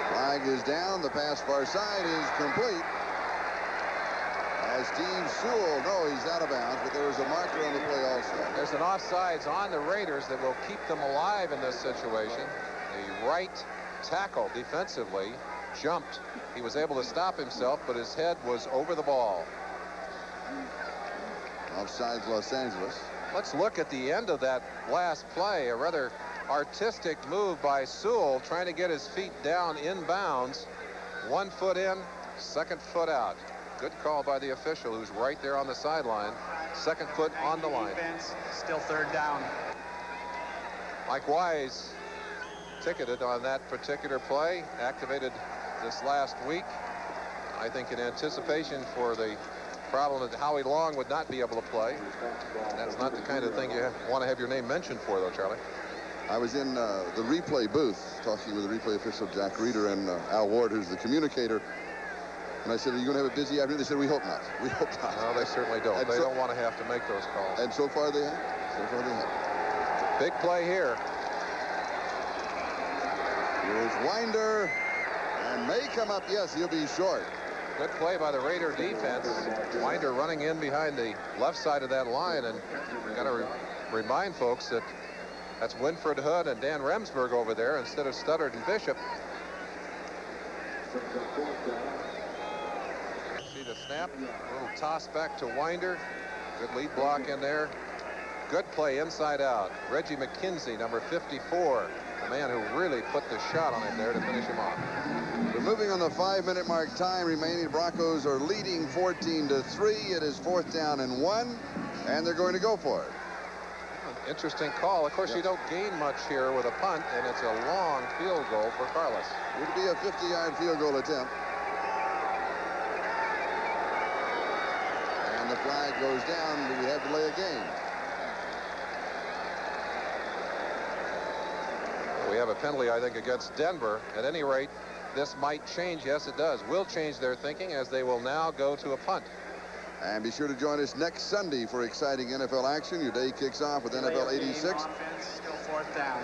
Flag is down. The pass far side is complete. As Steve Sewell, no, he's out of bounds, but there was a marker on the play also. There's an offsides on the Raiders that will keep them alive in this situation. The right tackle defensively jumped. He was able to stop himself, but his head was over the ball. Offsides, Los Angeles. Let's look at the end of that last play. A rather artistic move by Sewell, trying to get his feet down inbounds. 1 foot in, 2nd foot out. Good call by the official, who's right there on the sideline. 2nd foot on the line. Defense, still 3rd down. Mike Wise ticketed on that particular play, activated this last week. I think in anticipation for the problem that Howie Long would not be able to play. That's not the kind of thing you want to have your name mentioned for, though, Charlie. I was in the replay booth talking with the replay official, Jack Reeder, and Al Ward, who's the communicator. And I said, are you going to have a busy afternoon? They said, we hope not. We hope not. No, they certainly don't. And they don't want to have to make those calls. And so far they have. So far they have. Big play here. Here's Winder. And may come up. Yes, he'll be short. Good play by the Raider defense. Winder running in behind the left side of that line. And we've got to remind folks that that's Winfred Hood and Dan Remsburg over there instead of Studdard and Bishop. See the snap. A little toss back to Winder. Good lead block in there. Good play inside out. Reggie McKenzie, number 54. The man who really put the shot on him there to finish him off. We're moving on the 5-minute mark. Time remaining. Broncos are leading 14-3. It is 4th down and 1, and they're going to go for it. Interesting call. Of course, you don't gain much here with a punt, and it's a long field goal for Carlos. It would be a 50-yard field goal attempt. And the flag goes down. Do we have to delay a game? We have a penalty, I think, against Denver. At any rate, this might change. Yes, it does. Will change their thinking, as they will now go to a punt. And be sure to join us next Sunday for exciting NFL action. Your day kicks off with NFL 86. Offense, still 4th down.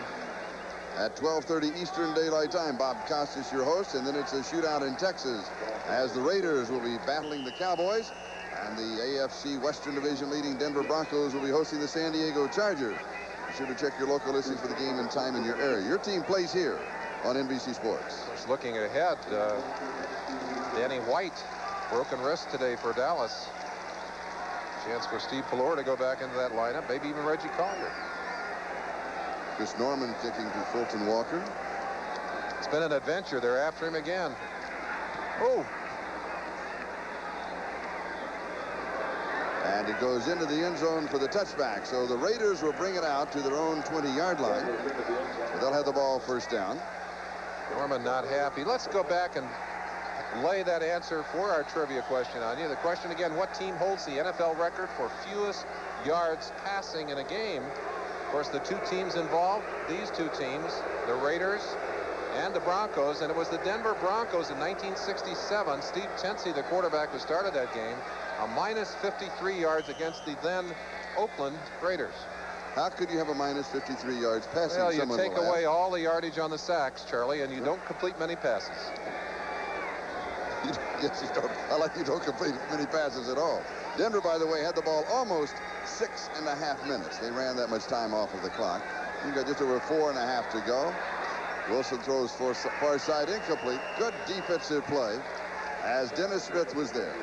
At 12:30 Eastern Daylight Time. Bob Costas, your host, and then it's a shootout in Texas as the Raiders will be battling the Cowboys, and the AFC Western Division leading Denver Broncos will be hosting the San Diego Chargers. Be sure to check your local listings for the game and time in your area. Your team plays here on NBC Sports. Just looking ahead, Danny White, broken wrist today for Dallas. Chance for Steve Pelor to go back into that lineup, maybe even Reggie Collier. Chris Norman kicking to Fulton Walker. It's been an adventure. They're after him again. Oh. And it goes into the end zone for the touchback. So the Raiders will bring it out to their own 20-yard line. They'll have the ball 1st down. Norman not happy. Let's go back and lay that answer for our trivia question on you. The question again, what team holds the NFL record for fewest yards passing in a game? Of course, the 2 teams involved, these 2 teams, the Raiders and the Broncos, and it was the Denver Broncos in 1967. Steve Tensey, the quarterback who started that game, a minus 53 yards against the then Oakland Raiders. How could you have a minus 53 yards passing? Well, you take away all the yardage on the sacks, Charlie, and you don't complete many passes. Yes, you don't. I like you don't complete many passes at all. Denver, by the way, had the ball almost 6.5 minutes. They ran that much time off of the clock. You've got just over 4.5 to go. Wilson throws far side incomplete. Good defensive play as Dennis Smith was there.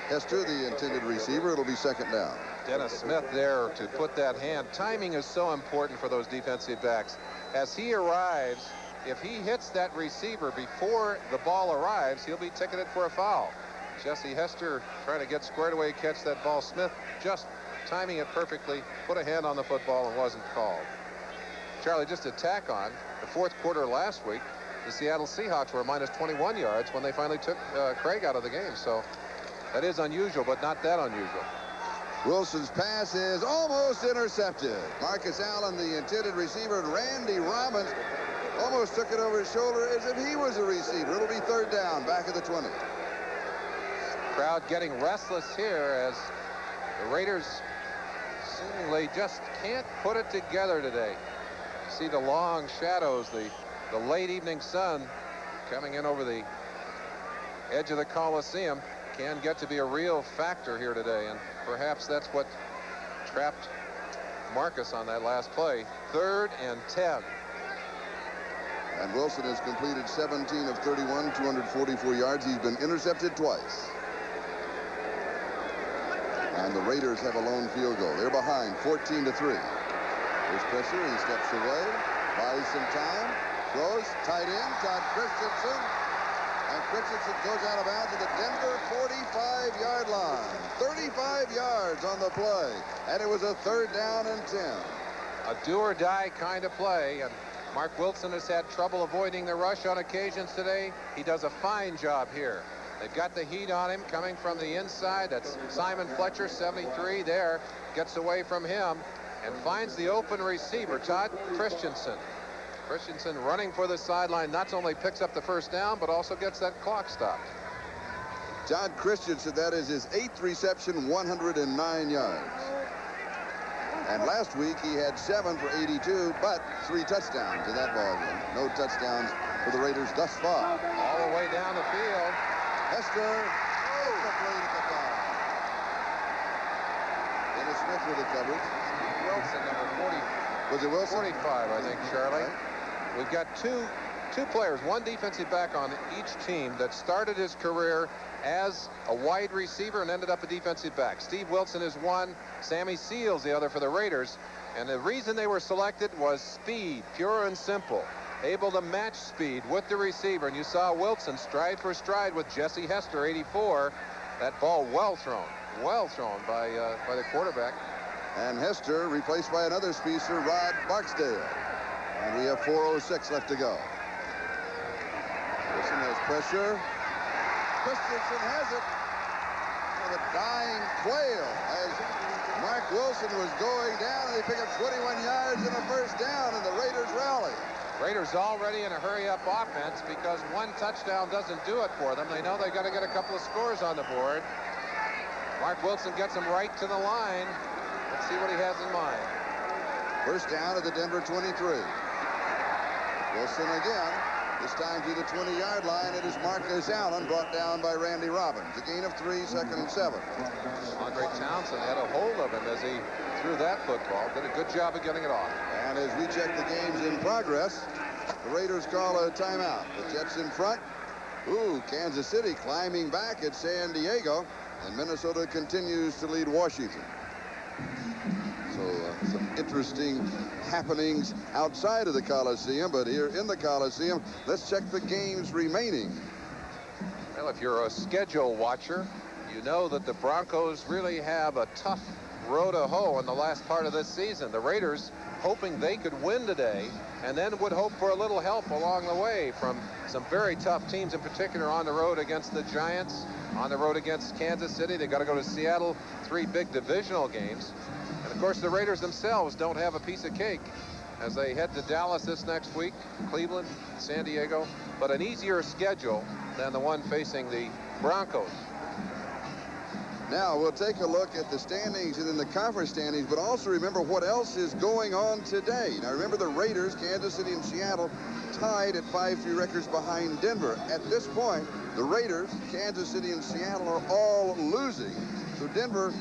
Hester, the intended receiver. It'll be 2nd down. Dennis Smith there to put that hand. Timing is so important for those defensive backs. As he arrives, if he hits that receiver before the ball arrives, he'll be ticketed for a foul. Jessie Hester trying to get squared away, catch that ball. Smith just timing it perfectly, put a hand on the football and wasn't called. Charlie, just to tack on, the 4th quarter last week, the Seattle Seahawks were minus 21 yards when they finally took Craig out of the game. So that is unusual, but not that unusual. Wilson's pass is almost intercepted. Marcus Allen, the intended receiver, and Randy Robbins almost took it over his shoulder as if he was a receiver. It'll be 3rd down, back at the 20. Crowd getting restless here as the Raiders seemingly just can't put it together today. See the long shadows, the late evening sun coming in over the edge of the Coliseum can get to be a real factor here today, and perhaps that's what trapped Marcus on that last play. 3rd and 10. And Wilson has completed 17 of 31, 244 yards. He's been intercepted twice. And the Raiders have a lone field goal. They're behind 14-3. There's pressure. He steps away, buys some time, throws, tight end, Todd Christensen. And Christensen goes out of bounds at the Denver 45-yard line. 35 yards on the play. And it was a 3rd down and 10. A do-or-die kind of play. And Marc Wilson has had trouble avoiding the rush on occasions today. He does a fine job here. They've got the heat on him coming from the inside. That's Simon Fletcher, 73 there. Gets away from him and finds the open receiver, Todd Christensen. Christensen running for the sideline, not only picks up the 1st down, but also gets that clock stopped. Todd Christensen, that is his 8th reception, 109 yards. And last week he had 7 for 82, but 3 touchdowns in that ballgame. No touchdowns for the Raiders thus far. All the way down the field. Hester, complete at the 5. Dennis Smith with the coverage. Wilson, number 40. Was it Wilson? 45, I think, Charlie. Right. We've got two players, one defensive back on each team that started his career as a wide receiver and ended up a defensive back. Steve Wilson is one, Sammy Seals the other for the Raiders. And the reason they were selected was speed, pure and simple. Able to match speed with the receiver. And you saw Wilson stride for stride with Jessie Hester, 84. That ball well thrown by the quarterback. And Hester replaced by another speedster, Rod Barksdale. And we have 4:06 left to go. Wilson has pressure. Christensen has it. And a dying quail as Marc Wilson was going down, and he picked up 21 yards and a 1st down, and the Raiders rally. Raiders already in a hurry-up offense because one touchdown doesn't do it for them. They know they got to get a couple of scores on the board. Marc Wilson gets them right to the line. Let's see what he has in mind. 1st down at the Denver 23. Wilson again, this time to the 20-yard line. It is Marcus Allen, brought down by Randy Robbins. A gain of 3, 2nd and 7. Andre Townsend had a hold of him as he threw that football. Did a good job of getting it off. And as we check the games in progress, the Raiders call a timeout. The Jets in front. Ooh, Kansas City climbing back at San Diego. And Minnesota continues to lead Washington. So some interesting happenings outside of the Coliseum, but here in the Coliseum, let's check the games remaining. Well, if you're a schedule watcher, you know that the Broncos really have a tough row to hoe in the last part of this season. The Raiders hoping they could win today and then would hope for a little help along the way from some very tough teams, in particular on the road against the Giants, on the road against Kansas City. They got to go to Seattle, 3 big divisional games. And of course the Raiders themselves don't have a piece of cake as they head to Dallas this next week, Cleveland, San Diego, but an easier schedule than the one facing the Broncos. Now we'll take a look at the standings and in the conference standings, but also remember what else is going on today. Now remember the Raiders, Kansas City and Seattle tied at 5-3 records behind Denver. At this point, the Raiders, Kansas City and Seattle are all losing. So Denver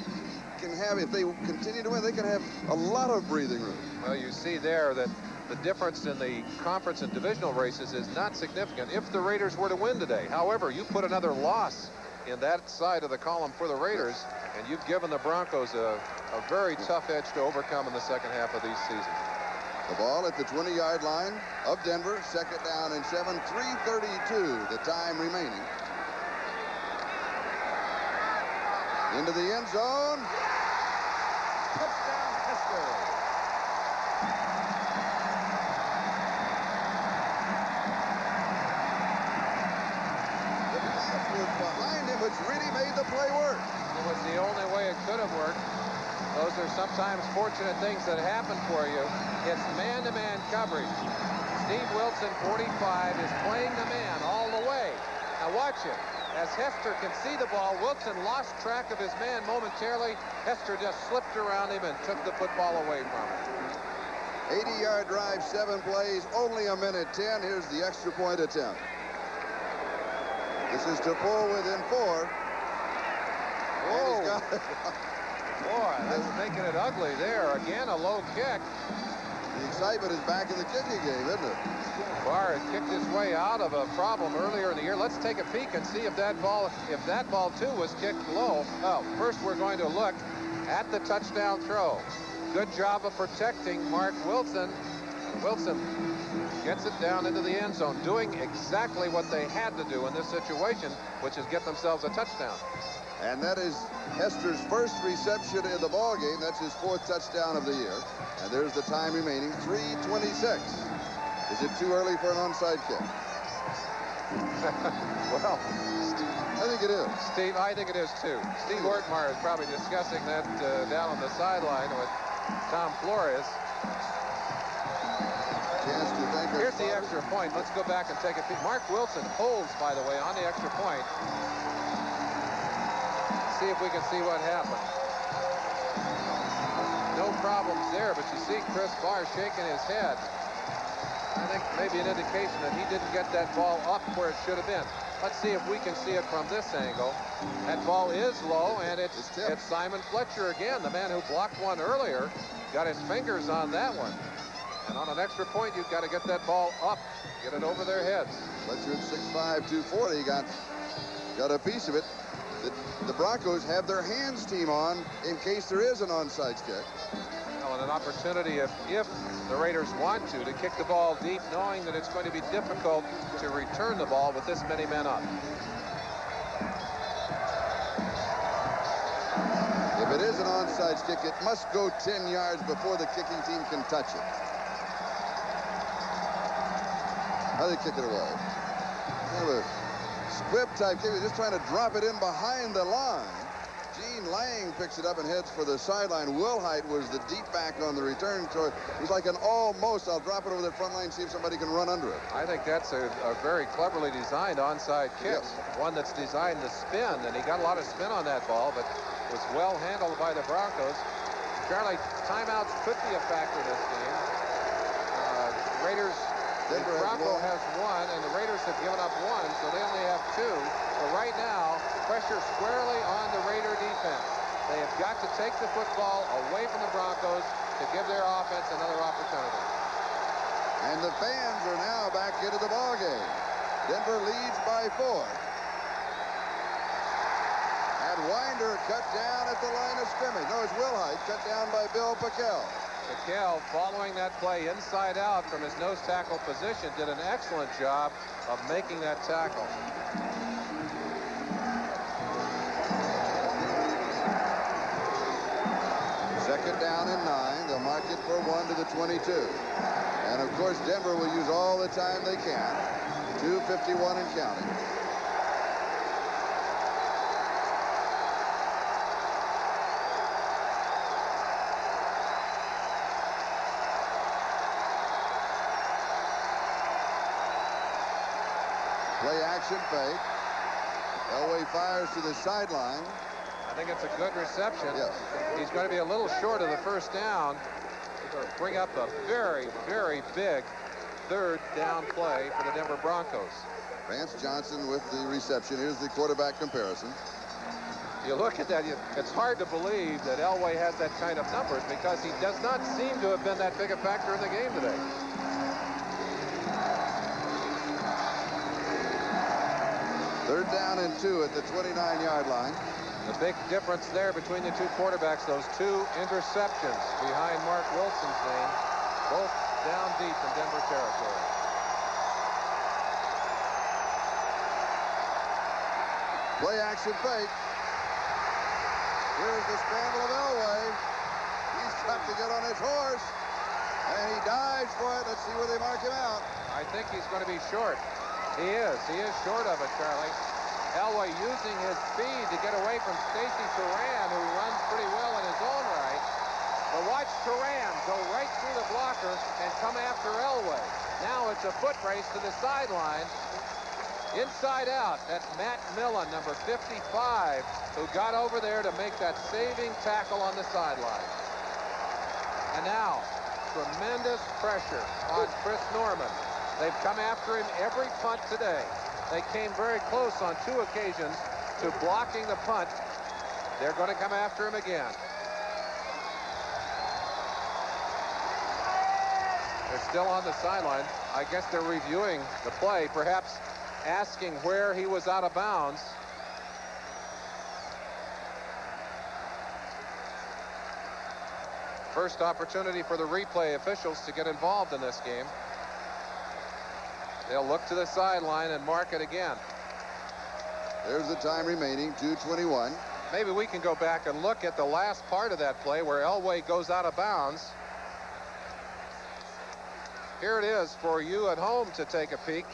can have, if they continue to win, they can have a lot of breathing room. Well, you see there that the difference in the conference and divisional races is not significant if the Raiders were to win today. However, you put another loss in that side of the column for the Raiders, and you've given the Broncos a very tough edge to overcome in the second half of these seasons. The ball at the 20-yard line of Denver, 2nd down and 7, 3:32 the time remaining. Into the end zone. Touchdown, Hester. The pass was behind him, which really made the play work. It was the only way it could have worked. Those are sometimes fortunate things that happen for you. It's man-to-man coverage. Steve Wilson, 45, is playing the man all the way. Now watch it. As Hester can see the ball, Wilson lost track of his man momentarily. Hester just slipped around him and took the football away from him. 80-yard drive, 7 plays, only a minute 10. Here's the extra point attempt. This is to pull within 4. Whoa. Boy, that's making it ugly there. Again, a low kick. The excitement is back in the kicking game, isn't it? Barr had kicked his way out of a problem earlier in the year. Let's take a peek and see if that ball too was kicked low. Oh, first we're going to look at the touchdown throw. Good job of protecting Marc Wilson. Wilson gets it down into the end zone, doing exactly what they had to do in this situation, which is get themselves a touchdown. And that is Hester's first reception in the ball game. That's his 4th touchdown of the year. And there's the time remaining, 3:26. Is it too early for an onside kick? Well, I think it is. Steve, I think it is too. Steve Ortmeyer is probably discussing that down on the sideline with Tom Flores. Chance to thank Here's the extra point. Let's go back and take a peek. Marc Wilson holds, by the way, on the extra point. See if we can see what happened. No problems there, but you see Chris Barr shaking his head. I think maybe an indication that he didn't get that ball up where it should have been. Let's see if we can see it from this angle. That ball is low, and it's Simon Fletcher again, the man who blocked one earlier. Got his fingers on that one. And on an extra point, you've got to get that ball up, get it over their heads. Fletcher at 6'5", 240, got a piece of it. The Broncos have their hands team on in case there is an onside kick. Well, and an opportunity if the Raiders want to kick the ball deep, knowing that it's going to be difficult to return the ball with this many men up. If it is an onside kick, it must go 10 yards before the kicking team can touch it. How do they kick it away? Kind of a squib type kick. They're just trying to drop it in behind the line. Gene Lang picks it up and heads for the sideline. Wilhite was the deep back on the return. So it was like an almost, I'll drop it over the front line, see if somebody can run under it. I think that's a very cleverly designed onside kick. Yes. One that's designed to spin, and he got a lot of spin on that ball, but was well handled by the Broncos. Charlie, timeouts could be a factor this game. Raiders, the Bronco has one, and the Raiders have given up one, so they only have two. But right now, pressure squarely on the Raider defense. They have got to take the football away from the Broncos to give their offense another opportunity. And the fans are now back into the ball game. Denver leads by 4. And Winder cut down at the line of scrimmage. No, it's Wilhite cut down by Bill Pickel. Pickel, following that play inside out from his nose tackle position, did an excellent job of making that tackle. Second down and 9. They'll mark it for 1 to the 22. And of course, Denver will use all the time they can. 2:51 and counting. Play action fake. Elway fires to the sideline. I think it's a good reception. Yes. He's going to be a little short of the first down. He's going to bring up a very, very big 3rd down play for the Denver Broncos. Vance Johnson with the reception. Here's the quarterback comparison. You look at that, it's hard to believe that Elway has that kind of numbers because he does not seem to have been that big a factor in the game today. Third down and 2 at the 29-yard line. The big difference there between the two quarterbacks, those 2 interceptions behind Marc Wilson's name, both down deep in Denver territory. Play action fake. Here's the scramble of Elway. He's got to get on his horse. And he dives for it. Let's see where they mark him out. I think he's going to be short. He is short of it, Charlie. Elway using his speed to get away from Stacy Turan, who runs pretty well in his own right. But watch Turan go right through the blocker and come after Elway. Now it's a foot race to the sideline. Inside out, that's Matt Millen, number 55, who got over there to make that saving tackle on the sideline. And now, tremendous pressure on Chris Norman. They've come after him every punt today. They came very close on 2 occasions to blocking the punt. They're going to come after him again. They're still on the sideline. I guess they're reviewing the play, perhaps asking where he was out of bounds. First opportunity for the replay officials to get involved in this game. They'll look to the sideline and mark it again. There's the time remaining, 2:21. Maybe we can go back and look at the last part of that play where Elway goes out of bounds. Here it is for you at home to take a peek.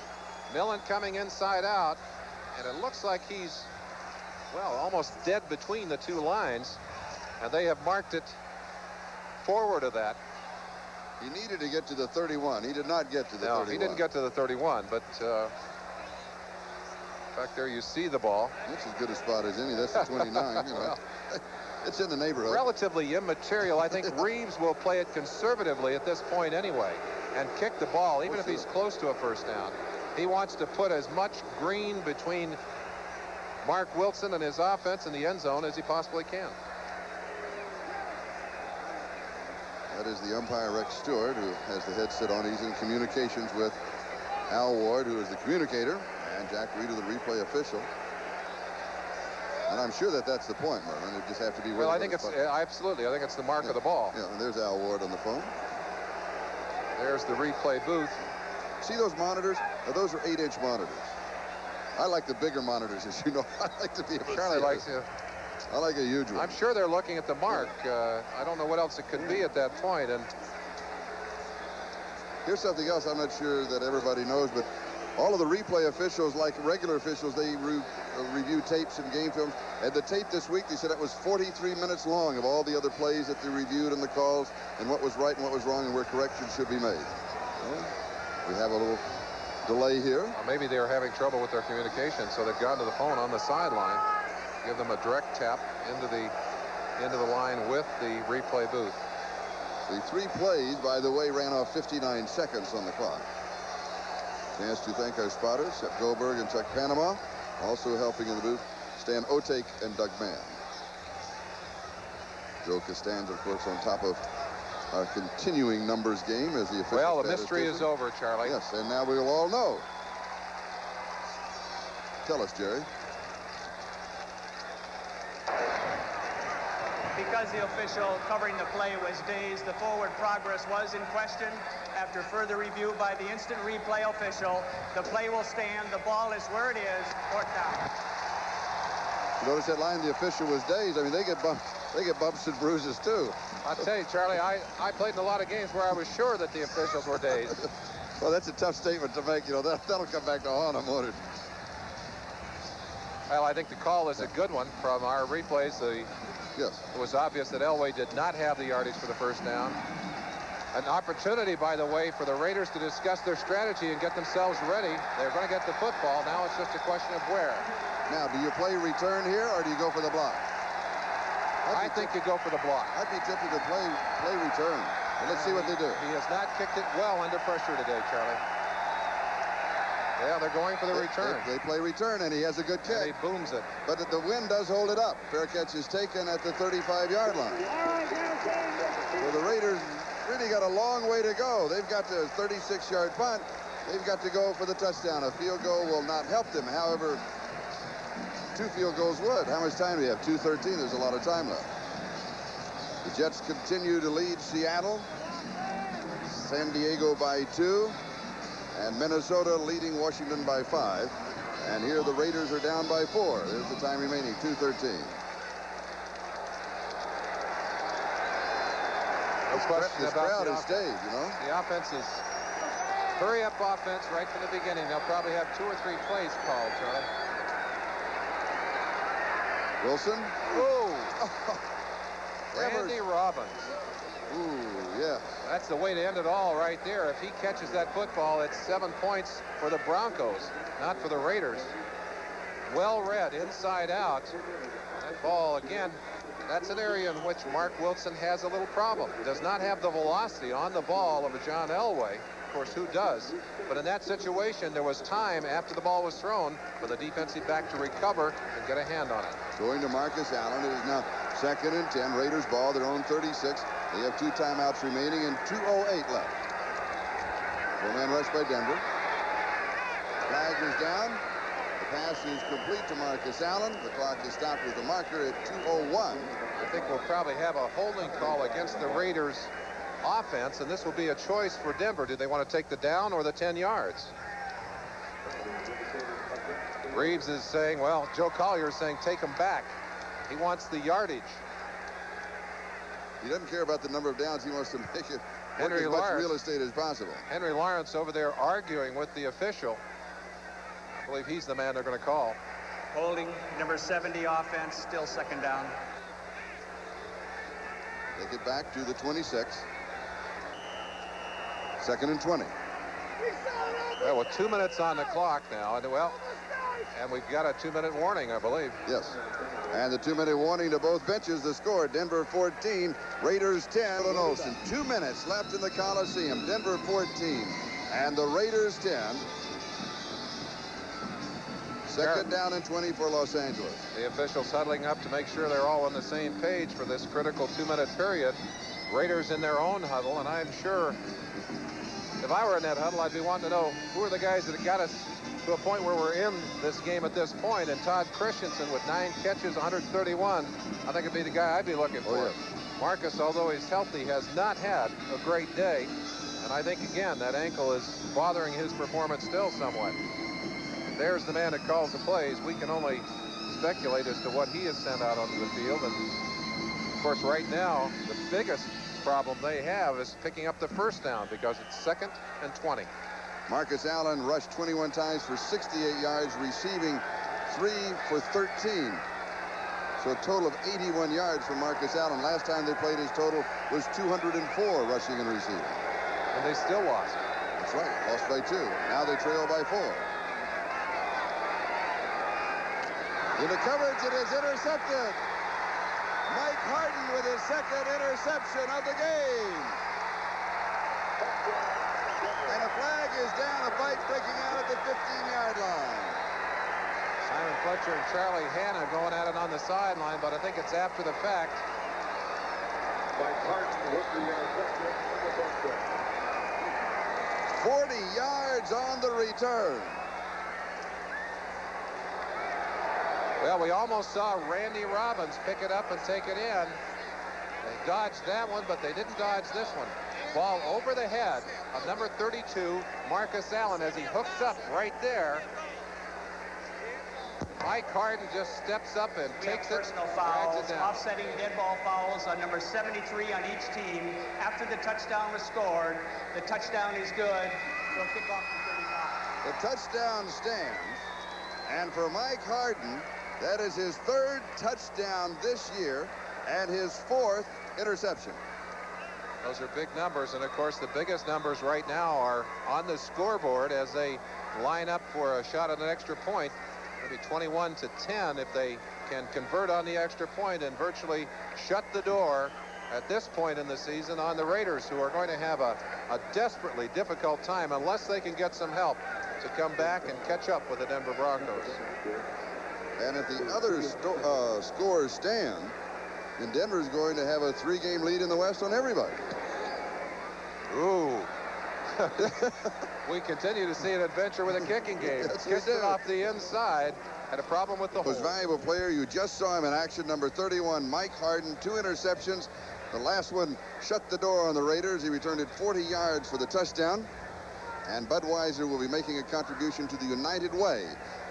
Millen coming inside out, and it looks like he's, well, almost dead between the two lines, and they have marked it forward of that. He needed to get to the 31. He did not get to the 31. No, he didn't get to the 31, but back there you see the ball. That's as good a spot as any. That's the 29. You know. Well, it's in the neighborhood. Relatively immaterial. I think Reeves will play it conservatively at this point anyway and kick the ball, even if he's close to a first down. He wants to put as much green between Marc Wilson and his offense in the end zone as he possibly can. That is the umpire, Rex Stewart, who has the headset on. He's in communications with Al Ward, who is the communicator, and Jack Reeder, the replay official. And I'm sure that that's the point, Mervyn. It just have to be. Well, I think it's absolutely. I think it's the mark of the ball. Yeah, and there's Al Ward on the phone. There's the replay booth. See those monitors? Those are 8-inch monitors. I like the bigger monitors, as you know. I like to be able to Charlie see likes it. I like a huge one. I'm sure they're looking at the mark. I don't know what else it could be at that point. And here's something else I'm not sure that everybody knows, but all of the replay officials, like regular officials, they review tapes and game films. And the tape this week, they said it was 43 minutes long of all the other plays that they reviewed and the calls and what was right and what was wrong and where corrections should be made. Well, we have a little delay here. Well, maybe they were having trouble with their communication, so they've gone to the phone on the sideline. Give them a direct tap into the line with the replay booth. The three plays, by the way, ran off 59 seconds on the clock. Chance to thank our spotters, Sepp Goldberg and Chuck Panama. Also helping in the booth, Stan Otake and Doug Mann. Joe Costanza, of course, on top of our continuing numbers game as the official. Well, the mystery is over, Charlie. Yes, and now we'll all know. Tell us, Jerry. Because the official covering the play was dazed, the forward progress was in question. After further review by the instant replay official, the play will stand. The ball is where it is, fourth down. You notice that line, the official was dazed. I mean, they get bumps and bruises too. I'll tell you, Charlie, I played in a lot of games where I was sure that the officials were dazed. Well, that's a tough statement to make. You know, that'll come back to haunt them, won't it? Well, I think the call is a good one from our replays. Yes. It was obvious that Elway did not have the yardage for the first down. An opportunity, by the way, for the Raiders to discuss their strategy and get themselves ready. They're going to get the football. Now it's just a question of where. Now, do you play return here or do you go for the block? I think you go for the block. I'd be tempted to play return. But let's see what they do. He has not kicked it well under pressure today, Charlie. Yeah, they're going for the return. They play return, and he has a good kick. And he booms it. But the wind does hold it up. Fair catch is taken at the 35-yard line. So the Raiders really got a long way to go. They've got the 36-yard punt. They've got to go for the touchdown. A field goal will not help them. However, 2 field goals would. How much time do we have? 2:13. There's a lot of time left. The Jets continue to lead Seattle. San Diego by 2. And Minnesota leading Washington by 5. And here the Raiders are down by 4. There's the time remaining, 2:13. No question this about crowd the has offense. stayed, you know. The offense is hurry-up offense right from the beginning. They'll probably have 2 or 3 plays called, Charlie. Wilson. Oh! Randy Robbins. Ooh, yeah. That's the way to end it all right there. If he catches that football, it's 7 points for the Broncos, not for the Raiders. Well read, inside out. That ball, again, that's an area in which Marc Wilson has a little problem. Does not have the velocity on the ball of a John Elway. Of course, who does? But in that situation, there was time after the ball was thrown for the defensive back to recover and get a hand on it. Going to Marcus Allen. It is now 2nd and 10. Raiders ball, their own 36. They have 2 timeouts remaining and 2:08 left. Four-man rush by Denver. Flag is down. The pass is complete to Marcus Allen. The clock is stopped with the marker at 2:01. I think we'll probably have a holding call against the Raiders offense, and this will be a choice for Denver. Do they want to take the down or the 10 yards? Reeves is saying, well, Joe Collier is saying take him back. He wants the yardage. He doesn't care about the number of downs. He wants to make it work as much real estate as possible. Henry Lawrence over there arguing with the official. I believe he's the man they're going to call. Holding number 70 offense, still second down. Take it back to the 26. Second and 20. Well, with 2 minutes on the clock now, and we've got a 2-minute warning, I believe. Yes. And the 2-minute warning to both benches. The score, Denver 14, Raiders 10. Rulon Olsen, 2 minutes left in the Coliseum. Denver 14 and the Raiders 10. Second down and 20 for Los Angeles. The officials huddling up to make sure they're all on the same page for this critical 2-minute period. Raiders in their own huddle, and I'm sure if I were in that huddle, I'd be wanting to know who are the guys that got us to a point where we're in this game at this point. And Todd Christensen with 9 catches, 131. I think it'd be the guy I'd be looking for. Oh, yeah. Marcus, although he's healthy, has not had a great day. And I think, again, that ankle is bothering his performance still somewhat. There's the man that calls the plays. We can only speculate as to what he has sent out onto the field. And, of course, right now, the biggest problem they have is picking up the first down because it's 2nd and 20. Marcus Allen rushed 21 times for 68 yards, receiving 3 for 13. So a total of 81 yards for Marcus Allen. Last time they played, his total was 204 rushing and receiving. And they still lost. That's right, lost by 2. Now they trail by 4. In the coverage, it is intercepted. Mike Harden with his second interception of the game. And a flag is down. A fight breaking out at the 15-yard line. Simon Fletcher and Charlie Hanna going at it on the sideline, but I think it's after the fact. Mike Harden with the interception in the touchdown. 40 yards on the return. Well, we almost saw Randy Robbins pick it up and take it in. They dodged that one, but they didn't dodge this one. Ball over the head of number 32, Marcus Allen, as he hooks up right there. Mike Harden just steps up and takes it, personal drags fouls, it down. offsetting dead ball fouls on number 73 on each team. After the touchdown was scored, the touchdown is good. We'll kick off from 35. The touchdown stands. And for Mike Harden, that is his 3rd touchdown this year and his 4th interception. Those are big numbers, and of course the biggest numbers right now are on the scoreboard as they line up for a shot at an extra point. Maybe 21-10 if they can convert on the extra point and virtually shut the door at this point in the season on the Raiders, who are going to have a desperately difficult time unless they can get some help to come back and catch up with the Denver Broncos. And if the other scores stand, then Denver's going to have a 3-game lead in the West on everybody. Ooh. We continue to see an adventure with a kicking game. Yes, we Kicked it do. off the inside. Had a problem with the Most hold. valuable player, you just saw him in action, number 31, Mike Harden, 2 interceptions. The last one shut the door on the Raiders. He returned it 40 yards for the touchdown. And Budweiser will be making a contribution to the United Way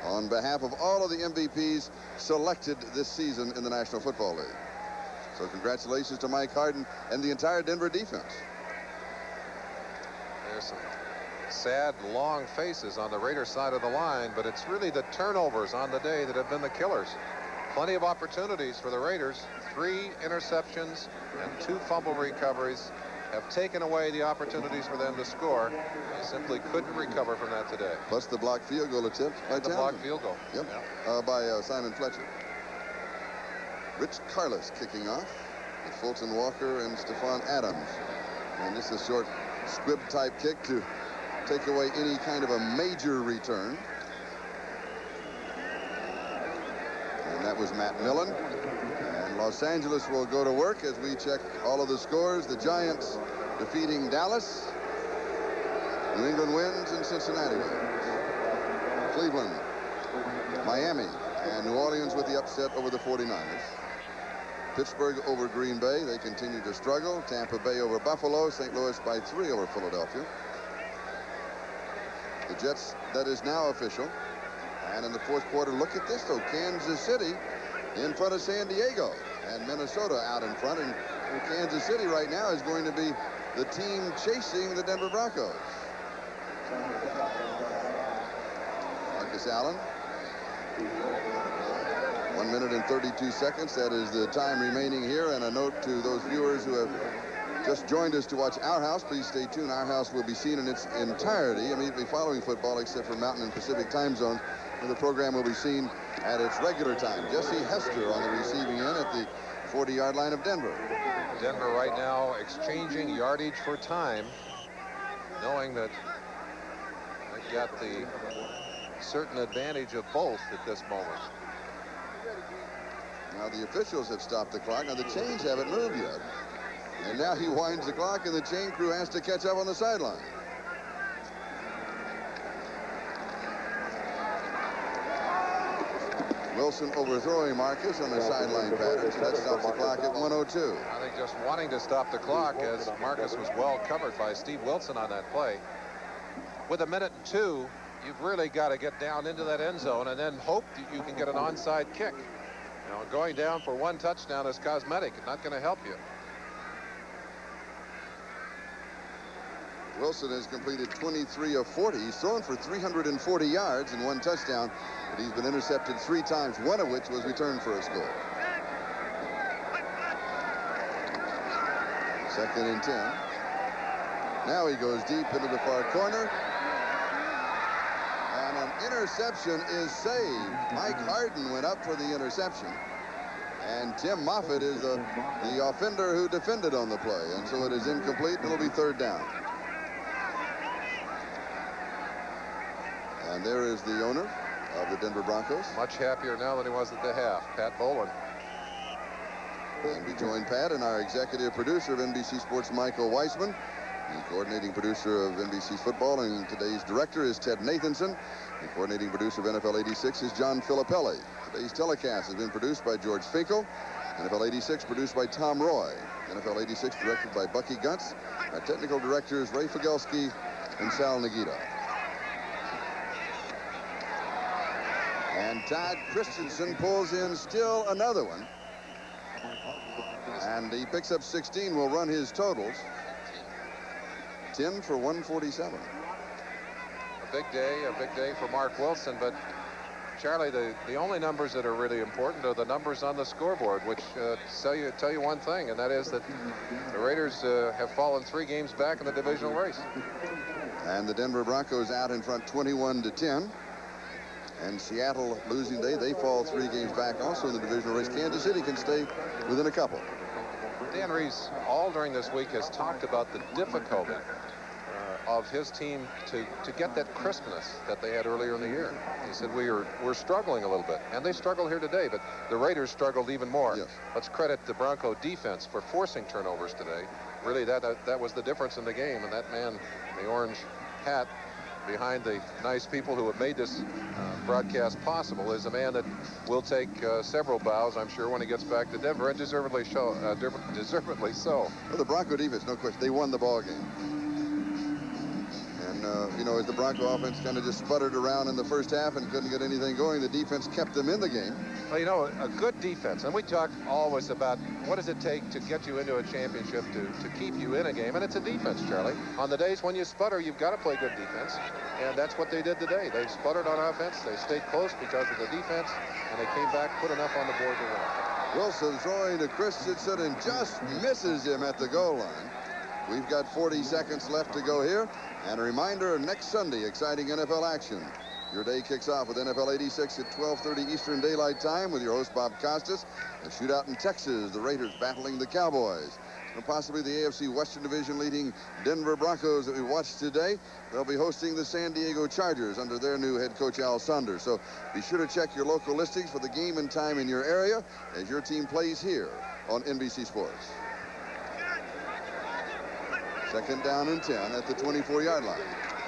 on behalf of all of the MVPs selected this season in the National Football League. So congratulations to Mike Harden and the entire Denver defense. There's some sad, long faces on the Raiders side of the line, but it's really the turnovers on the day that have been the killers. Plenty of opportunities for the Raiders. 3 interceptions and 2 fumble recoveries have taken away the opportunities for them to score. They simply couldn't recover from that today. Plus the blocked field goal attempt by The Townsend. blocked field goal. Yep, Yeah. by Simon Fletcher. Rich Carlos kicking off with Fulton Walker and Stephon Adams. And just a short squib-type kick to take away any kind of a major return. And that was Matt Millen. And Los Angeles will go to work as we check all of the scores. The Giants defeating Dallas. New England wins and Cincinnati wins. Cleveland, Miami, and New Orleans with the upset over the 49ers. Pittsburgh over Green Bay. They continue to struggle. Tampa Bay over Buffalo. St. Louis by 3 over Philadelphia. The Jets, that is now official. And in the fourth quarter, look at this, though. Kansas City in front of San Diego. And Minnesota out in front. And Kansas City right now is going to be the team chasing the Denver Broncos. Marcus Allen. 1 minute and 32 seconds. That is the time remaining here. And a note to those viewers who have just joined us to watch Our House. Please stay tuned. Our House will be seen in its entirety immediately following football, except for Mountain and Pacific time zones, where the program will be seen at its regular time. Jessie Hester on the receiving end at the 40-yard line of Denver. Denver right now exchanging yardage for time, knowing that they've got the certain advantage of both at this moment. Now the officials have stopped the clock. Now the chains haven't moved yet. And now he winds the clock, and the chain crew has to catch up on the sideline. Wilson overthrowing Marcus on the sideline pattern. So that stops the clock at 1:02. I think just wanting to stop the clock, as Marcus was well covered by Steve Wilson on that play. With 1 minute and 2, you've really got to get down into that end zone and then hope that you can get an onside kick. You know, going down for 1 touchdown is cosmetic. It's not going to help you. Wilson has completed 23 of 40. He's thrown for 340 yards and 1 touchdown, but he's been intercepted 3 times, one of which was returned for a score. 2nd and 10. Now he goes deep into the far corner. And an interception is saved. Mike Harden went up for the interception. And Tim Moffitt is the offender who defended on the play. And so it is incomplete, and it'll be 3rd down. And there is the owner of the Denver Broncos. Much happier now than he was at the half, Pat Bowlen. And we join Pat and our executive producer of NBC Sports, Michael Weissman. The coordinating producer of NBC Football, and today's director is Ted Nathanson. The coordinating producer of NFL 86 is John Filippelli. Today's telecast has been produced by George Finkel. NFL 86 produced by Tom Roy. NFL 86 directed by Bucky Gunts. Our technical directors Ray Figelski and Sal Nagita. And Todd Christensen pulls in still another one. And he picks up 16, will run his totals. 10 for 147. A big day for Marc Wilson, but Charlie, the only numbers that are really important are the numbers on the scoreboard, which tell you one thing, and that is that the Raiders have fallen 3 games back in the divisional race. And the Denver Broncos out in front 21-10. And Seattle losing day, they fall 3 games back also in the divisional race. Kansas City can stay within a couple. Dan Reese, all during this week, has talked about the difficulty of his team to get that crispness that they had earlier in the year. He said we're struggling a little bit, and they struggled here today, but the Raiders struggled even more. Yes. Let's credit the Bronco defense for forcing turnovers today. Really, that was the difference in the game, and that man in the orange hat behind the nice people who have made this broadcast possible is a man that will take several bows, I'm sure, when he gets back to Denver, and deservedly so. Well, the Bronco defense, no question, they won the ball game. And, you know, as the Bronco offense kind of just sputtered around in the first half and couldn't get anything going, the defense kept them in the game. Well, you know, a good defense, and we talk always about what does it take to get you into a championship, to keep you in a game, and it's a defense, Charlie. On the days when you sputter, you've got to play good defense, and that's what they did today. They sputtered on offense, they stayed close because of the defense, and they came back, put enough on the board to win. Wilson throwing to Christensen and just misses him at the goal line. We've got 40 seconds left to go here. And a reminder, next Sunday, exciting NFL action. Your day kicks off with NFL 86 at 12:30 Eastern Daylight Time with your host, Bob Costas. A shootout in Texas, the Raiders battling the Cowboys. And possibly the AFC Western Division leading Denver Broncos that we watched today. They'll be hosting the San Diego Chargers under their new head coach, Al Saunders. So be sure to check your local listings for the game and time in your area as your team plays here on NBC Sports. 2nd down and 10 at the 24-yard line.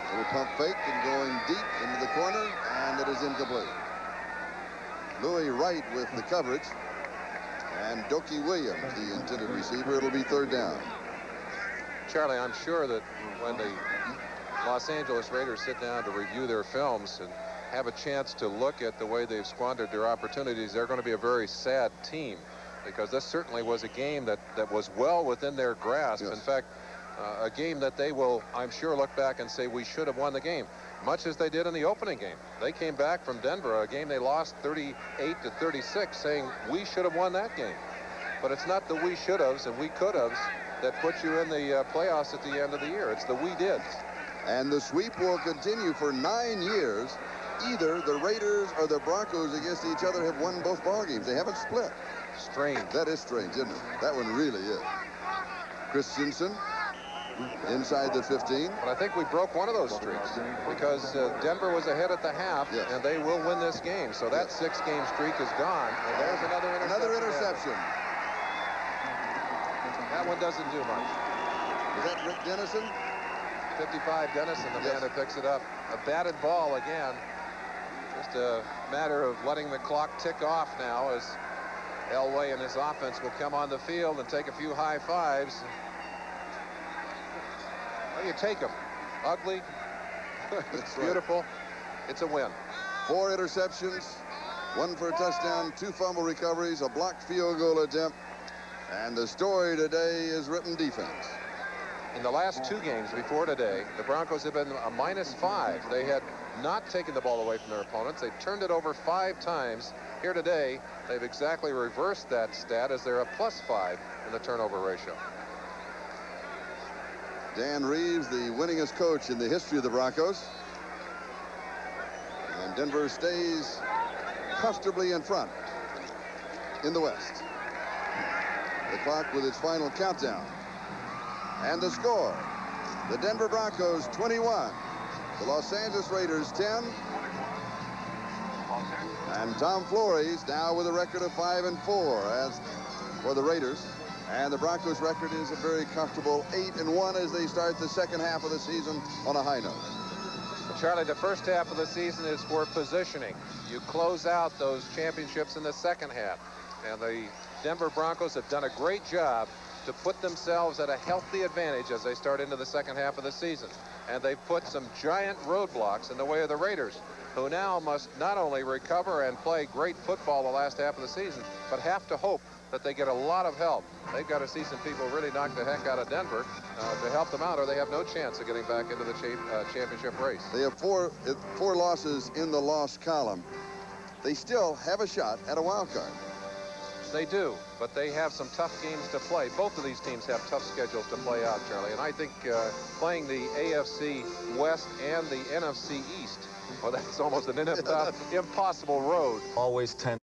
Little pump fake and going deep into the corner, and it is incomplete. Louis Wright with the coverage, and Doki Williams, the intended receiver. It'll be third down. Charlie, I'm sure that when the Los Angeles Raiders sit down to review their films and have a chance to look at the way they've squandered their opportunities, they're going to be a very sad team, because this certainly was a game that was well within their grasp. Yes. In fact, a game that they will, I'm sure, look back and say we should have won the game, much as they did in the opening game. They came back from Denver, a game they lost 38-36, saying we should have won that game. But it's not the we should haves and we could haves that put you in the playoffs at the end of the year. It's the we did. And the sweep will continue for 9 years. Either the Raiders or the Broncos against each other have won both ball games. They haven't split. Strange. That is strange, isn't it? That one really is. Christensen inside the 15. But I think we broke one of those streaks, because Denver was ahead at the half, yes, and they will win this game. So that 6-game streak is gone. And there's another interception. Another interception. That one doesn't do much. Is that Rick Dennison? 55 Dennison, the man that picks it up. A batted ball again. Just a matter of letting the clock tick off now, as Elway and his offense will come on the field and take a few high fives. Well, you take them. Ugly. It's beautiful. It's a win. 4 interceptions, 1 for a touchdown, 2 fumble recoveries, a blocked field goal attempt. And the story today is written defense. In the last 2 games before today, the Broncos have been a -5. They had not taken the ball away from their opponents. They turned it over 5 times. Here today, they've exactly reversed that stat, as they're a +5 in the turnover ratio. Dan Reeves, the winningest coach in the history of the Broncos. And Denver stays comfortably in front in the West. The clock with its final countdown. And the score, the Denver Broncos 21, the Los Angeles Raiders 10. And Tom Flores now with a record of 5-4 as for the Raiders. And the Broncos record is a very comfortable 8-1 as they start the second half of the season on a high note. Charlie, the first half of the season is for positioning. You close out those championships in the second half. And the Denver Broncos have done a great job to put themselves at a healthy advantage as they start into the second half of the season. And they've put some giant roadblocks in the way of the Raiders, who now must not only recover and play great football the last half of the season, but have to hope that they get a lot of help. They've got to see some people really knock the heck out of Denver to help them out, or they have no chance of getting back into the championship race. They have four losses in the loss column. They still have a shot at a wild card. They do, but they have some tough games to play. Both of these teams have tough schedules to play out, Charlie. And I think playing the AFC West and the NFC East, well, that's almost an impossible road. Always tend